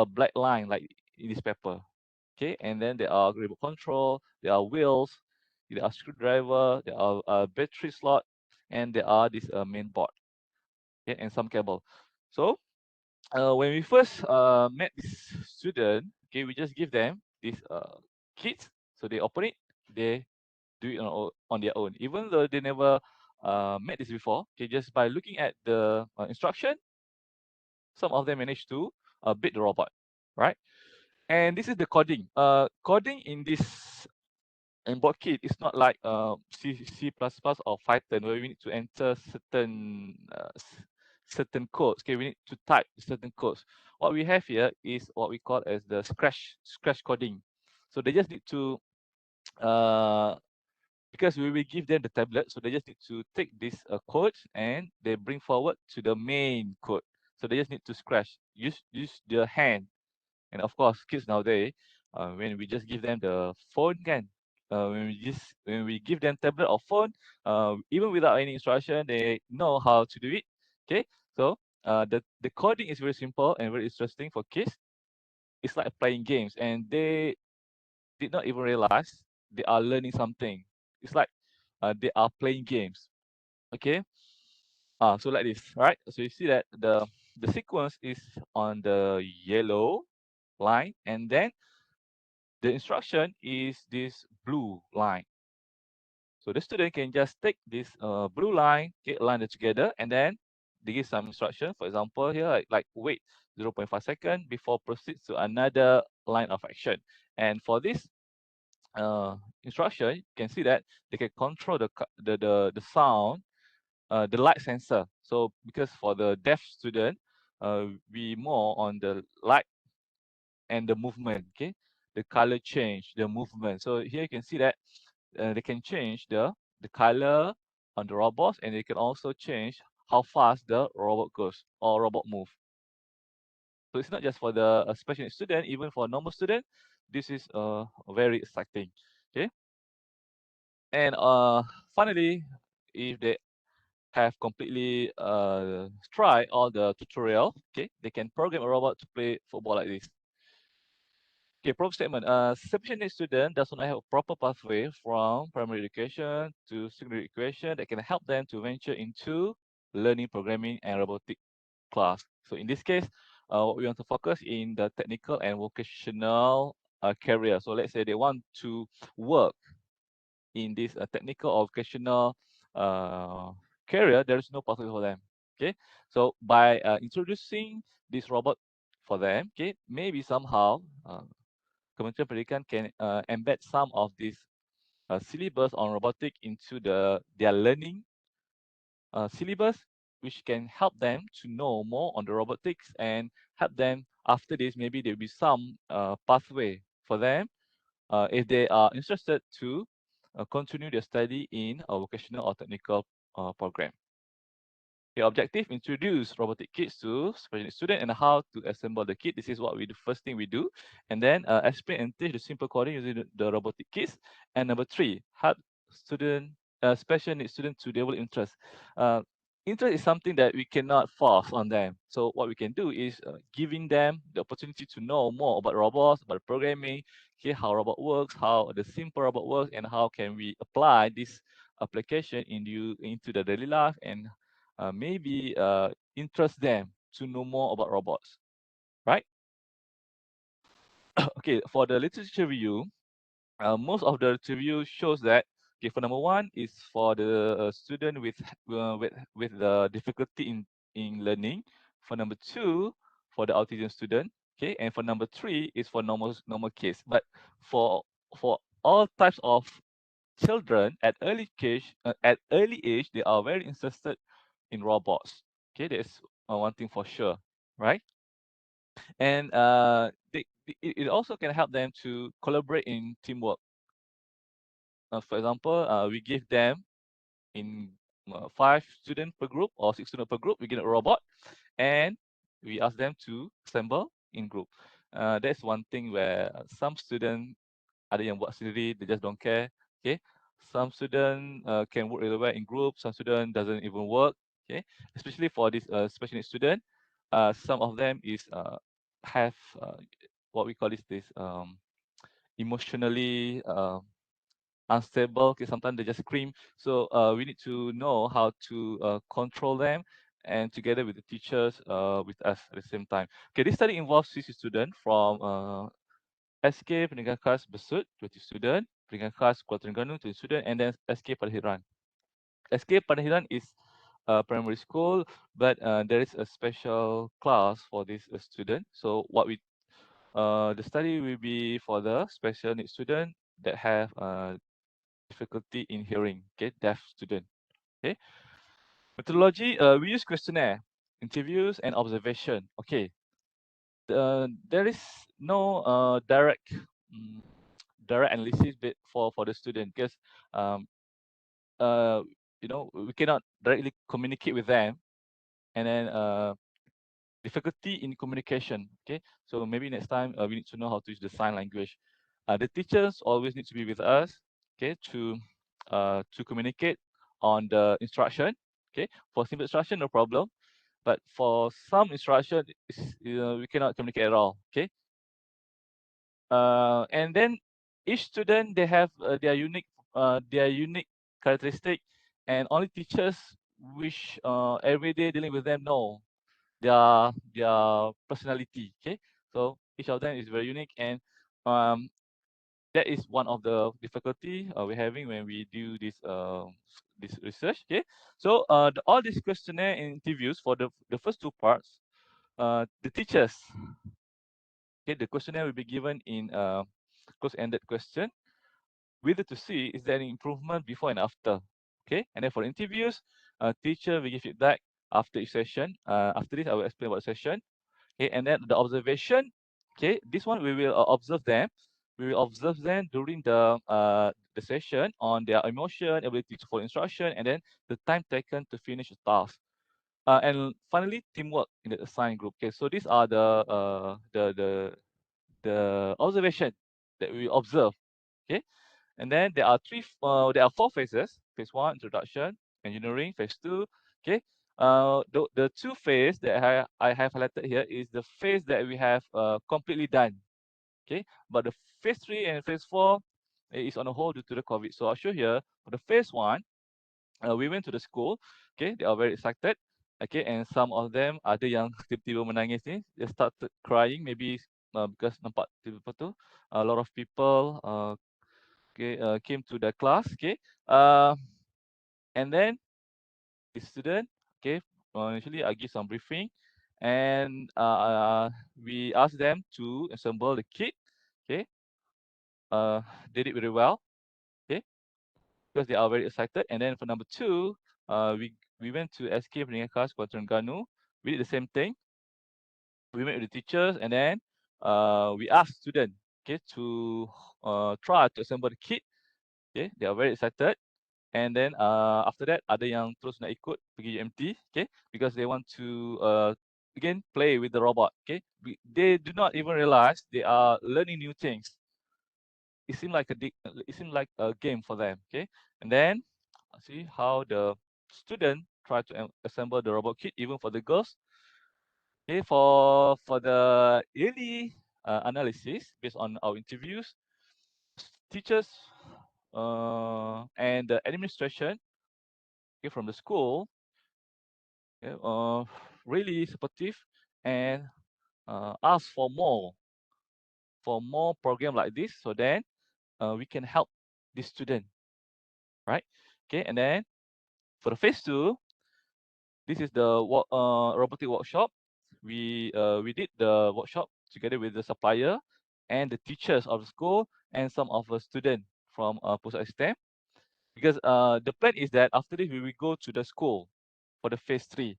black line like in this paper. Okay, and then there are remote control, there are wheels, there are screwdriver, there are battery slot, and there are this main board, okay, and some cable. So when we first met this student, okay, we just give them this kit, so they open it, they do it on their own, even though they never met this before. Okay, just by looking at the instruction, some of them managed to beat the robot, right? And this is the coding. Coding in this onboard kit is not like C++ or Python where we need to enter certain codes. Okay, we need to type certain codes. What we have here is what we call as the scratch coding. So they just need to because we will give them the tablet, so they just need to take this code and they bring forward to the main code. So they just need to scratch, use their hand. And of course, kids nowadays, when we just give them the phone, when we give them tablet or phone, even without any instruction, they know how to do it. Okay, so the coding is very simple and very interesting for kids. It's like playing games, and they did not even realize they are learning something. It's like they are playing games. Okay, so like this, right? So you see that the sequence is on the yellow line, and then the instruction is this blue line. So the student can just take this blue line, okay, align it together, and then they give some instruction. For example, here like wait 0.5 seconds before proceed to another line of action. And for this instruction, you can see that they can control the sound, the light sensor. So because for the deaf student, we more on the light and the movement, okay, the color change, the movement. So here you can see that they can change the color on the robots, and they can also change how fast the robot goes or robot move. So it's not just for the special needs student, even for normal student, this is very exciting. Okay, and finally, if they have completely tried all the tutorial, okay, they can program a robot to play football like this. Okay, problem statement. Special needs student does not have a proper pathway from primary education to secondary education that can help them to venture into learning programming and robotic class. So in this case, what we want to focus in the technical and vocational career. So let's say they want to work in this technical or vocational career, there is no pathway for them. Okay, so by introducing this robot for them, okay, maybe somehow Kementerian Pendidikan can embed some of this syllabus on robotic into their learning syllabus, which can help them to know more on the robotics and help them after this. Maybe there will be some pathway for them if they are interested to continue their study in a vocational or technical program. The objective, introduce robotic kits to special needs student and how to assemble the kit. This is what we do, first thing we do. And then explain and teach the simple coding using the robotic kits. And number 3, help special needs students to develop interest. Interest is something that we cannot force on them. So what we can do is giving them the opportunity to know more about robots, about programming, okay, how robot works, how the simple robot works, and how can we apply this application into the daily life, and maybe interest them to know more about robots, right? Okay, for the literature review, most of the review shows that, okay, for number 1 is for the student with the difficulty in learning. For number 2, for the autism student, okay, and for number 3 is for normal case. But for all types of children at early age, they are very interested in robots. Okay, that's one thing for sure, right? And it also can help them to collaborate in teamwork. For example, we give them in 5 students per group or 6 students per group, we get a robot, and we ask them to assemble in group. That's one thing where some students ada yang buat sendiri, they just don't care. Okay, some student can work really well in group, some student doesn't even work. Okay, especially for this special needs student, some of them is have what we call this emotionally unstable. Okay, sometimes they just scream. So we need to know how to control them, and together with the teachers with us at the same time. Okay, this study involves 60 students from SK Pendidikan Khas Besut, 20 student, Pendidikan Khas Kuala Terengganu, 20 student, and then SK Padahiran. SK Padahiran is a primary school, but there is a special class for this student. So what the study will be for the special needs student that have difficulty in hearing, okay, deaf student. Okay, methodology, we use questionnaire, interviews, and observation. Okay, there is no direct analysis bit for the student, because uh, we cannot directly communicate with them, and then difficulty in communication. Okay, so maybe next time we need to know how to use the sign language. The teachers always need to be with us, okay, to communicate on the instruction. Okay, for simple instruction, no problem, but for some instruction, we cannot communicate at all. Okay, and then each student, they have their unique characteristic, and only teachers which every day dealing with them know their personality. Okay, so each of them is very unique, and that is one of the difficulty we're having when we do this research. Okay, so all these questionnaire and interviews for the first two parts, the teachers, okay, the questionnaire will be given in close-ended question, whether to see is there any improvement before and after. Okay, and then for interviews, teacher will give feedback after each session. After this, I will explain about the session. Okay, and then the observation. Okay, this one we will observe them. We will observe them during the session on their emotion, ability to follow instruction, and then the time taken to finish the task. And finally, teamwork in the assigned group. Okay, so these are the observation that we observe. Okay, and then there are four phases. Phase 1, introduction, engineering. Phase 2, okay. The two phase that I have highlighted here is the phase that we have completely done. Okay, but the phase 3 and phase 4 is on a hold due to the COVID. So I'll show here for the phase 1, we went to the school. Okay, they are very excited. Okay, and some of them ada yang tiba-tiba menangis ni. They started crying, maybe because nampak tiba-tiba tu a lot of people came to the class. Okay, and then the student, okay, initially I give some briefing, and we asked them to assemble the kit. Okay, they did very well. Okay, because they are very excited. And then for number 2, we went to SK Peringkat Sekolah Terengganu. We did the same thing. We met with the teachers, and then we asked students, okay, to try to assemble the kit. Okay, they are very excited. And then after that, ada yang terus nak ikut pergi UMT, okay, because they want to again play with the robot. Okay, they do not even realize they are learning new things. It seemed like a game for them. Okay, and then see how the student try to assemble the robot kit, even for the girls. Okay, for the yearly analysis based on our interviews, teachers and the administration, okay, from the school, okay, really supportive and ask for more program like this, so then we can help the student, right? Okay, and then for the phase 2, this is the robotic workshop. We did the workshop together with the supplier and the teachers of the school and some of the students from Pusat ICSTEM, because the plan is that after this we will go to the school for the phase 3.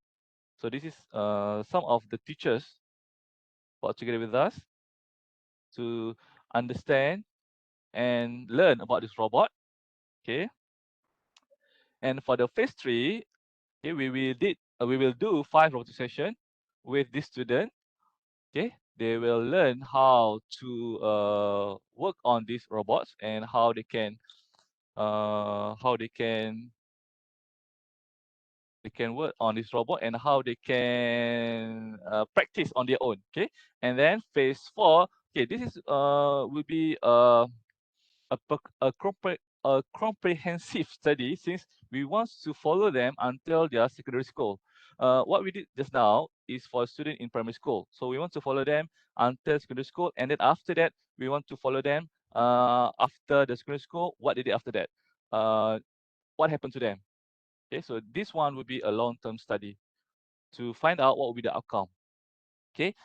So this is some of the teachers work together with us to understand and learn about this robot. Okay, and for the phase 3, okay, we will do 5 robotic session with this student. Okay, they will learn how to work on these robots and how they can work on this robot and how they can practice on their own. Okay, and then phase 4, okay, this is will be a comprehensive study, since we want to follow them until their secondary school. What we did just now is for a student in primary school. So we want to follow them until secondary school, and then after that, we want to follow them after the secondary school. What they did after that? What happened to them? Okay, so this one would be a long-term study to find out what will be the outcome. Okay.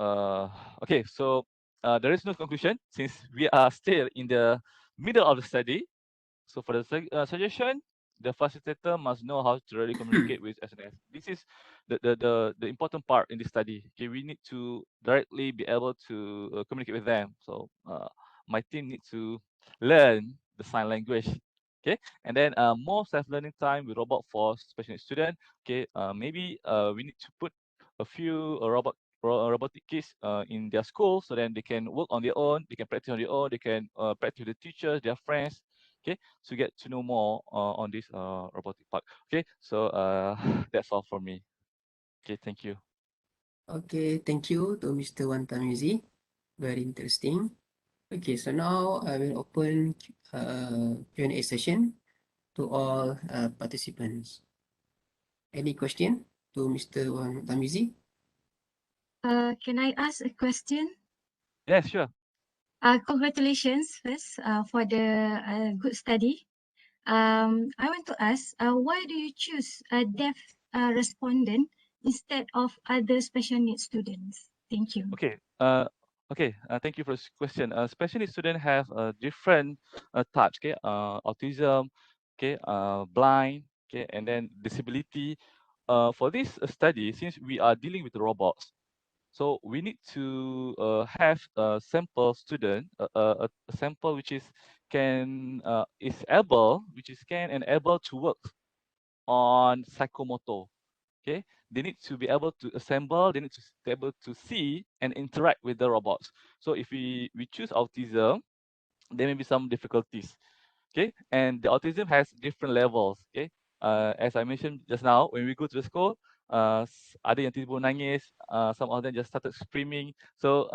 Okay, so there is no conclusion since we are still in the middle of the study. So for the suggestion, the facilitator must know how to really communicate with SNS. This is the important part in this study. Okay, we need to directly be able to communicate with them. So my team needs to learn the sign language. Okay, and then more self-learning time with robot for special needs student. Okay, maybe we need to put a few robotic kids in their school, so then they can work on their own, they can practice on their own, they can practice with the teachers, their friends. Okay, to get to know more on this robotic part. Okay, so that's all for me. Okay, thank you. Okay, thank you to Mr. Wan Tamizi. Very interesting. Okay, so now I will open Q&A session to all participants. Any question to Mr. Wan Tamizi? Can I ask a question? Yes, sure. Congratulations first for the good study. I want to ask, why do you choose a deaf respondent instead of other special needs students? Thank you. Okay. Thank you for this question. Special needs students have a different touch. Okay. Autism. Okay. Blind. Okay. And then disability. For this study, since we are dealing with robots, so we need to have a sample student, a sample which is able, which is can and able to work on psychomotor. Okay, they need to be able to assemble, they need to be able to see and interact with the robots. So if we choose autism, there may be some difficulties. Okay, and the autism has different levels. Okay, as I mentioned just now, when we go to the school, ada yang tiba nangis, some of them just started screaming. So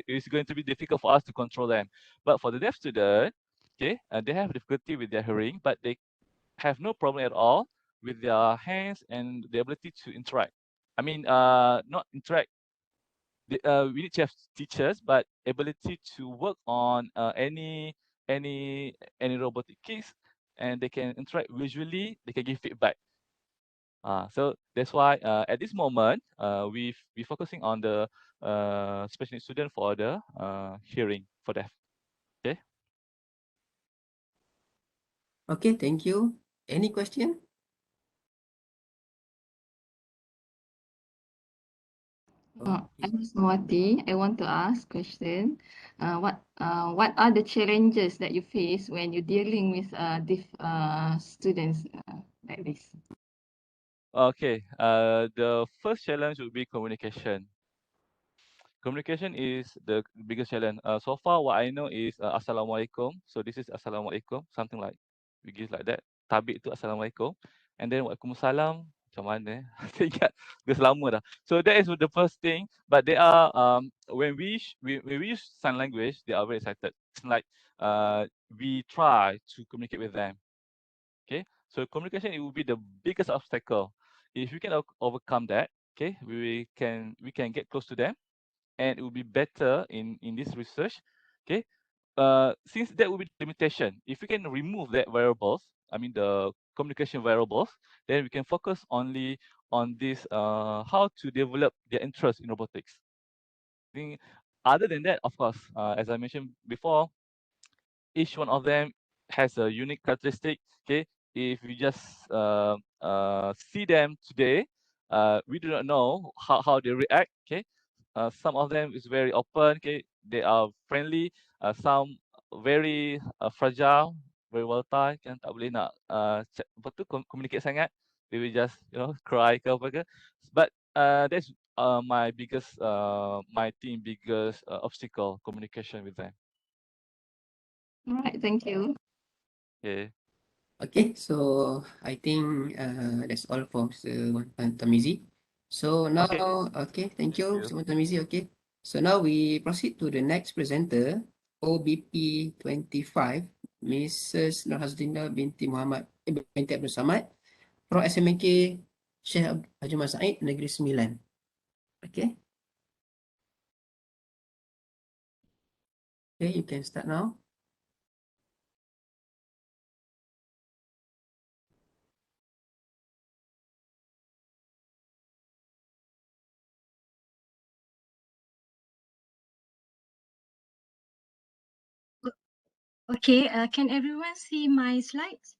it's going to be difficult for us to control them. But for the deaf student, okay, they have difficulty with their hearing, but they have no problem at all with their hands and the ability to interact. I mean, not interact. We need to have teachers, but ability to work on any robotic keys, and they can interact visually. They can give feedback. So that's why at this moment we focusing on the special needs student for the hearing for deaf. Okay. Okay, thank you. Any question? I'm Swati. I want to ask question. What are the challenges that you face when you're dealing with deaf students like this? Okay. The first challenge would be communication. Communication is the biggest challenge. So far, what I know is Assalamualaikum. So this is Assalamualaikum, something like we give like that. Tabik tu Assalamualaikum. And then Waalaikumsalam. Macam mana? Saya ingat dah lama dah. So that is the first thing. But they are when we use sign language, they are very excited. It's like we try to communicate with them. Okay. So communication it will be the biggest obstacle. If we can overcome that, okay, we can get close to them and it will be better in this research. Okay, since that will be the limitation, if we can remove that variables, I mean the communication variables, then we can focus only on this how to develop their interest in robotics. I think other than that, of course, as I mentioned before, each one of them has a unique characteristic. Okay, if we just see them today, we do not know how they react. Okay, some of them is very open. Okay, they are friendly. Some very fragile, very volatile. Kan tak boleh nak communicate sangat. They will just cry ke apa ke. But that's my biggest my team biggest obstacle, communication with them. All right, thank you. Okay. Okay, so I think that's all for Mr. Tamizi. So now, okay, thank you, Mr. Tamizi. Okay, so now we proceed to the next presenter, OBP 25, Mrs. Nurhazlina binti Abdul Samad, Pro SMK Syekh Haji Mas Said, Negeri Sembilan. Okay. Okay, you can start now. Okay, can everyone see my slides?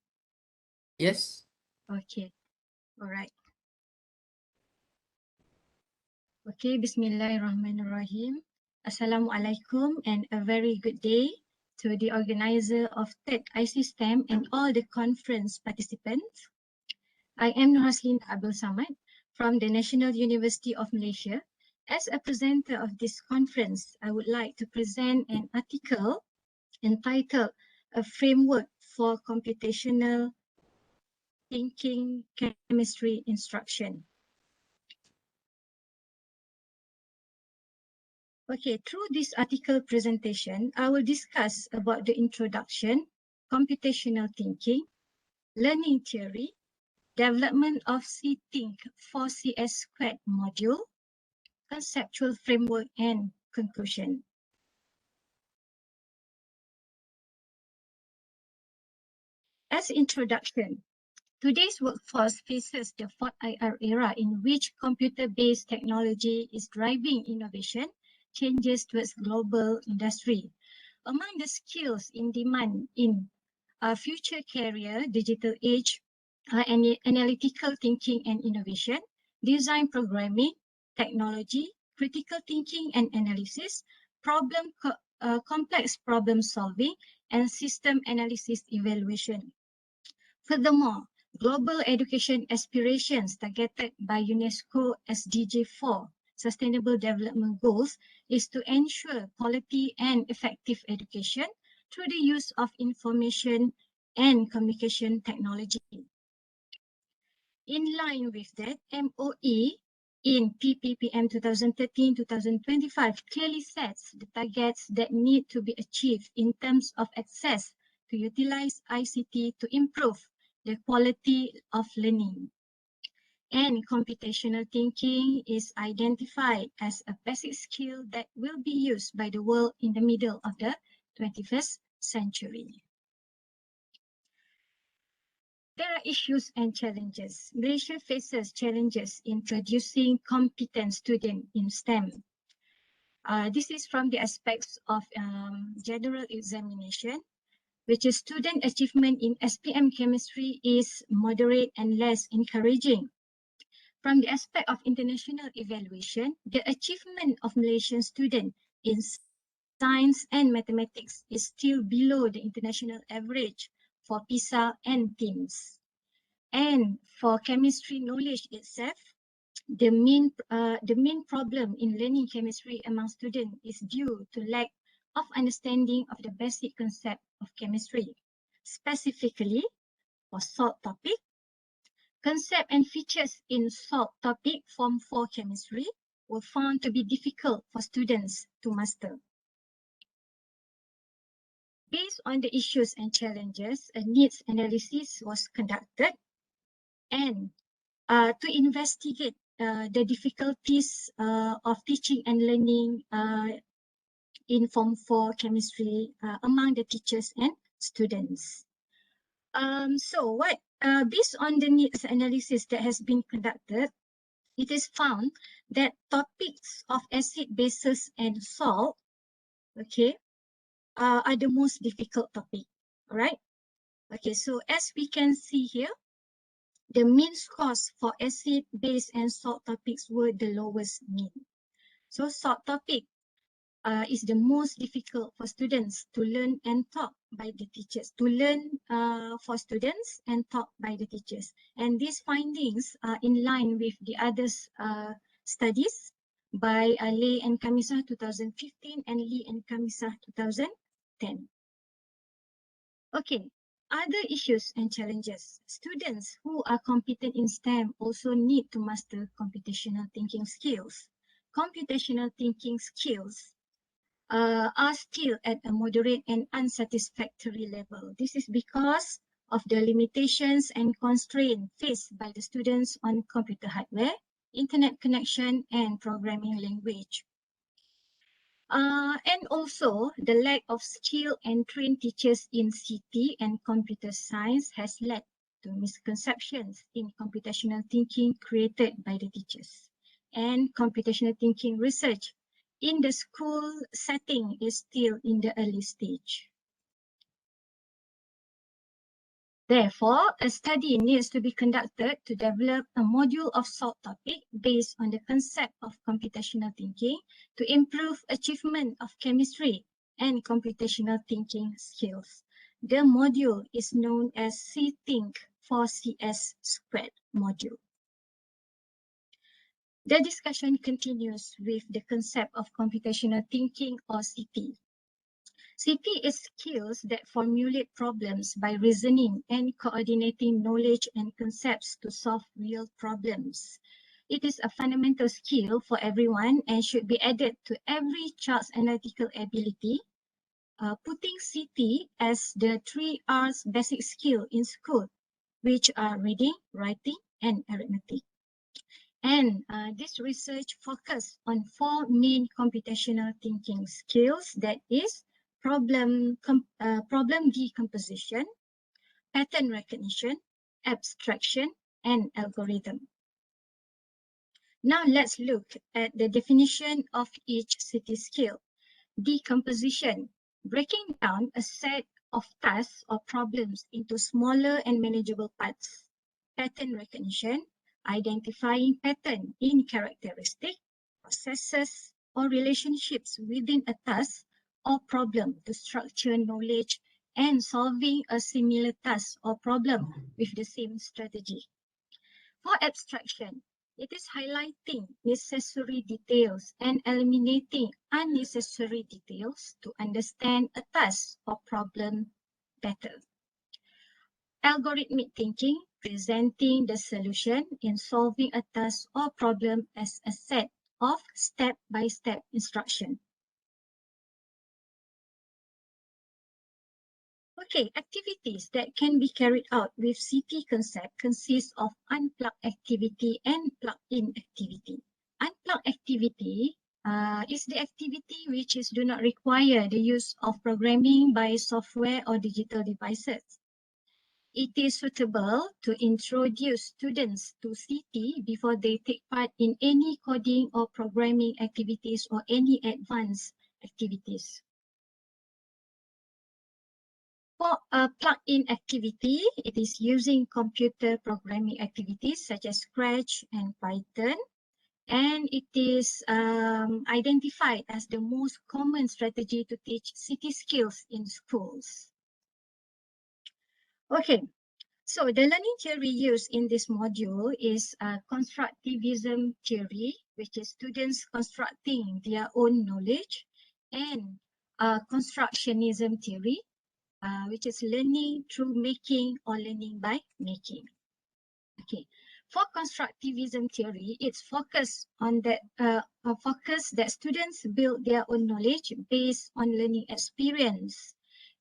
Yes. Okay, all right. Okay, Bismillahirrahmanirrahim. Assalamualaikum and a very good day to the organizer of TED ICSTEM and all the conference participants. I am Nurhaslin Abdul Samad from the National University of Malaysia. As a presenter of this conference, I would like to present an article entitled A Framework for Computational Thinking Chemistry Instruction. Okay, through this article presentation, I will discuss about the introduction, computational thinking, learning theory, development of C-Think 4CS squared module, conceptual framework, and conclusion. As introduction, today's workforce faces the 4IR era in which computer-based technology is driving innovation, changes towards global industry. Among the skills in demand in future career, digital age, analytical thinking and innovation, design programming, technology, critical thinking and analysis, complex problem solving, and system analysis evaluation. Furthermore, global education aspirations targeted by UNESCO SDG 4 Sustainable Development Goals is to ensure quality and effective education through the use of information and communication technology. In line with that, MOE in PPPM 2013-2025 clearly sets the targets that need to be achieved in terms of access to utilize ICT to improve the quality of learning. And computational thinking is identified as a basic skill that will be used by the world in the middle of the 21st century. There are issues and challenges. Malaysia faces challenges in producing competent students in STEM. This is from the aspects of general examination, which is student achievement in SPM chemistry is moderate and less encouraging. From the aspect of international evaluation, the achievement of Malaysian students in science and mathematics is still below the international average for PISA and TIMSS. And for chemistry knowledge itself, the main problem in learning chemistry among students is due to lack of understanding of the basic concept of chemistry. Specifically, for salt topic, concept and features in salt topic Form 4 chemistry were found to be difficult for students to master. Based on the issues and challenges, a needs analysis was conducted and to investigate the difficulties of teaching and learning in Form 4 chemistry among the teachers and students. Based on the needs analysis that has been conducted, it is found that topics of acid, bases, and salt, okay, are the most difficult topic, all right? Okay, so as we can see here, the mean scores for acid, base, and salt topics were the lowest mean. So salt topic is the most difficult for students to learn and taught by the teachers, for students and taught by the teachers. And these findings are in line with the other studies by Lay and Kamisah 2015 and Lee and Kamisah 2010. Okay, other issues and challenges. Students who are competent in STEM also need to master computational thinking skills. Computational thinking skills are still at a moderate and unsatisfactory level. This is because of the limitations and constraints faced by the students on computer hardware, internet connection, and programming language. And also, the lack of skilled and trained teachers in CT and computer science has led to misconceptions in computational thinking created by the teachers. And computational thinking research in the school setting is still in the early stage. Therefore, a study needs to be conducted to develop a module of salt topic based on the concept of computational thinking to improve achievement of chemistry and computational thinking skills. The module is known as C-Think 4CS² module. The discussion continues with the concept of computational thinking or CT. CT is skills that formulate problems by reasoning and coordinating knowledge and concepts to solve real problems. It is a fundamental skill for everyone and should be added to every child's analytical ability, putting CT as the 3 R's basic skill in school, which are reading, writing, and arithmetic. And this research focused on 4 main computational thinking skills, that is problem decomposition, pattern recognition, abstraction, and algorithm. Now let's look at the definition of each city skill. Decomposition, breaking down a set of tasks or problems into smaller and manageable parts. Pattern recognition, identifying pattern in characteristic, processes, or relationships within a task or problem to structure knowledge and solving a similar task or problem with the same strategy. For abstraction, it is highlighting necessary details and eliminating unnecessary details to understand a task or problem better. Algorithmic thinking, presenting the solution in solving a task or problem as a set of step-by-step instruction. Okay, activities that can be carried out with CT concept consist of unplugged activity and plug-in activity. Unplugged activity is the activity which do not require the use of programming by software or digital devices. It is suitable to introduce students to CT before they take part in any coding or programming activities or any advanced activities. For a plug-in activity, it is using computer programming activities such as Scratch and Python, and it is identified as the most common strategy to teach CT skills in schools. Okay, so the learning theory used in this module is constructivism theory, which is students constructing their own knowledge, and constructionism theory, which is learning through making or learning by making. Okay, for constructivism theory, it's focused on that students build their own knowledge based on learning experience.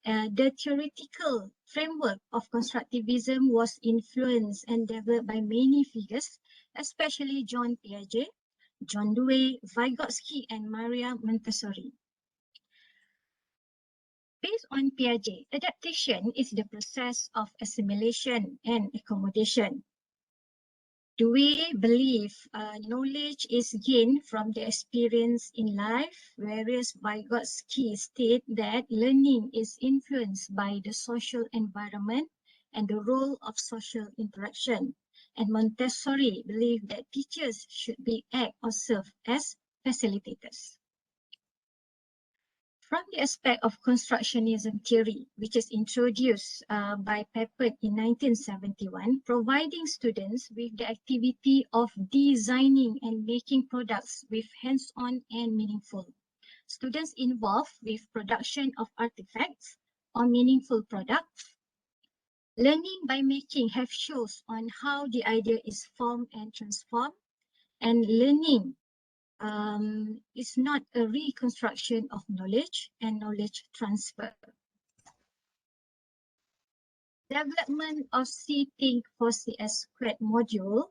The theoretical framework of constructivism was influenced and developed by many figures, especially John Piaget, John Dewey, Vygotsky, and Maria Montessori. Based on Piaget, adaptation is the process of assimilation and accommodation. Do we believe knowledge is gained from the experience in life, whereas Vygotsky state that learning is influenced by the social environment and the role of social interaction. And Montessori believed that teachers should act or serve as facilitators. From the aspect of constructionism theory, which is introduced by Pepper in 1971, providing students with the activity of designing and making products with hands-on and meaningful. Students involved with production of artifacts or meaningful products. Learning by making have shows on how the idea is formed and transformed, and learning is not a reconstruction of knowledge and knowledge transfer. Development of C-Think for CS² module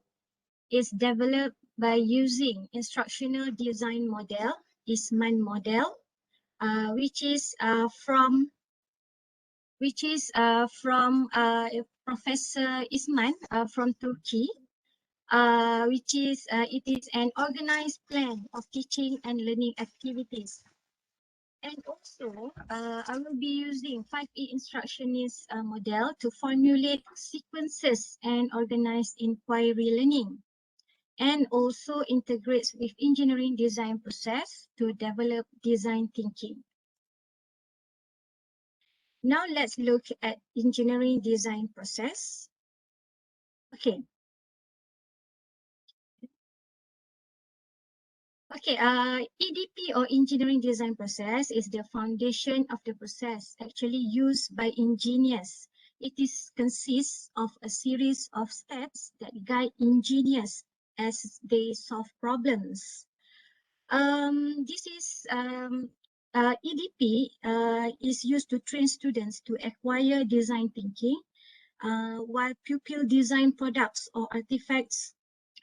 is developed by using instructional design model, ISMAN model, which is from Professor Isman from Turkey. It is an organized plan of teaching and learning activities. And also, I will be using 5E instructionist model to formulate sequences and organize inquiry learning, and also integrates with engineering design process to develop design thinking. Now let's look at engineering design process. Okay. Okay, EDP or engineering design process is the foundation of the process actually used by engineers. It consists of a series of steps that guide engineers as they solve problems. EDP is used to train students to acquire design thinking, while pupil design products or artifacts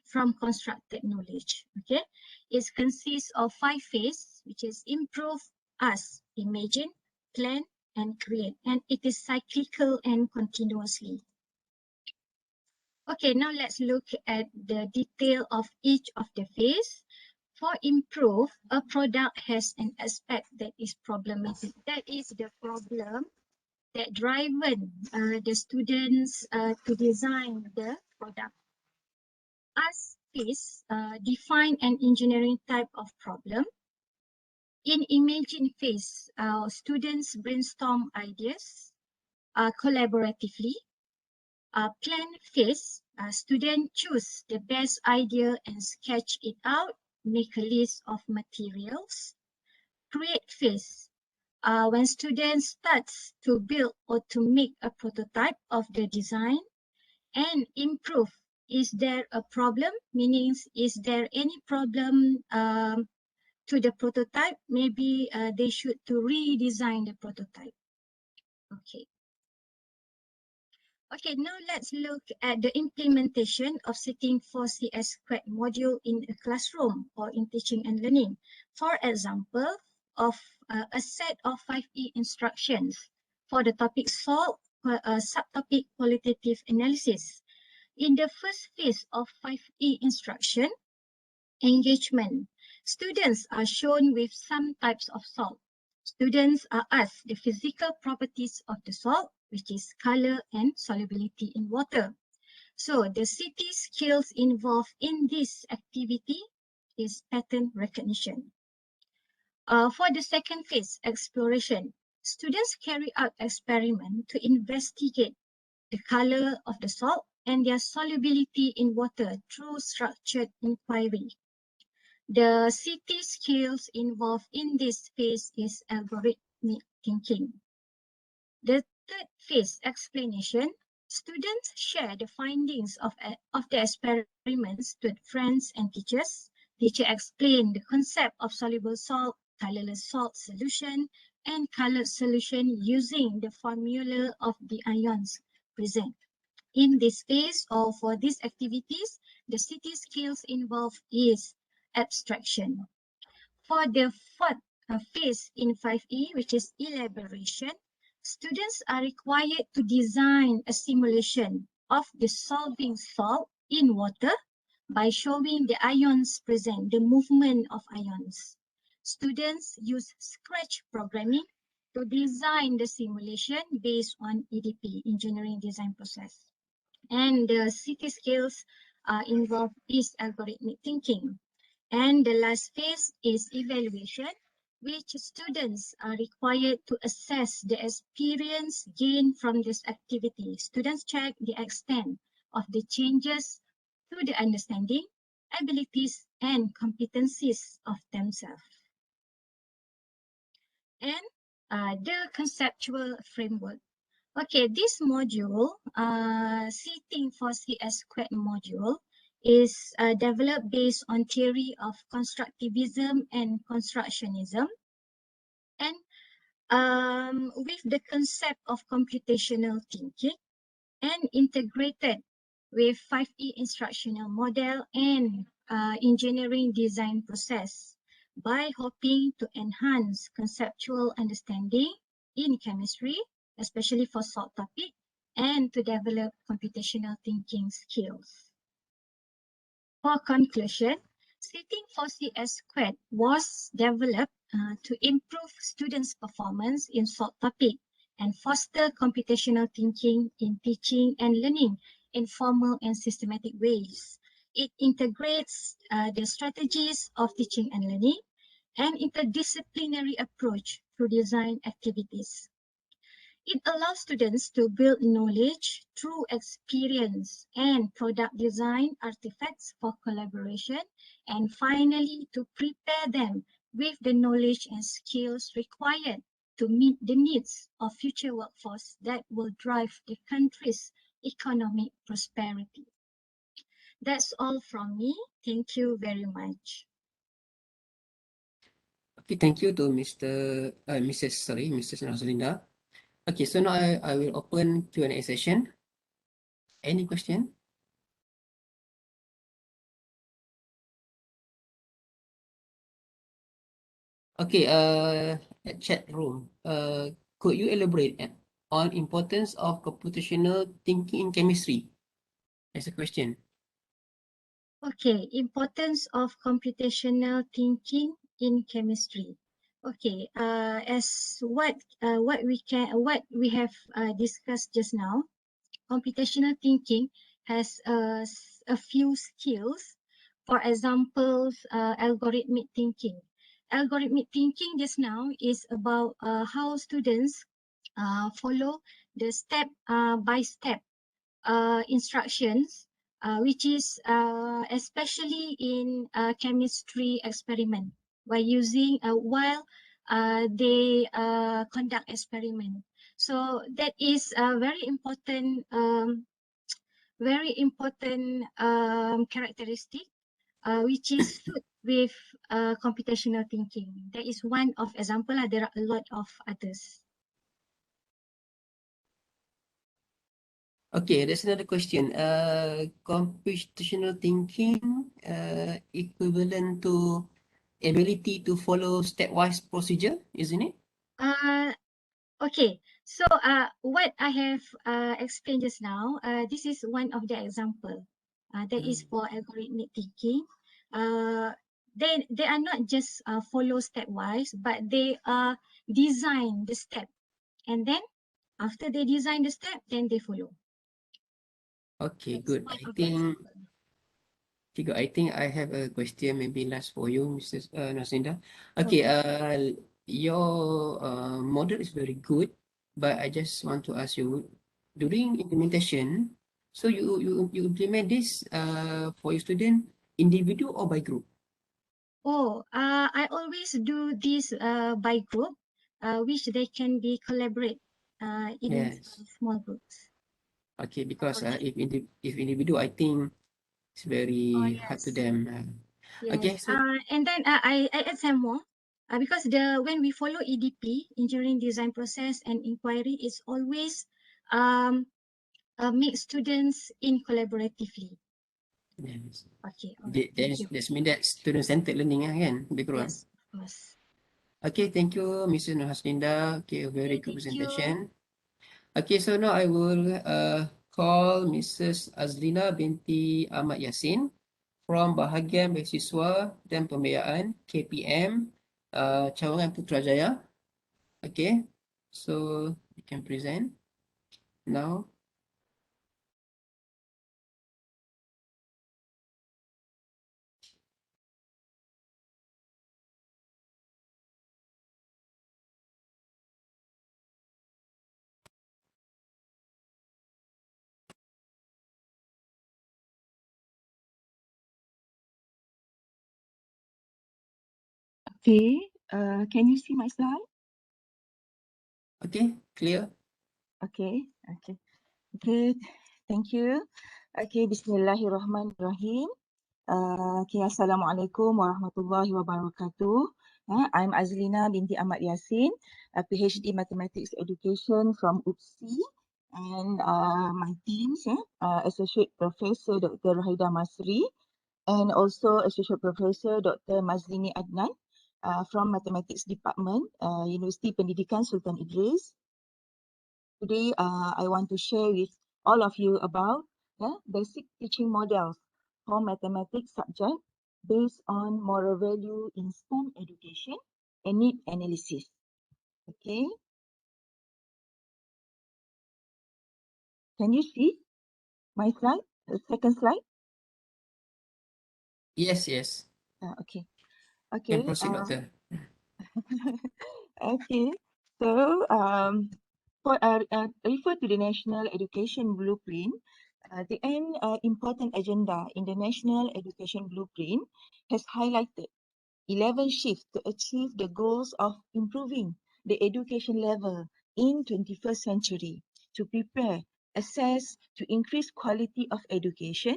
from constructed knowledge. Okay, it consists of 5 phases, which is improve, ask, imagine, plan, and create, and it is cyclical and continuously. Okay, now let's look at the detail of each of the phase. For improve, a product has an aspect that is problematic. That is the problem that driven the students to design the product. As phase, define an engineering type of problem. In imagine phase, students brainstorm ideas collaboratively. Plan phase, students choose the best idea and sketch it out, make a list of materials. Create phase, when students start to build or to make a prototype of the design. And improve, is there a problem? Meaning, is there any problem to the prototype? Maybe they should to redesign the prototype. Okay. Okay, now let's look at the implementation of Setting for CS Squared module in a classroom or in teaching and learning. For example, of a set of 5E instructions for the topic solve, subtopic qualitative analysis. In the first phase of 5E instruction, engagement, students are shown with some types of salt. Students are asked the physical properties of the salt, which is color and solubility in water. So the CT skills involved in this activity is pattern recognition. For the second phase, exploration, students carry out experiment to investigate the color of the salt and their solubility in water through structured inquiry. The CT skills involved in this phase is algorithmic thinking. The third phase, explanation, students share the findings of the experiments with friends and teachers. Teacher explain the concept of soluble salt, colorless salt solution, and colored solution using the formula of the ions present. In this phase or for these activities, the CT skills involved is abstraction. For the fourth phase in 5E, which is elaboration, students are required to design a simulation of dissolving salt in water by showing the ions present, the movement of ions. Students use Scratch programming to design the simulation based on EDP, engineering design process. And the CT skills involved is algorithmic thinking. And the last phase is evaluation, which students are required to assess the experience gained from this activity. Students check the extent of the changes to the understanding, abilities, and competencies of themselves. And the conceptual framework. Okay, this module, Setting for CS Squared module, is developed based on theory of constructivism and constructionism, and with the concept of computational thinking, and integrated with 5E instructional model and engineering design process by hoping to enhance conceptual understanding in chemistry, especially for salt topic, and to develop computational thinking skills. For conclusion, Setting for CS Squared was developed to improve students' performance in salt topic and foster computational thinking in teaching and learning in formal and systematic ways. It integrates the strategies of teaching and learning and interdisciplinary approach through design activities. It allows students to build knowledge through experience and product design artifacts for collaboration, and finally to prepare them with the knowledge and skills required to meet the needs of future workforce that will drive the country's economic prosperity. That's all from me. Thank you very much. Okay, thank you to Mrs. Nasrinda. Okay, so now I will open Q&A session. Any question? Okay, at chat room, Could you elaborate on importance of computational thinking in chemistry? That's a question. Okay, importance of computational thinking in chemistry. Okay, as what we have discussed just now, computational thinking has a few skills. For example, algorithmic thinking. Algorithmic thinking just now is about how students follow the step by step instructions, which is especially in chemistry experiment by using while they conduct experiment. So that is a very important characteristic which is fit with computational thinking. That is one of example. There are a lot of others. Okay, there's another question. Computational thinking equivalent to ability to follow stepwise procedure, isn't it? Okay, so what I have explained just now, this is one of the example. That is for algorithmic thinking. They are not just follow stepwise, but they design the step, and then after they design the step, then they follow. Okay, That's good. one I of the think example. I think I have a question maybe last for you, Mrs. Nasinda. Okay, Okay. your model is very good, but I just want to ask you, during implementation, so you implement this for your student individual or by group? Oh, I always do this by group, which they can be collaborate in Yes. small groups. Okay, because if individual, I think it's very hard to Yes. them. Okay, Yes. so And then I add some more. Because when we follow EDP, engineering design process and inquiry, it's always make students in collaboratively. yes. Okay. All right. Thank you. That's mean that student-centered learning kan, lebih kurang. Yes, of course. Okay, thank you, Mrs. Haslinda. Okay, a very good Thank presentation. you. Okay, so now I will call Mrs. Azlina binti Ahmad Yasin from Bahagian Beasiswa dan Pembiayaan KPM Cawangan Putrajaya. Okay, so you can present now. Okay, can you see my slide? Okay, clear. Okay, thank you. Okay, Bismillahirrahmanirrahim. Okay, Assalamualaikum warahmatullahi wabarakatuh. I'm Azlina binti Ahmad Yasin, a PhD Mathematics Education from UPSI, and my teams, Associate Professor Dr. Rahida Masri, and also Associate Professor Dr. Mazlini Adnan from Mathematics Department, Universiti Pendidikan Sultan Idris. Today, I want to share with all of you about basic teaching models for mathematics subject based on moral value in STEM education and need analysis. Okay. Can you see my slide? The second slide? Yes, yes. Okay. Can proceed, Doctor. Okay. So, refer to the National Education Blueprint. The important agenda in the National Education Blueprint has highlighted 11 shifts to achieve the goals of improving the education level in 21st century to prepare, assess, to increase quality of education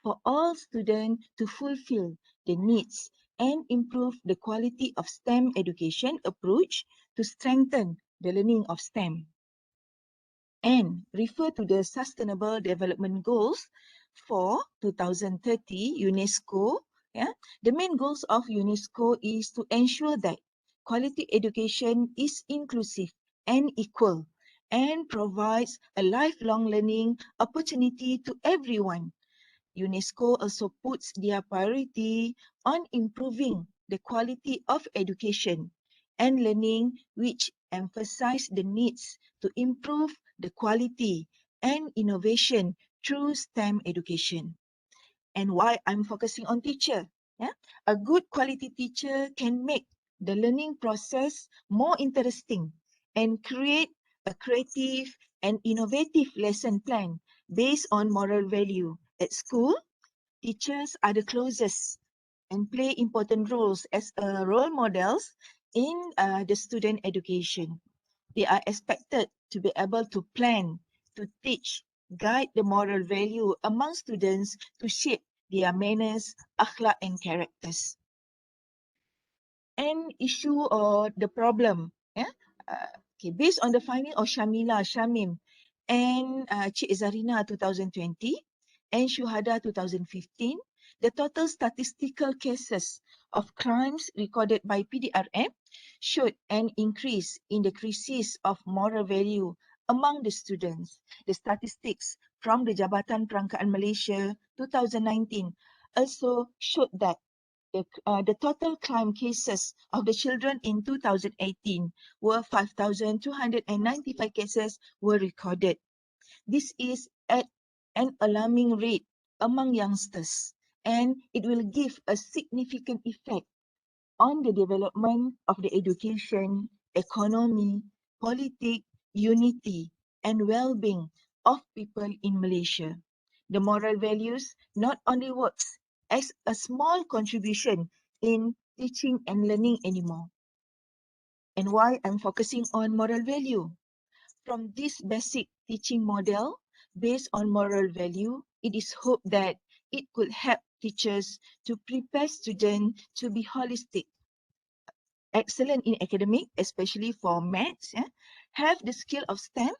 for all students to fulfill the needs and improve the quality of STEM education approach to strengthen the learning of STEM. And refer to the Sustainable Development Goals for 2030 UNESCO. The main goals of UNESCO is to ensure that quality education is inclusive and equal, and provides a lifelong learning opportunity to everyone. UNESCO also puts their priority on improving the quality of education and learning, which emphasize the needs to improve the quality and innovation through STEM education. And why I'm focusing on teacher. Yeah? A good quality teacher can make the learning process more interesting and create a creative and innovative lesson plan based on moral value. At school, teachers are the closest and play important roles as role models in the student education. They are expected to be able to plan, to teach, guide the moral value among students to shape their manners, akhlak, and characters. An issue or the problem, yeah? Okay, based on the finding of Shamila, Shamim, and Cik Zarina 2020 and Shuhada 2015, the total statistical cases of crimes recorded by PDRM showed an increase in the crisis of moral value among the students. The statistics from the Jabatan Perangkaan Malaysia 2019 also showed that the total crime cases of the children in 2018 were 5,295 cases were recorded. This is at an alarming rate among youngsters, and it will give a significant effect on the development of the education, economy, politics, unity, and well-being of people in Malaysia. The moral values not only works as a small contribution in teaching and learning anymore. And why I'm focusing on moral value? From this basic teaching model based on moral value, it is hoped that it could help teachers to prepare students to be holistic, excellent in academic, especially for maths, have the skill of STEM,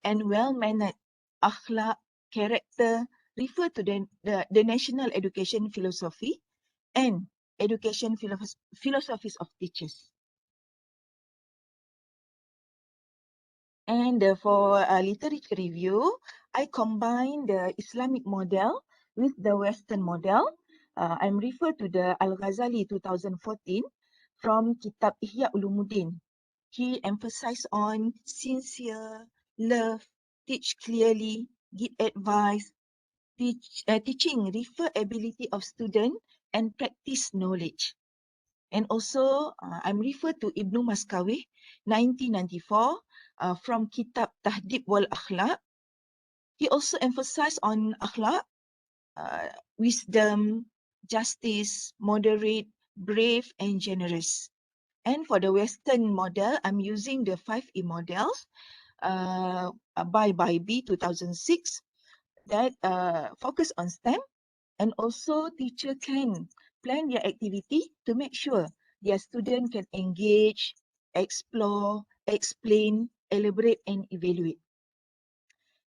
and well-mannered, akhlak, character, refer to the national education philosophy and education philosophies of teachers. And for literature review, I combine the Islamic model with the Western model. I'm referred to the Al-Ghazali 2014 from Kitab Ihya Ulumuddin. He emphasized on sincere, love, teach clearly, give advice, teaching refer ability of student and practice knowledge. And also, I'm referred to Ibnu Maskawih, 1994, from Kitab Tahdib wal Akhlaq. He also emphasized on akhlaq, wisdom, justice, moderate, brave, and generous. And for the Western model, I'm using the 5E models by B 2006 that focus on STEM, and also teacher can plan their activity to make sure their student can engage, explore, explain, elaborate, and evaluate.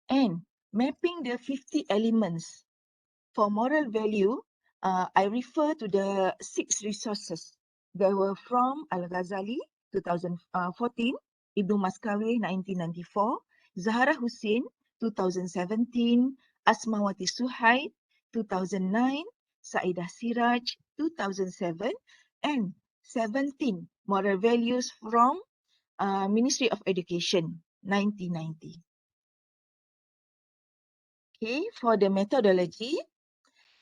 And mapping the 50 elements for moral value, I refer to the 6 resources. They were from Al-Ghazali, 2014, Ibnu Maskawih, 1994, Zahra Hussein, 2017, Asmawati Suhaid, 2009, Saidah Siraj, 2007, and 17 moral values from Ministry of Education, 1990. Okay, for the methodology,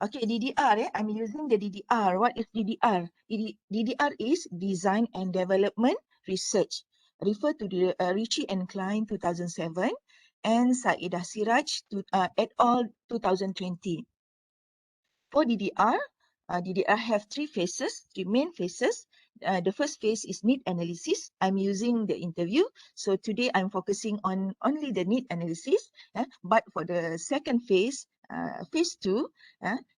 okay, DDR, I'm using the DDR. What is DDR? DDR is Design and Development Research. Refer to the Ritchie and Klein 2007 and Saidah Siraj et al. 2020. For DDR, DDR have 3 phases, 3 main phases. The first phase is need analysis. I'm using the interview. So today I'm focusing on only the need analysis. But for the second phase, phase 2,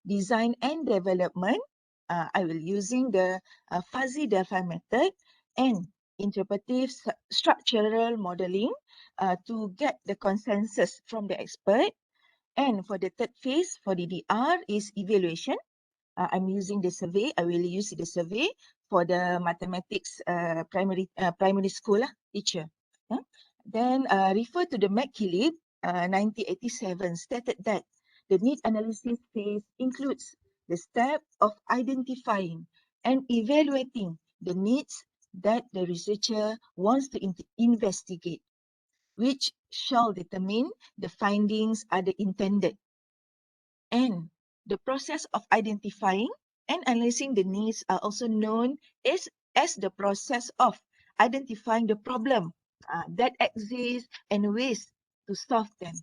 design and development, I will using the fuzzy Delphi method and interpretive structural modeling to get the consensus from the expert. And for the third phase, for DDR, is evaluation. I'm using the survey. I will use the survey for the mathematics primary school teacher. Yeah? Then refer to the McKillip 1987 stated that the need analysis phase includes the step of identifying and evaluating the needs that the researcher wants to investigate, which shall determine the findings are the intended. And the process of identifying and analyzing the needs are also known as the process of identifying the problem that exists and ways to solve them.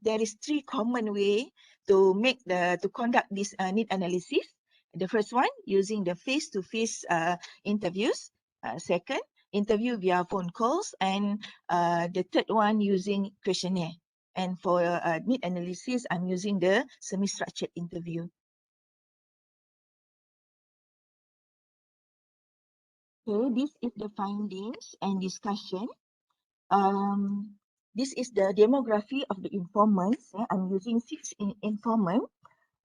There is three common way to conduct this need analysis. The first one, using the face-to-face interviews. Second, interview via phone calls, and the third one using questionnaire. And for need analysis, I'm using the semi-structured interview. Okay, this is the findings and discussion. This is the demography of the informants. I'm using 6 informants.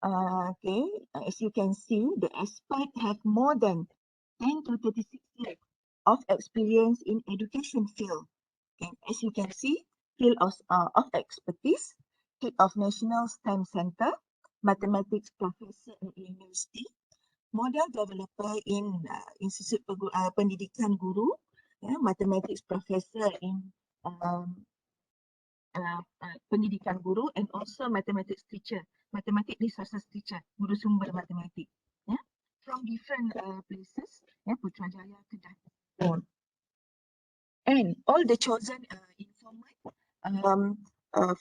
Okay, as you can see, the experts have more than 10 to 36 years of experience in education field. Okay, as you can see, field of expertise, head of National STEM Center, mathematics professor at university, model developer in Institut Pendidikan Guru, mathematics professor in pendidikan guru, and also mathematics teacher, mathematics resources teacher, guru sumber matematik, from different places, Putrajaya, Kedah. And all the chosen informants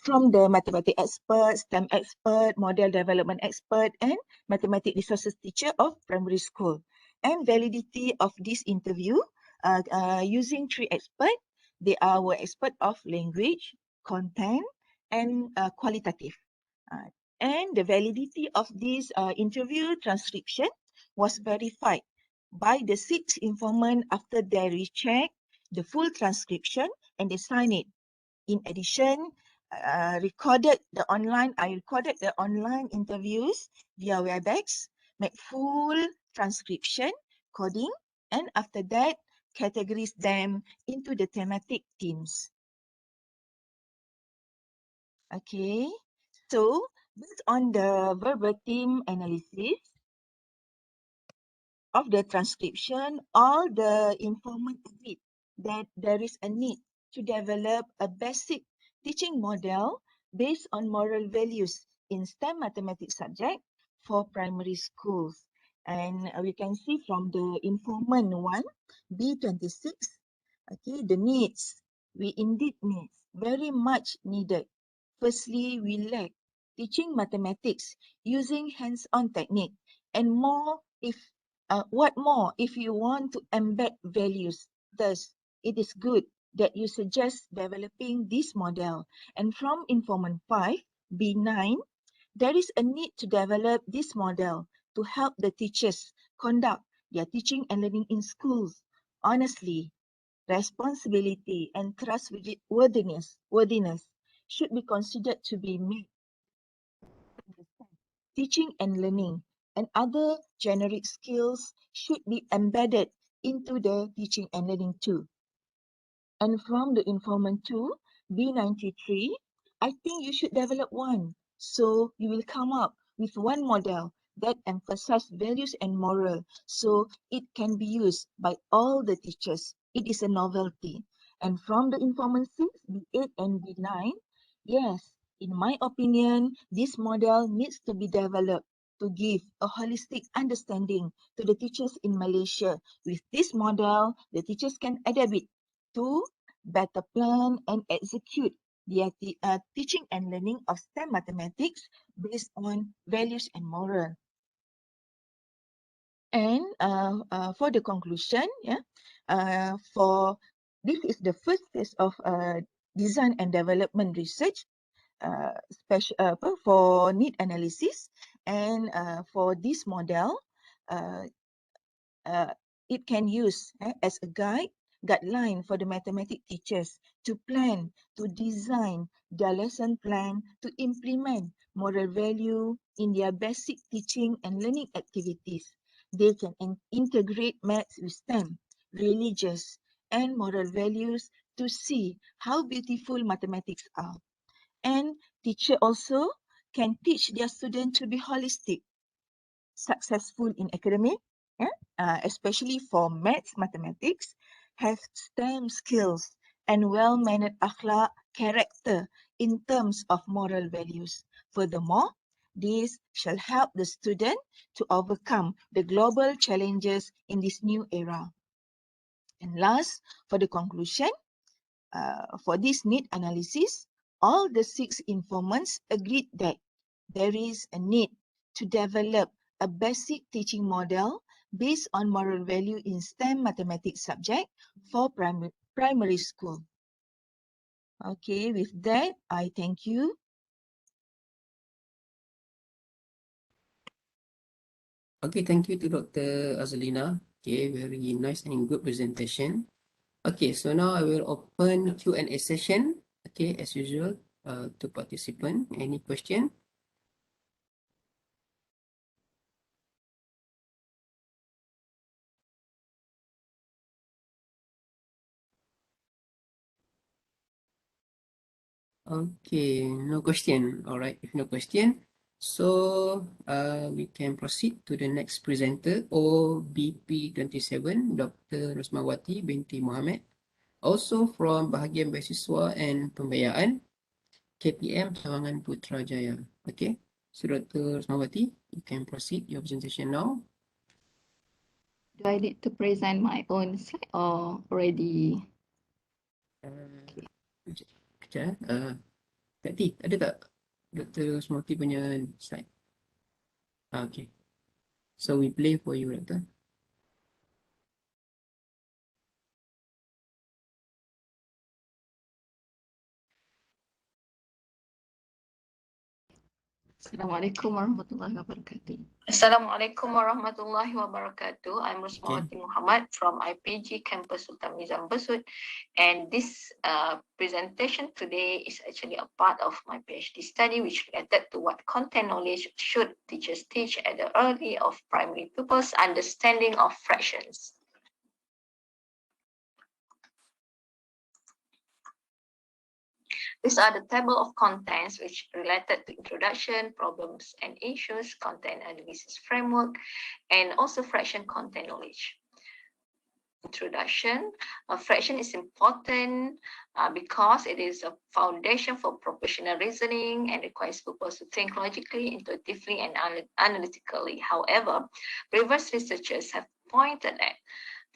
from the mathematics expert, STEM expert, model development expert, and mathematics resources teacher of primary school. And validity of this interview using 3 experts. They are expert of language, content, and qualitative. And the validity of this interview transcription was verified by the 6 informants after they recheck the full transcription and they sign it. In addition, I recorded the online interviews via WebEx, make full transcription, coding, and after that, categorize them into the thematic themes. Okay, so based on the verbatim analysis of the transcription, all the informants agreed that there is a need to develop a basic teaching model based on moral values in STEM mathematics subject for primary schools. And we can see from the informant 1, B26, okay, the needs. We indeed need, very much needed. Firstly, we lack teaching mathematics using hands-on technique, and more if what more if you want to embed values. Thus, it is good that you suggest developing this model. And from informant 5, B9, there is a need to develop this model to help the teachers conduct their teaching and learning in schools. Honestly, responsibility and trustworthiness should be considered to be made. Teaching and learning and other generic skills should be embedded into the teaching and learning too. And from the informant 2, B93, I think you should develop one. So you will come up with one model that emphasizes values and moral, so it can be used by all the teachers. It is a novelty. And from the informant 6, B8 and B9, yes, in my opinion, this model needs to be developed to give a holistic understanding to the teachers in Malaysia. With this model, the teachers can adapt it to better plan and execute their teaching and learning of STEM mathematics based on values and moral. And for the conclusion, for this is the first phase of design and development research, for need analysis, and for this model, it can use as a guideline for the mathematics teachers to plan, to design their lesson plan, to implement moral value in their basic teaching and learning activities. They can integrate maths with STEM, religious, and moral values to see how beautiful mathematics are. And teacher also can teach their students to be holistic, successful in academic, especially for maths, mathematics, have STEM skills and well-mannered akhlaq character in terms of moral values. Furthermore, this shall help the student to overcome the global challenges in this new era. And last, for the conclusion, for this need analysis, all the 6 informants agreed that there is a need to develop a basic teaching model based on moral value in STEM mathematics subject for primary school. Okay, with that, I thank you. Okay, thank you to Dr. Azalina. Okay, very nice and good presentation. Okay, so now I will open Q&A session. Okay, as usual, to participant. Any question? Okay, no question. All right, if no question, so we can proceed to the next presenter, OBP27, Dr. Rosmawati binti Muhammad, also from Bahagian Beasiswa and Pembiayaan, KPM Sawangan Putrajaya. Okay, so Dr. Rosmawati, you can proceed your presentation now. Do I need to present my own slide or already? Kejap, Kak T, ada tak Dr. Rosmawati punya slide? Okay, so we play for you, Dr. Assalamualaikum warahmatullahi wabarakatuh. Assalamualaikum warahmatullahi wabarakatuh. I'm Rosmawati Muhammad from IPG Campus Sultan Nizam Besut, and this presentation today is actually a part of my PhD study, which related to what content knowledge should teachers teach at the early of primary pupils' understanding of fractions. These are the table of contents which related to introduction, problems and issues, content analysis framework, and also fraction content knowledge. Introduction. Fraction is important because it is a foundation for propositional reasoning and requires pupils to think logically, intuitively, and analytically. However, previous researchers have pointed that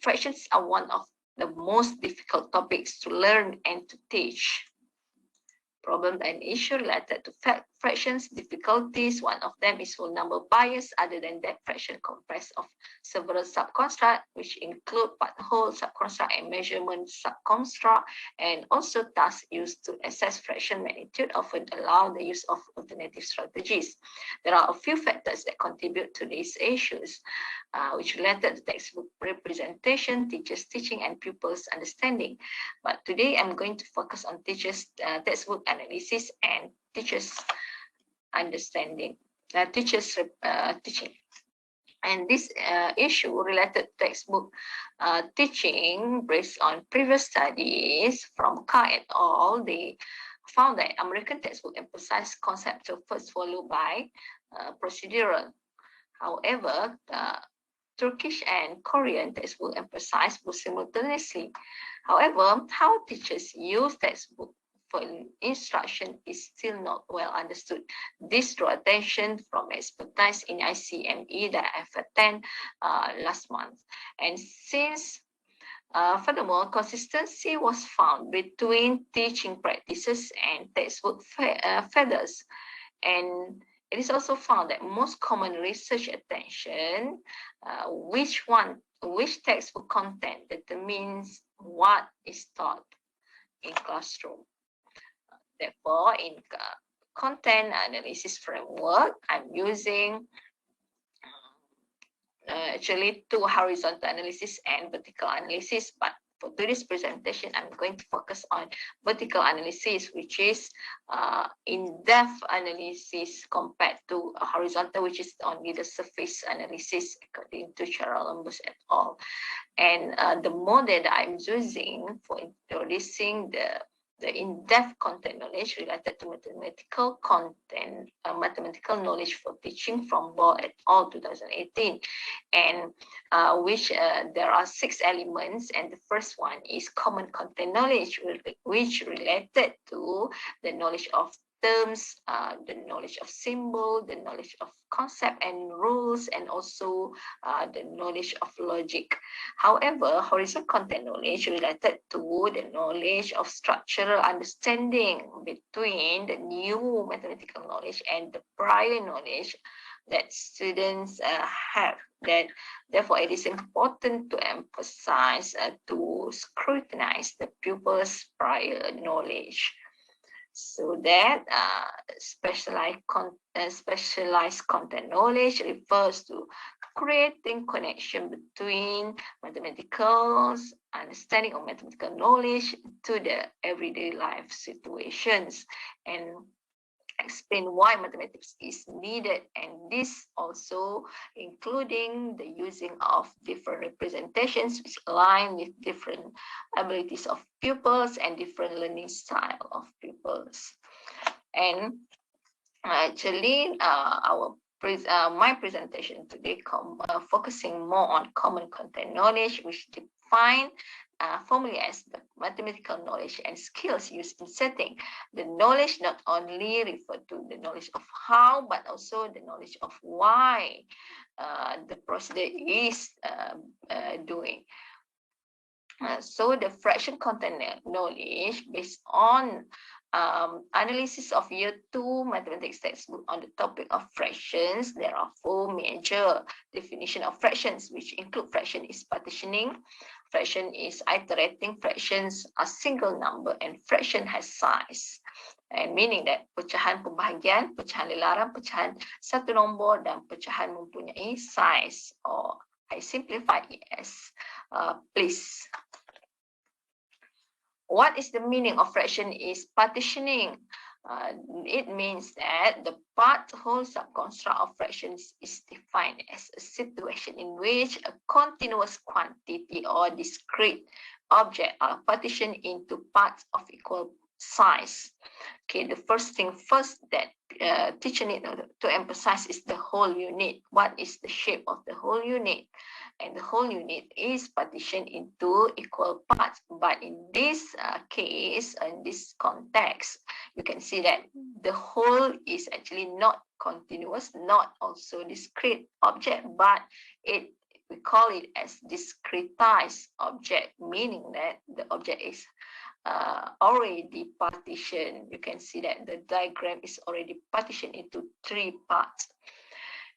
fractions are one of the most difficult topics to learn and to teach. Problem and issue related to fractions difficulties. One of them is whole number bias. Other than that, fraction comprised of several subconstructs, which include part whole, subconstruct, and measurement subconstruct, and also tasks used to assess fraction magnitude often allow the use of alternative strategies. There are a few factors that contribute to these issues, which related to textbook representation, teachers' teaching, and pupils' understanding. But today I'm going to focus on teachers' textbook analysis and teachers' understanding, teaching. And this issue related to textbook teaching based on previous studies from Carr et al. They found that American textbook emphasize conceptual first, followed by procedural. However, Turkish and Korean textbook emphasize both simultaneously. However, how teachers use textbook for instruction is still not well understood. This drew attention from expertise in ICME that I've attended last month. And since furthermore, consistency was found between teaching practices and textbook feathers. And it is also found that most common research attention, which textbook content determines what is taught in classroom. Therefore, in content analysis framework, I'm using actually 2 horizontal analysis and vertical analysis, but for today's presentation, I'm going to focus on vertical analysis, which is in-depth analysis compared to horizontal, which is only the surface analysis, according to Charalambos et al. And the model that I'm using for introducing the in-depth content knowledge related to mathematical content, mathematical knowledge for teaching from Ball et al. 2018, and which there are 6 elements, and the first one is common content knowledge, which related to the knowledge of terms, the knowledge of symbol, the knowledge of concept and rules, and also the knowledge of logic. However, horizontal content knowledge related to the knowledge of structural understanding between the new mathematical knowledge and the prior knowledge that students have. Therefore, it is important to emphasize to scrutinize the pupils' prior knowledge, so that specialized content knowledge refers to creating connection between mathematical understanding of mathematical knowledge to the everyday life situations, and explain why mathematics is needed, and this also including the using of different representations which align with different abilities of pupils and different learning style of pupils. And actually my presentation today focusing more on common content knowledge, which define formally as the mathematical knowledge and skills used in setting. The knowledge not only refer to the knowledge of how, but also the knowledge of why the procedure is doing. So the fraction content knowledge based on analysis of year 2 mathematics textbook on the topic of fractions. There are 4 major definition of fractions, which include fraction is partitioning, fraction is iterating, fractions are single number, and fraction has size. And meaning that pecahan pembahagian, pecahan lelaran, pecahan satu nombor, dan pecahan mempunyai size, or I simplify it as please. What is the meaning of fraction is partitioning? It means that the part whole subconstruct of fractions is defined as a situation in which a continuous quantity or discrete object are partitioned into parts of equal size. Okay, the first thing first that teacher need to emphasize is the whole unit. What is the shape of the whole unit? And the whole unit is partitioned into equal parts. But in this case, in this context, you can see that the whole is actually not continuous, not also discrete object, but we call it as discretized object, meaning that the object is already partitioned. You can see that the diagram is already partitioned into 3 parts.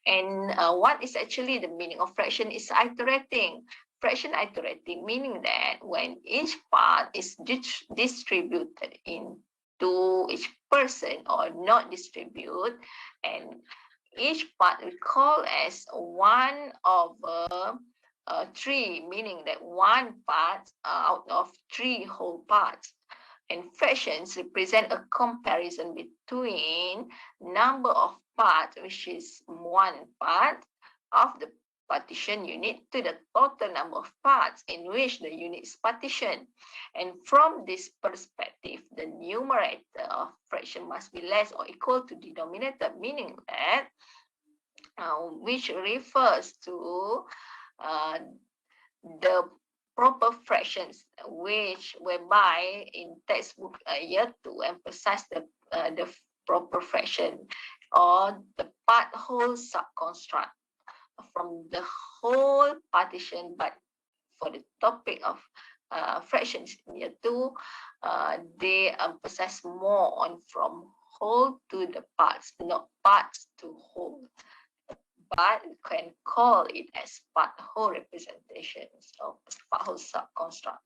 And what is actually the meaning of fraction is iterating. Fraction iterating, meaning that when each part is distributed into each person or not distributed, and each part we call as 1/3, meaning that 1 part out of 3 whole parts. And fractions represent a comparison between number of parts, which is 1 part of the partition unit, to the total number of parts in which the unit is partitioned. And from this perspective, the numerator of fraction must be less or equal to denominator, meaning that which refers to the proper fractions, whereby in textbook year 2 emphasize the proper fraction or the part whole subconstruct from the whole partition. But for the topic of fractions in year 2, they emphasize more on from whole to the parts, not parts to whole. But you can call it as part whole representations of part whole subconstruct.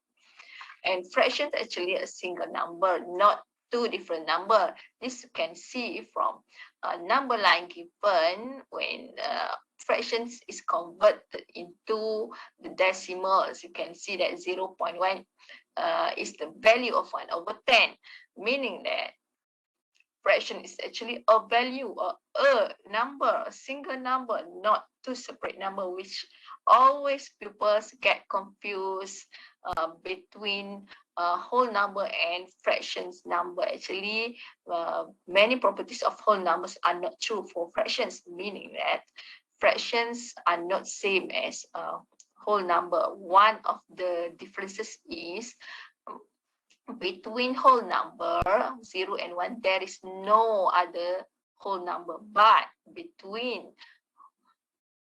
And fractions actually a single number, not 2 different numbers. This you can see from a number line given when fractions is converted into the decimals, you can see that 0.1 is the value of 1/10, meaning that fraction is actually a value or a number, a single number, not two separate number, which always pupils get confused between whole number and fractions number. Actually, many properties of whole numbers are not true for fractions, meaning that fractions are not same as whole number. One of the differences is between whole number 0 and 1 there is no other whole number, but between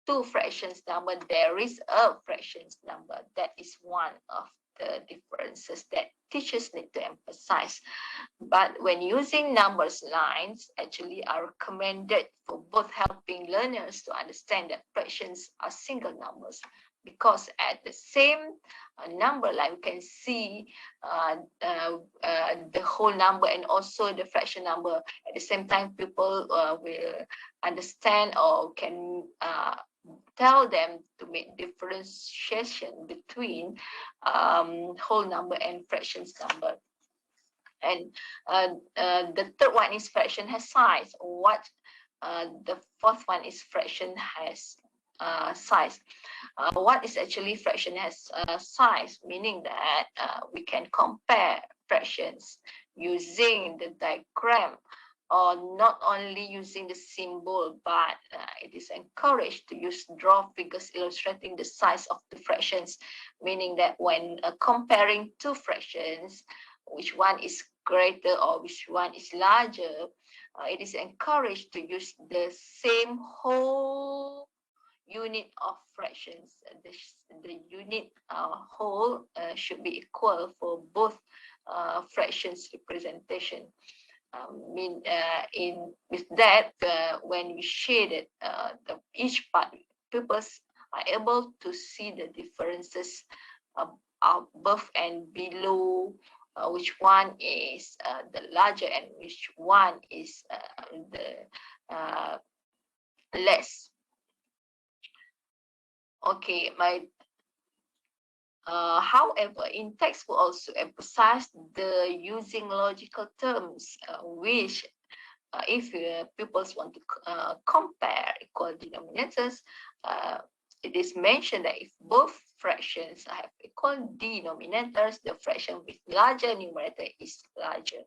two fractions number there is a fractions number. That is one of the differences that teachers need to emphasize. But when using numbers lines actually are recommended for both helping learners to understand that fractions are single numbers, because at the same number line we can see the whole number and also the fraction number. At the same time, people will understand or can tell them to make differentiation between whole number and fractions number. And the third one is fraction has size. What the fourth one is fraction has size. What is actually fraction has size, meaning that we can compare fractions using the diagram, or not only using the symbol, but it is encouraged to use draw figures illustrating the size of the fractions, meaning that when comparing two fractions, which one is greater or which one is larger, it is encouraged to use the same whole unit of fractions. The unit whole should be equal for both fractions representation. With that, when we shaded each part, pupils are able to see the differences above and below, which one is the larger and which one is the less. Okay, however, in text we also emphasize the using logical terms, which if pupils want to compare equal denominators, it is mentioned that if both fractions have equal denominators, the fraction with larger numerator is larger.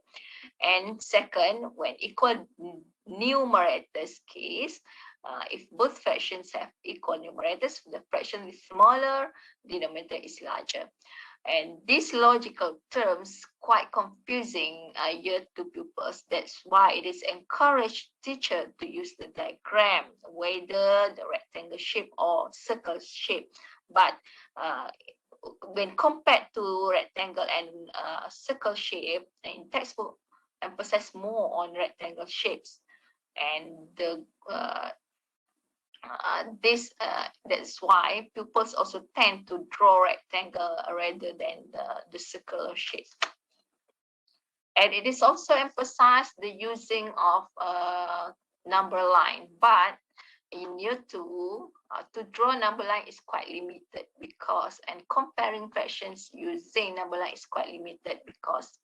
And second, when equal numerators case, if both fractions have equal numerators, the fraction with smaller denominator is larger. And these logical terms quite confusing here to pupils. That's why it is encouraged teacher to use the diagram, whether the rectangle shape or circle shape. But when compared to rectangle and circle shape, in textbook emphasize more on rectangle shapes, and the that's why pupils also tend to draw rectangle rather than the circular shape. And it is also emphasized the using of number line, but in year 2 to draw number line is quite limited, because and comparing fractions using number line is quite limited, because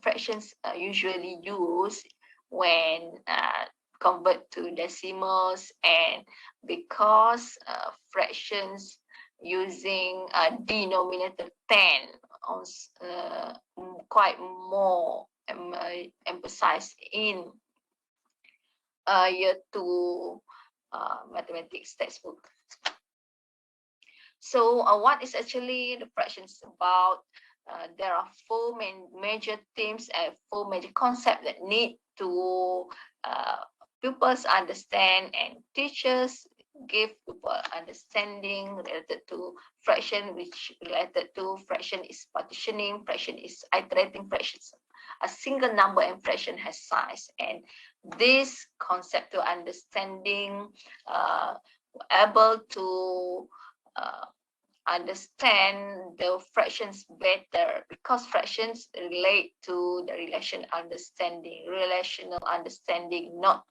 fractions are usually used when convert to decimals, and because fractions using denominator 10 quite more emphasized in year 2 mathematics textbook. So what is actually the fractions about? There are 4 major themes and 4 major concepts that need to pupils understand, and teachers give pupil understanding related to fraction, which related to fraction is partitioning, fraction is iterating, fractions a single number, and fraction has size. And this concept to understanding able to understand the fractions better, because fractions relate to the relational understanding, not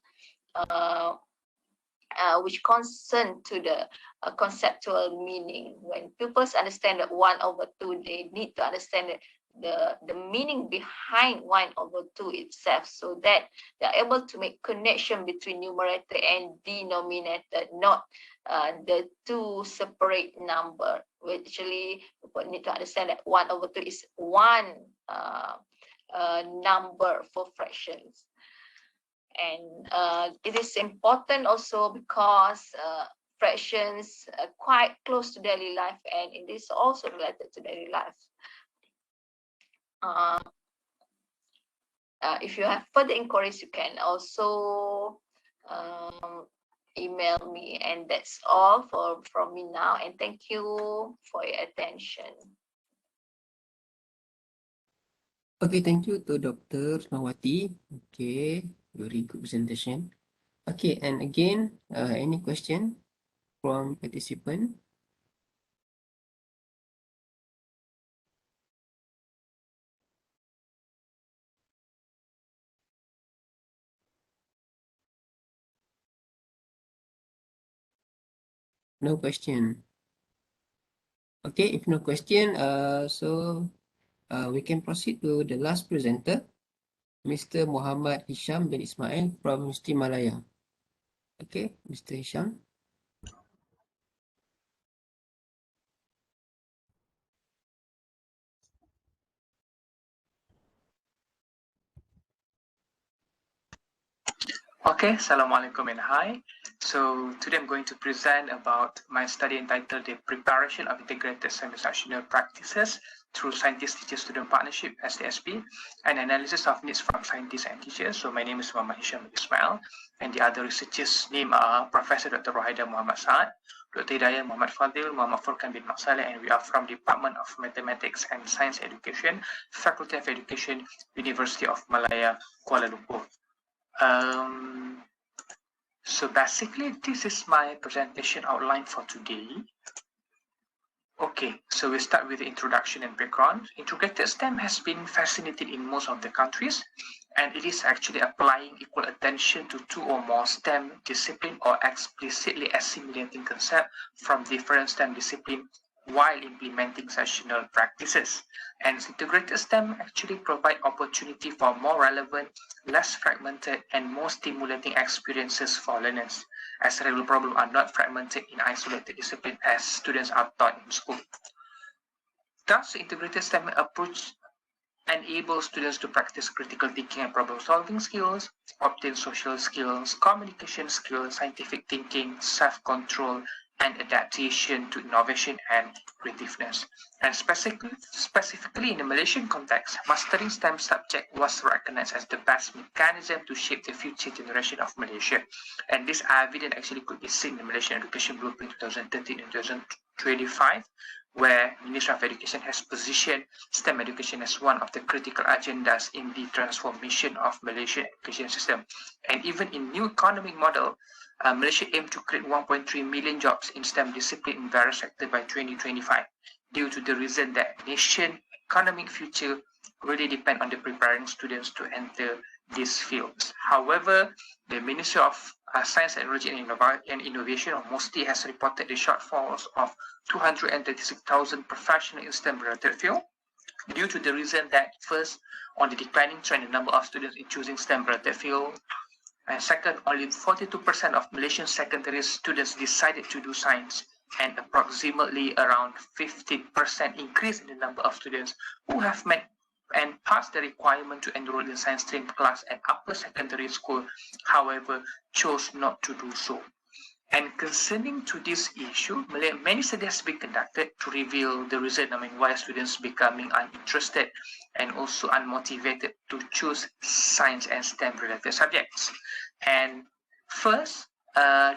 which concern to the conceptual meaning. When pupils understand that 1/2, they need to understand the meaning behind 1/2 itself, so that they're able to make connection between numerator and denominator, not the two separate number. We actually need to understand that 1/2 is one number for fractions. And it is important also because fractions are quite close to daily life, and it is also related to daily life. If you have further inquiries, you can also email me. And that's all from me now. And thank you for your attention. Okay, thank you to Dr. Mawati. Okay, very good presentation. Okay, and again, any question from participant? No question. Okay, if no question, we can proceed to the last presenter, Mr. Muhammad Hisham bin Ismail from ICSTEM Malaya. Okay, Mr. Hisham. Okay, Assalamualaikum and hi. So today I'm going to present about my study entitled The Preparation of Integrated Semi-Instructional Practices through Scientist-Teacher-Student Partnership, STSP, and analysis of needs from scientists and teachers. So my name is Muhammad Hisham Ismail, and the other researchers' name are Professor Dr. Rohaida Muhammad Saad, Dr. Hidayah Muhammad Fadil, Muhammad Furkan bin Maksaleh, and we are from Department of Mathematics and Science Education, Faculty of Education, University of Malaya, Kuala Lumpur. So basically, this is my presentation outline for today. Okay, so we start with the introduction and background. Integrated STEM has been fascinated in most of the countries, and it is actually applying equal attention to two or more STEM disciplines or explicitly assimilating concepts from different STEM disciplines while implementing sessional practices. And integrated STEM actually provide opportunity for more relevant, less fragmented, and more stimulating experiences for learners, as regular problems are not fragmented in isolated disciplines as students are taught in school. Thus, the integrated STEM approach enables students to practice critical thinking and problem-solving skills, obtain social skills, communication skills, scientific thinking, self-control, and adaptation to innovation and creativeness. And specifically in the Malaysian context, mastering STEM subject was recognized as the best mechanism to shape the future generation of Malaysia. And this evidence actually could be seen in the Malaysian Education Blueprint 2013 and 2025, where Ministry of Education has positioned STEM education as one of the critical agendas in the transformation of Malaysian education system. And even in new economic model, Malaysia aimed to create 1.3 million jobs in STEM discipline in various sectors by 2025, due to the reason that nation economic future really depend on the preparing students to enter these fields. However, the Ministry of Science, Technology and Innovation, or MOSTI, has reported the shortfalls of 236,000 professionals in STEM-related field, due to the reason that first, on the declining trend in number of students in choosing STEM-related field, and second, only 42% of Malaysian secondary students decided to do science, and approximately around 15% increase in the number of students who have met and passed the requirement to enroll in science stream class at upper secondary school, however, chose not to do so. And concerning to this issue, many studies have been conducted to reveal the reason, why students becoming uninterested and also unmotivated to choose science and STEM related subjects. And first,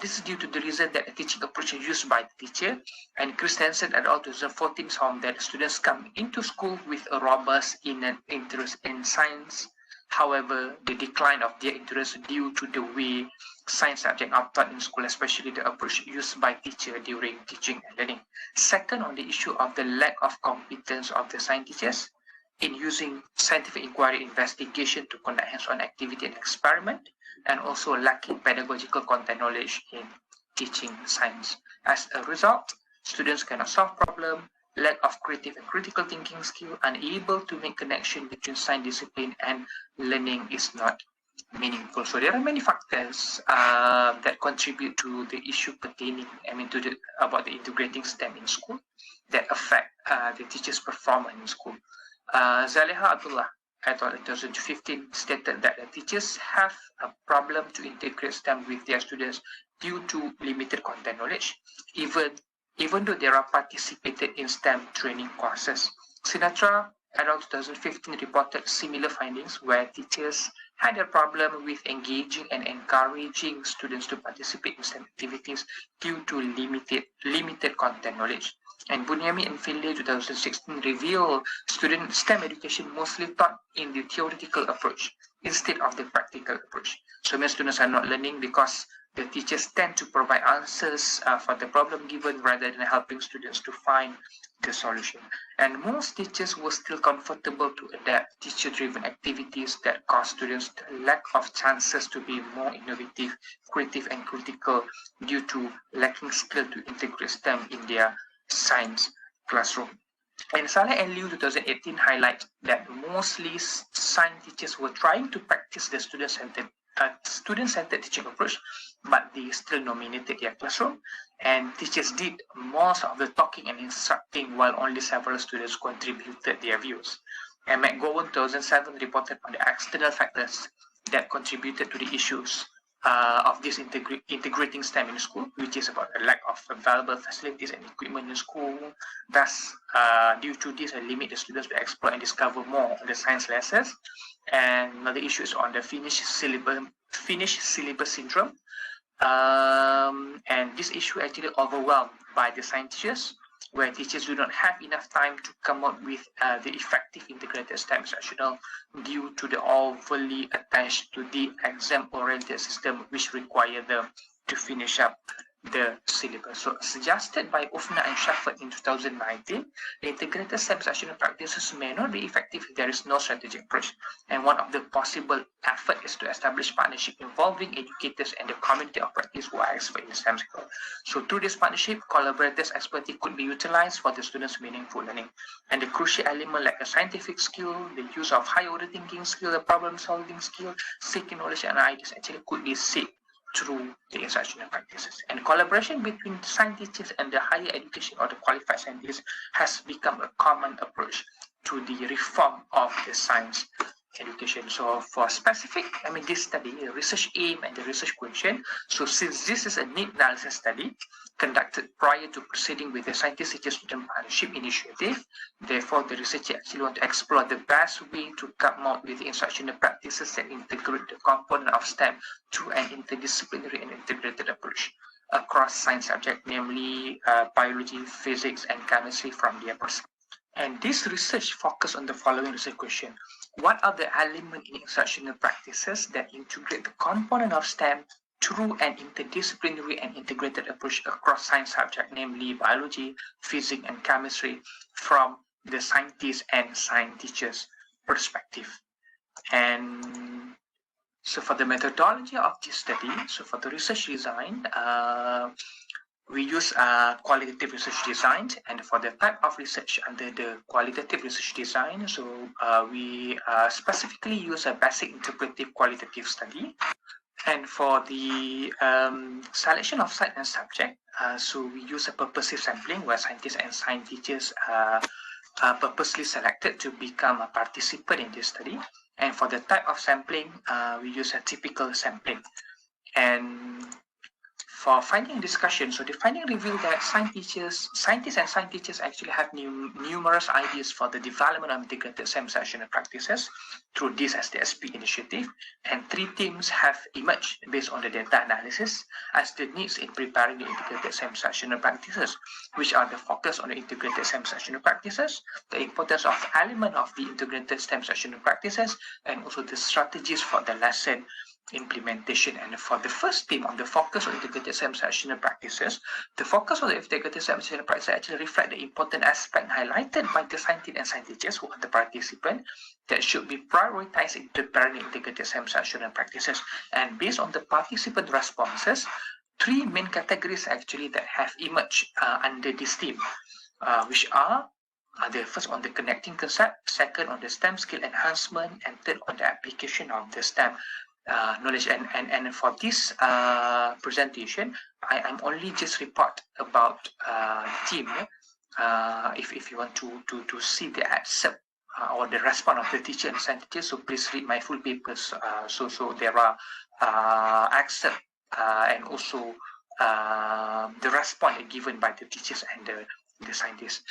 this is due to the reason that the teaching approach is used by the teacher, and Christensen et al. 2014 found that students come into school with a robust interest in science. However, the decline of their interest due to the way science subjects are taught in school, especially the approach used by teachers during teaching and learning. Second, on the issue of the lack of competence of the science teachers, in using scientific inquiry investigation to conduct hands-on activity and experiment, and also lacking pedagogical content knowledge in teaching science. As a result, students cannot solve problems, lack of creative and critical thinking skill, unable to make connection between science discipline and learning is not meaningful. So there are many factors that contribute to the issue pertaining, about the integrating STEM in school that affect the teachers' performance in school. Zaleha Abdullah, in 2015, stated that the teachers have a problem to integrate STEM with their students due to limited content knowledge, even though they are participated in STEM training courses. Sinatra, around 2015, reported similar findings where teachers had a problem with engaging and encouraging students to participate in STEM activities due to limited content knowledge. And Bunyami and Finlay 2016 revealed student STEM education mostly taught in the theoretical approach instead of the practical approach. So many students are not learning because the teachers tend to provide answers for the problem given rather than helping students to find the solution. And most teachers were still comfortable to adapt teacher-driven activities that cause students the lack of chances to be more innovative, creative, and critical due to lacking skill to integrate STEM in their science classroom. And Saleh and Liu 2018 highlight that mostly science teachers were trying to practice the student-centered teaching approach, but they still dominated their classroom, and teachers did most of the talking and instructing while only several students contributed their views. And McGowan 2007 reported on the external factors that contributed to the issues of this integrating STEM in school, which is about the lack of available facilities and equipment in school. Thus, due to this, I limit the students to explore and discover more on the science lessons. And another issue is on the finished syllabus syndrome. And this issue actually overwhelmed by the science teachers, where teachers do not have enough time to come up with the effective integrated STEM instructional due to the overly attached to the exam-oriented system, which require them to finish up the syllabus. So, suggested by Ufna and Shafat in 2019, the integrated STEM instructional practices may not be effective if there is no strategic approach. And one of the possible efforts is to establish partnership involving educators and the community of practice who are expert in STEM skill. So through this partnership, collaborators' expertise could be utilized for the students' meaningful learning. And the crucial element like a scientific skill, the use of high-order thinking skill, the problem-solving skill, seeking knowledge and ideas actually could be seen through the instructional practices. And collaboration between science teachers and the higher education or the qualified scientists has become a common approach to the reform of the science education. So for specific, this study, the research aim and the research question. So since this is a need analysis study conducted prior to proceeding with the scientist teacher student partnership initiative, therefore the researcher actually want to explore the best way to come out with the instructional practices that integrate the component of STEM to an interdisciplinary and integrated approach across science subjects, namely biology, physics, and chemistry from their perspective. And this research focused on the following research question. What are the elements in instructional practices that integrate the component of STEM through an interdisciplinary and integrated approach across science subjects, namely biology, physics, and chemistry from the scientists and science teachers' perspective? And so for the methodology of this study, so for the research design, we use qualitative research design, and for the type of research under the qualitative research design, so we specifically use a basic interpretive qualitative study. And for the selection of site and subject, so we use a purposive sampling where scientists and science teachers are purposely selected to become a participant in this study. And for the type of sampling, we use a typical sampling. And for finding and discussion, so the finding revealed that scientists and science teachers actually have numerous ideas for the development of integrated STEM instructional practices through this STSP initiative, and 3 themes have emerged based on the data analysis as the needs in preparing the integrated STEM instructional practices, which are the focus on the integrated STEM instructional practices, the importance of element of the integrated STEM instructional practices, and also the strategies for the lesson implementation. And for the first theme on the focus on integrated STEM sessional practices, the focus on the integrated STEM sessional practices actually reflect the important aspect highlighted by the scientists and scientists who are the participants that should be prioritized in preparing integrated STEM sessional practices. And based on the participant responses, three main categories actually that have emerged under this theme, which are the first on the connecting concept, second on the STEM skill enhancement, and third on the application of the STEM knowledge. And for this presentation, I'm only just report about team. If you want to see the excerpt or the response of the teacher and scientists, so please read my full papers. So there are excerpt and also the response given by the teachers and the scientists.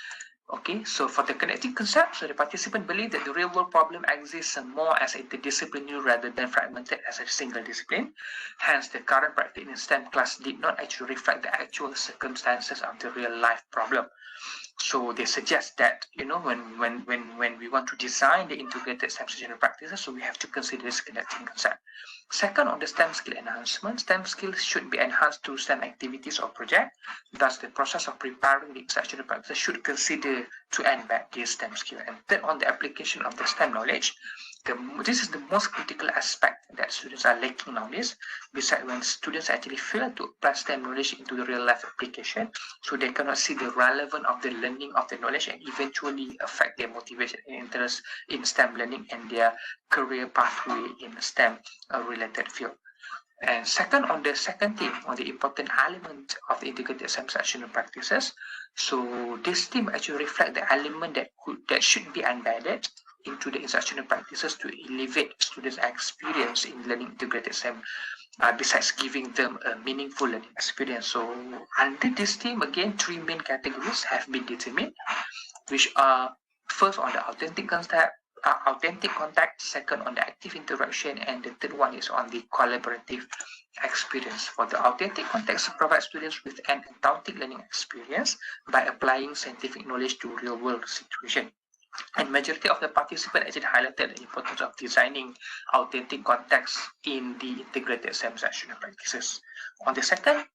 Okay, so for the connecting concept, so the participant believe that the real world problem exists more as interdisciplinary rather than fragmented as a single discipline. Hence, the current practice in STEM class did not actually reflect the actual circumstances of the real life problem. So they suggest that, you know, when we want to design the integrated STEM sessional practices, so we have to consider this connecting concept. Second, on the STEM skill enhancement, STEM skills should be enhanced through STEM activities or projects. Thus, the process of preparing the sessional practice should consider to embed these STEM skills. And third, on the application of the STEM knowledge, this is the most critical aspect that students are lacking nowadays. Besides, when students actually fail to apply STEM knowledge into the real life application, so they cannot see the relevance of the learning of the knowledge and eventually affect their motivation and interest in STEM learning and their career pathway in STEM related field. And second, on the second theme, on the important element of the integrated STEM sessional practices, so this theme actually reflects the element that should be embedded into the instructional practices to elevate students' experience in learning integrated STEM, besides giving them a meaningful learning experience. So under this theme, again, three main categories have been determined, which are first on the authentic concept, authentic contact, second on the active interaction, and the third one is on the collaborative experience. For the authentic context, provide students with an authentic learning experience by applying scientific knowledge to real-world situation. And majority of the participants actually highlighted the importance of designing authentic context in the integrated STEM sessional practices. On the second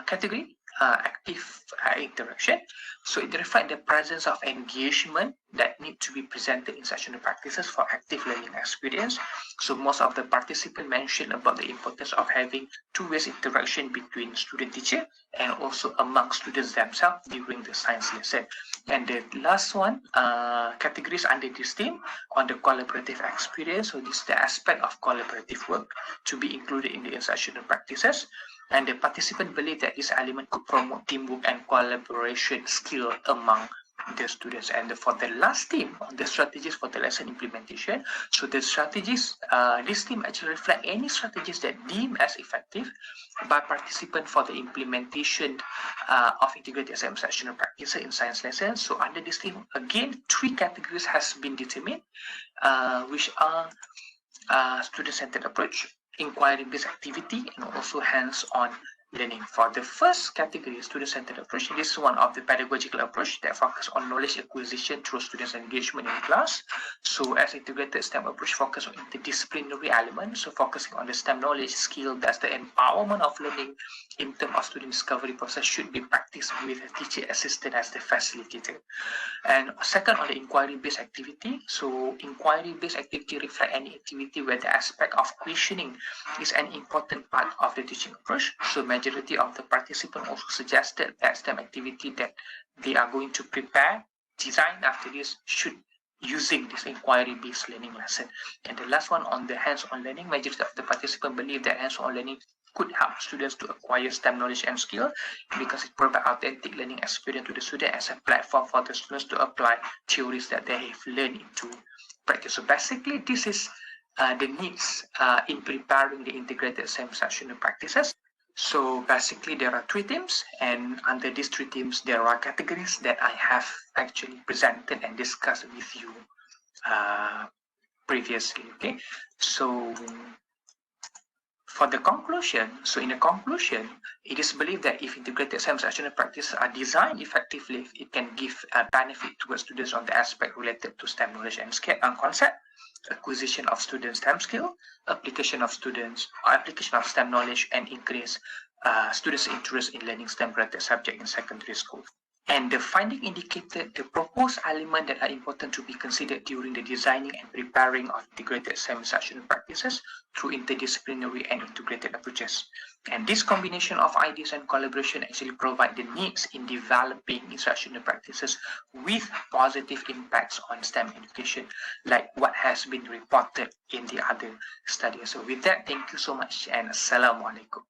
category, active interaction, so it reflects the presence of engagement that need to be presented in sessional practices for active learning experience. So most of the participants mentioned about the importance of having two-way interaction between student-teacher and also among students themselves during the science lesson. And the last one, categories under this theme on the collaborative experience. So this is the aspect of collaborative work to be included in the instructional practices. And the participant believe that this element could promote teamwork and collaboration skill among the students. And for the last theme on the strategies for the lesson implementation, so the strategies, this theme actually reflect any strategies that deem as effective by participants for the implementation of integrated STEM sessional practices in science lessons. So under this theme, again, three categories has been determined, which are student-centered approach, inquiry-based activity, and also hands-on learning. For the first category, student-centered approach, this is one of the pedagogical approach that focus on knowledge acquisition through students' engagement in class. So as integrated STEM approach focus on interdisciplinary elements, so focusing on the STEM knowledge skill, that's the empowerment of learning in terms of student discovery process should be practiced with a teacher assistant as the facilitator. And second, on the inquiry-based activity, so inquiry-based activity reflect any activity where the aspect of questioning is an important part of the teaching approach. So majority of the participants also suggested that STEM activity that they are going to prepare, design after this should using this inquiry-based learning lesson. And the last one on the hands-on learning, majority of the participants believe that hands-on learning could help students to acquire STEM knowledge and skill because it provides authentic learning experience to the student as a platform for the students to apply theories that they have learned into practice. So basically, this is the needs in preparing the integrated STEM sessional practices. So basically, there are three themes, and under these three themes, there are categories that I have actually presented and discussed with you previously. Okay, so for the conclusion, so in the conclusion, it is believed that if integrated STEM sessional practices are designed effectively, it can give a benefit towards students on the aspect related to STEM knowledge and concept. acquisition of students' STEM skill, application of STEM knowledge, and increase students' interest in learning STEM-related subject in secondary school. And the finding indicated the proposed elements that are important to be considered during the designing and preparing of integrated STEM instructional practices through interdisciplinary and integrated approaches. And this combination of ideas and collaboration actually provide the needs in developing instructional practices with positive impacts on STEM education, like what has been reported in the other studies. So with that, thank you so much and Assalamu alaikum.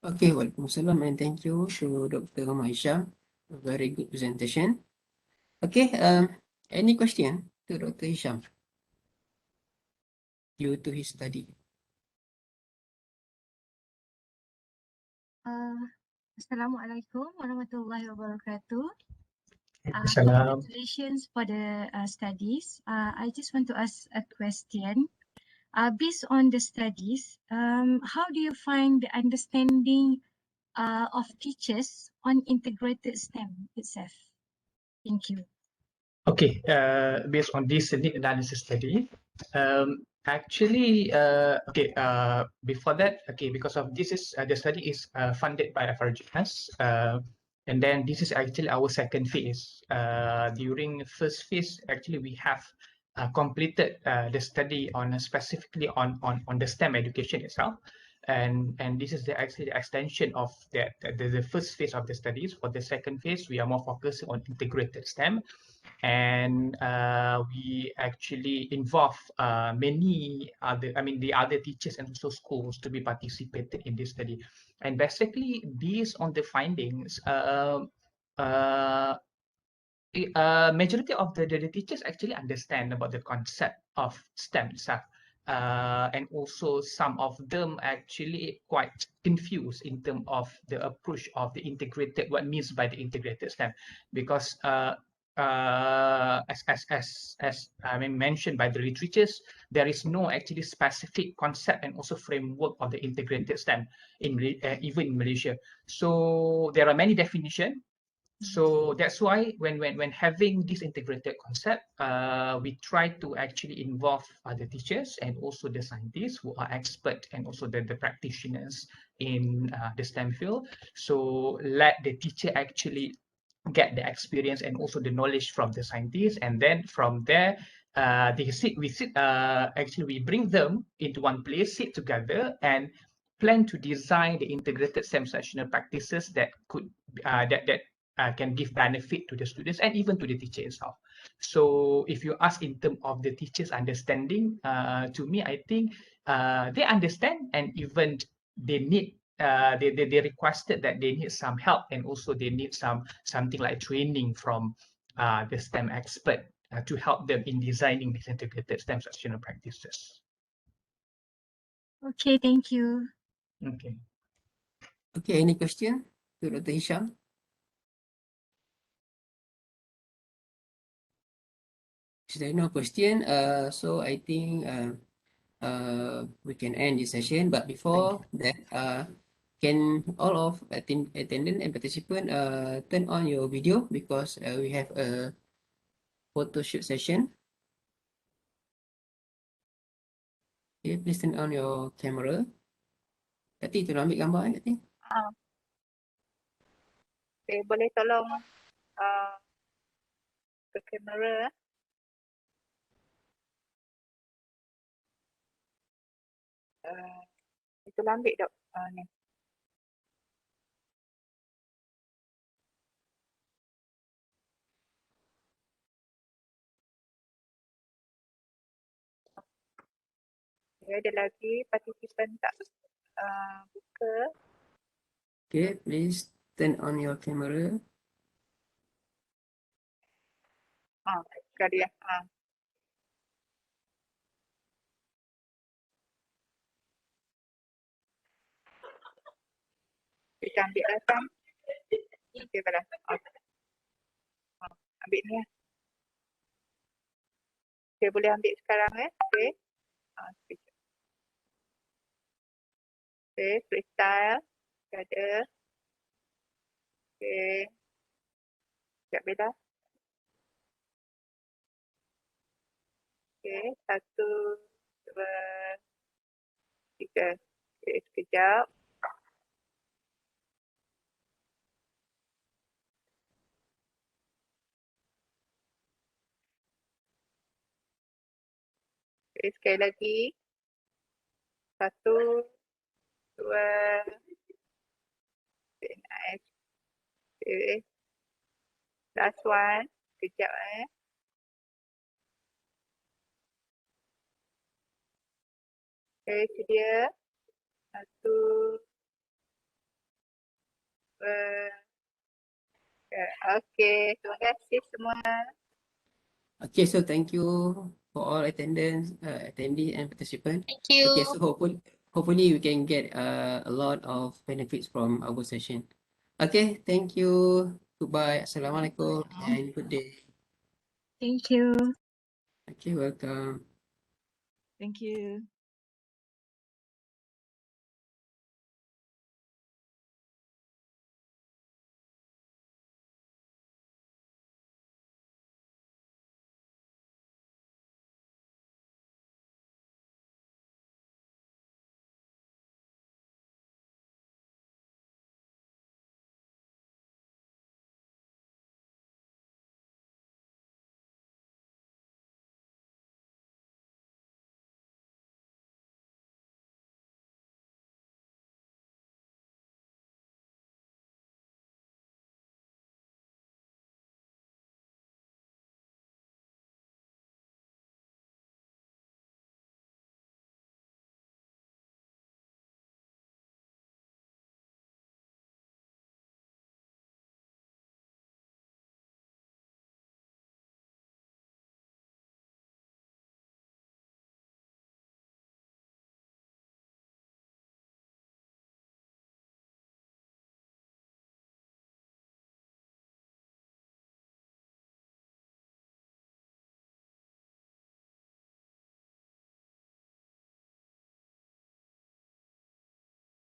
Okay, Waalaikumsalam, and thank you to Dr. Maisha. A very good presentation. Okay, any question to Dr. Hisham due to his study? Assalamualaikum warahmatullahi wabarakatuh. Salam. Congratulations for the studies. I just want to ask a question. Based on the studies, how do you find the understanding of teachers on integrated STEM itself? Thank you. Okay, based on this need analysis study, before that, because of this is the study is funded by FRGS, and then this is actually our second phase. During first phase, actually we have completed the study on specifically on the STEM education itself. And this is actually the extension of the first phase of the studies. For the second phase, we are more focused on integrated STEM, and we actually involve the other teachers and also schools to be participated in this study. And basically, based on the findings, majority of the teachers actually understand about the concept of STEM itself. And also some of them actually quite confused in terms of the approach of the integrated, what means by the integrated STEM, because as I mean mentioned by the literatures, there is no actually specific concept and also framework of the integrated STEM in even in Malaysia. So there are many definitions. So that's why when having this integrated concept, we try to actually involve the teachers and also the scientists who are expert and also the practitioners in the STEM field. So let the teacher actually get the experience and also the knowledge from the scientists, and then from there we bring them into one place, sit together, and plan to design the integrated STEM instructional practices that could can give benefit to the students and even to the teacher itself. So if you ask in terms of the teachers' understanding, to me, I think they understand, and even they need they requested that they need some help, and also they need something like training from the STEM expert to help them in designing these integrated STEM instructional practices. Okay, thank you. Okay. Okay, any question to Dr. Hisham? Is there no question? So I think we can end this session. But before that, can all of attendant and participant turn on your video, because we have a photo shoot session. Okay, please turn on your camera. Kati, tolong ambil gambar Kati. Okay, boleh tolong ke kamera. Itulah ambil dok. Ni. Okay, ada lagi partisipan tak buka. Okay, please turn on your camera. Sekali ya. Kita ambil lah kan. Okay, pada. Ambil ni ya. Okay, boleh ambil sekarang Okay. Okay, freestyle. Ada. Okay. Sekejap Bella. Okay, 1, 2, 3. Okay, sekejap. Okay, sekali lagi. 1, 2. Okay, nice. Okay. Last one. Sekejap Okay, itu dia. 1, 2. Okay, terima kasih semua. Okay, so thank you for all attendance, attendee and participant. Thank you. Okay, so hopefully we can get a lot of benefits from our session. Okay, thank you. Goodbye. Assalamualaikum and good day. Thank you. Okay, welcome. Thank you.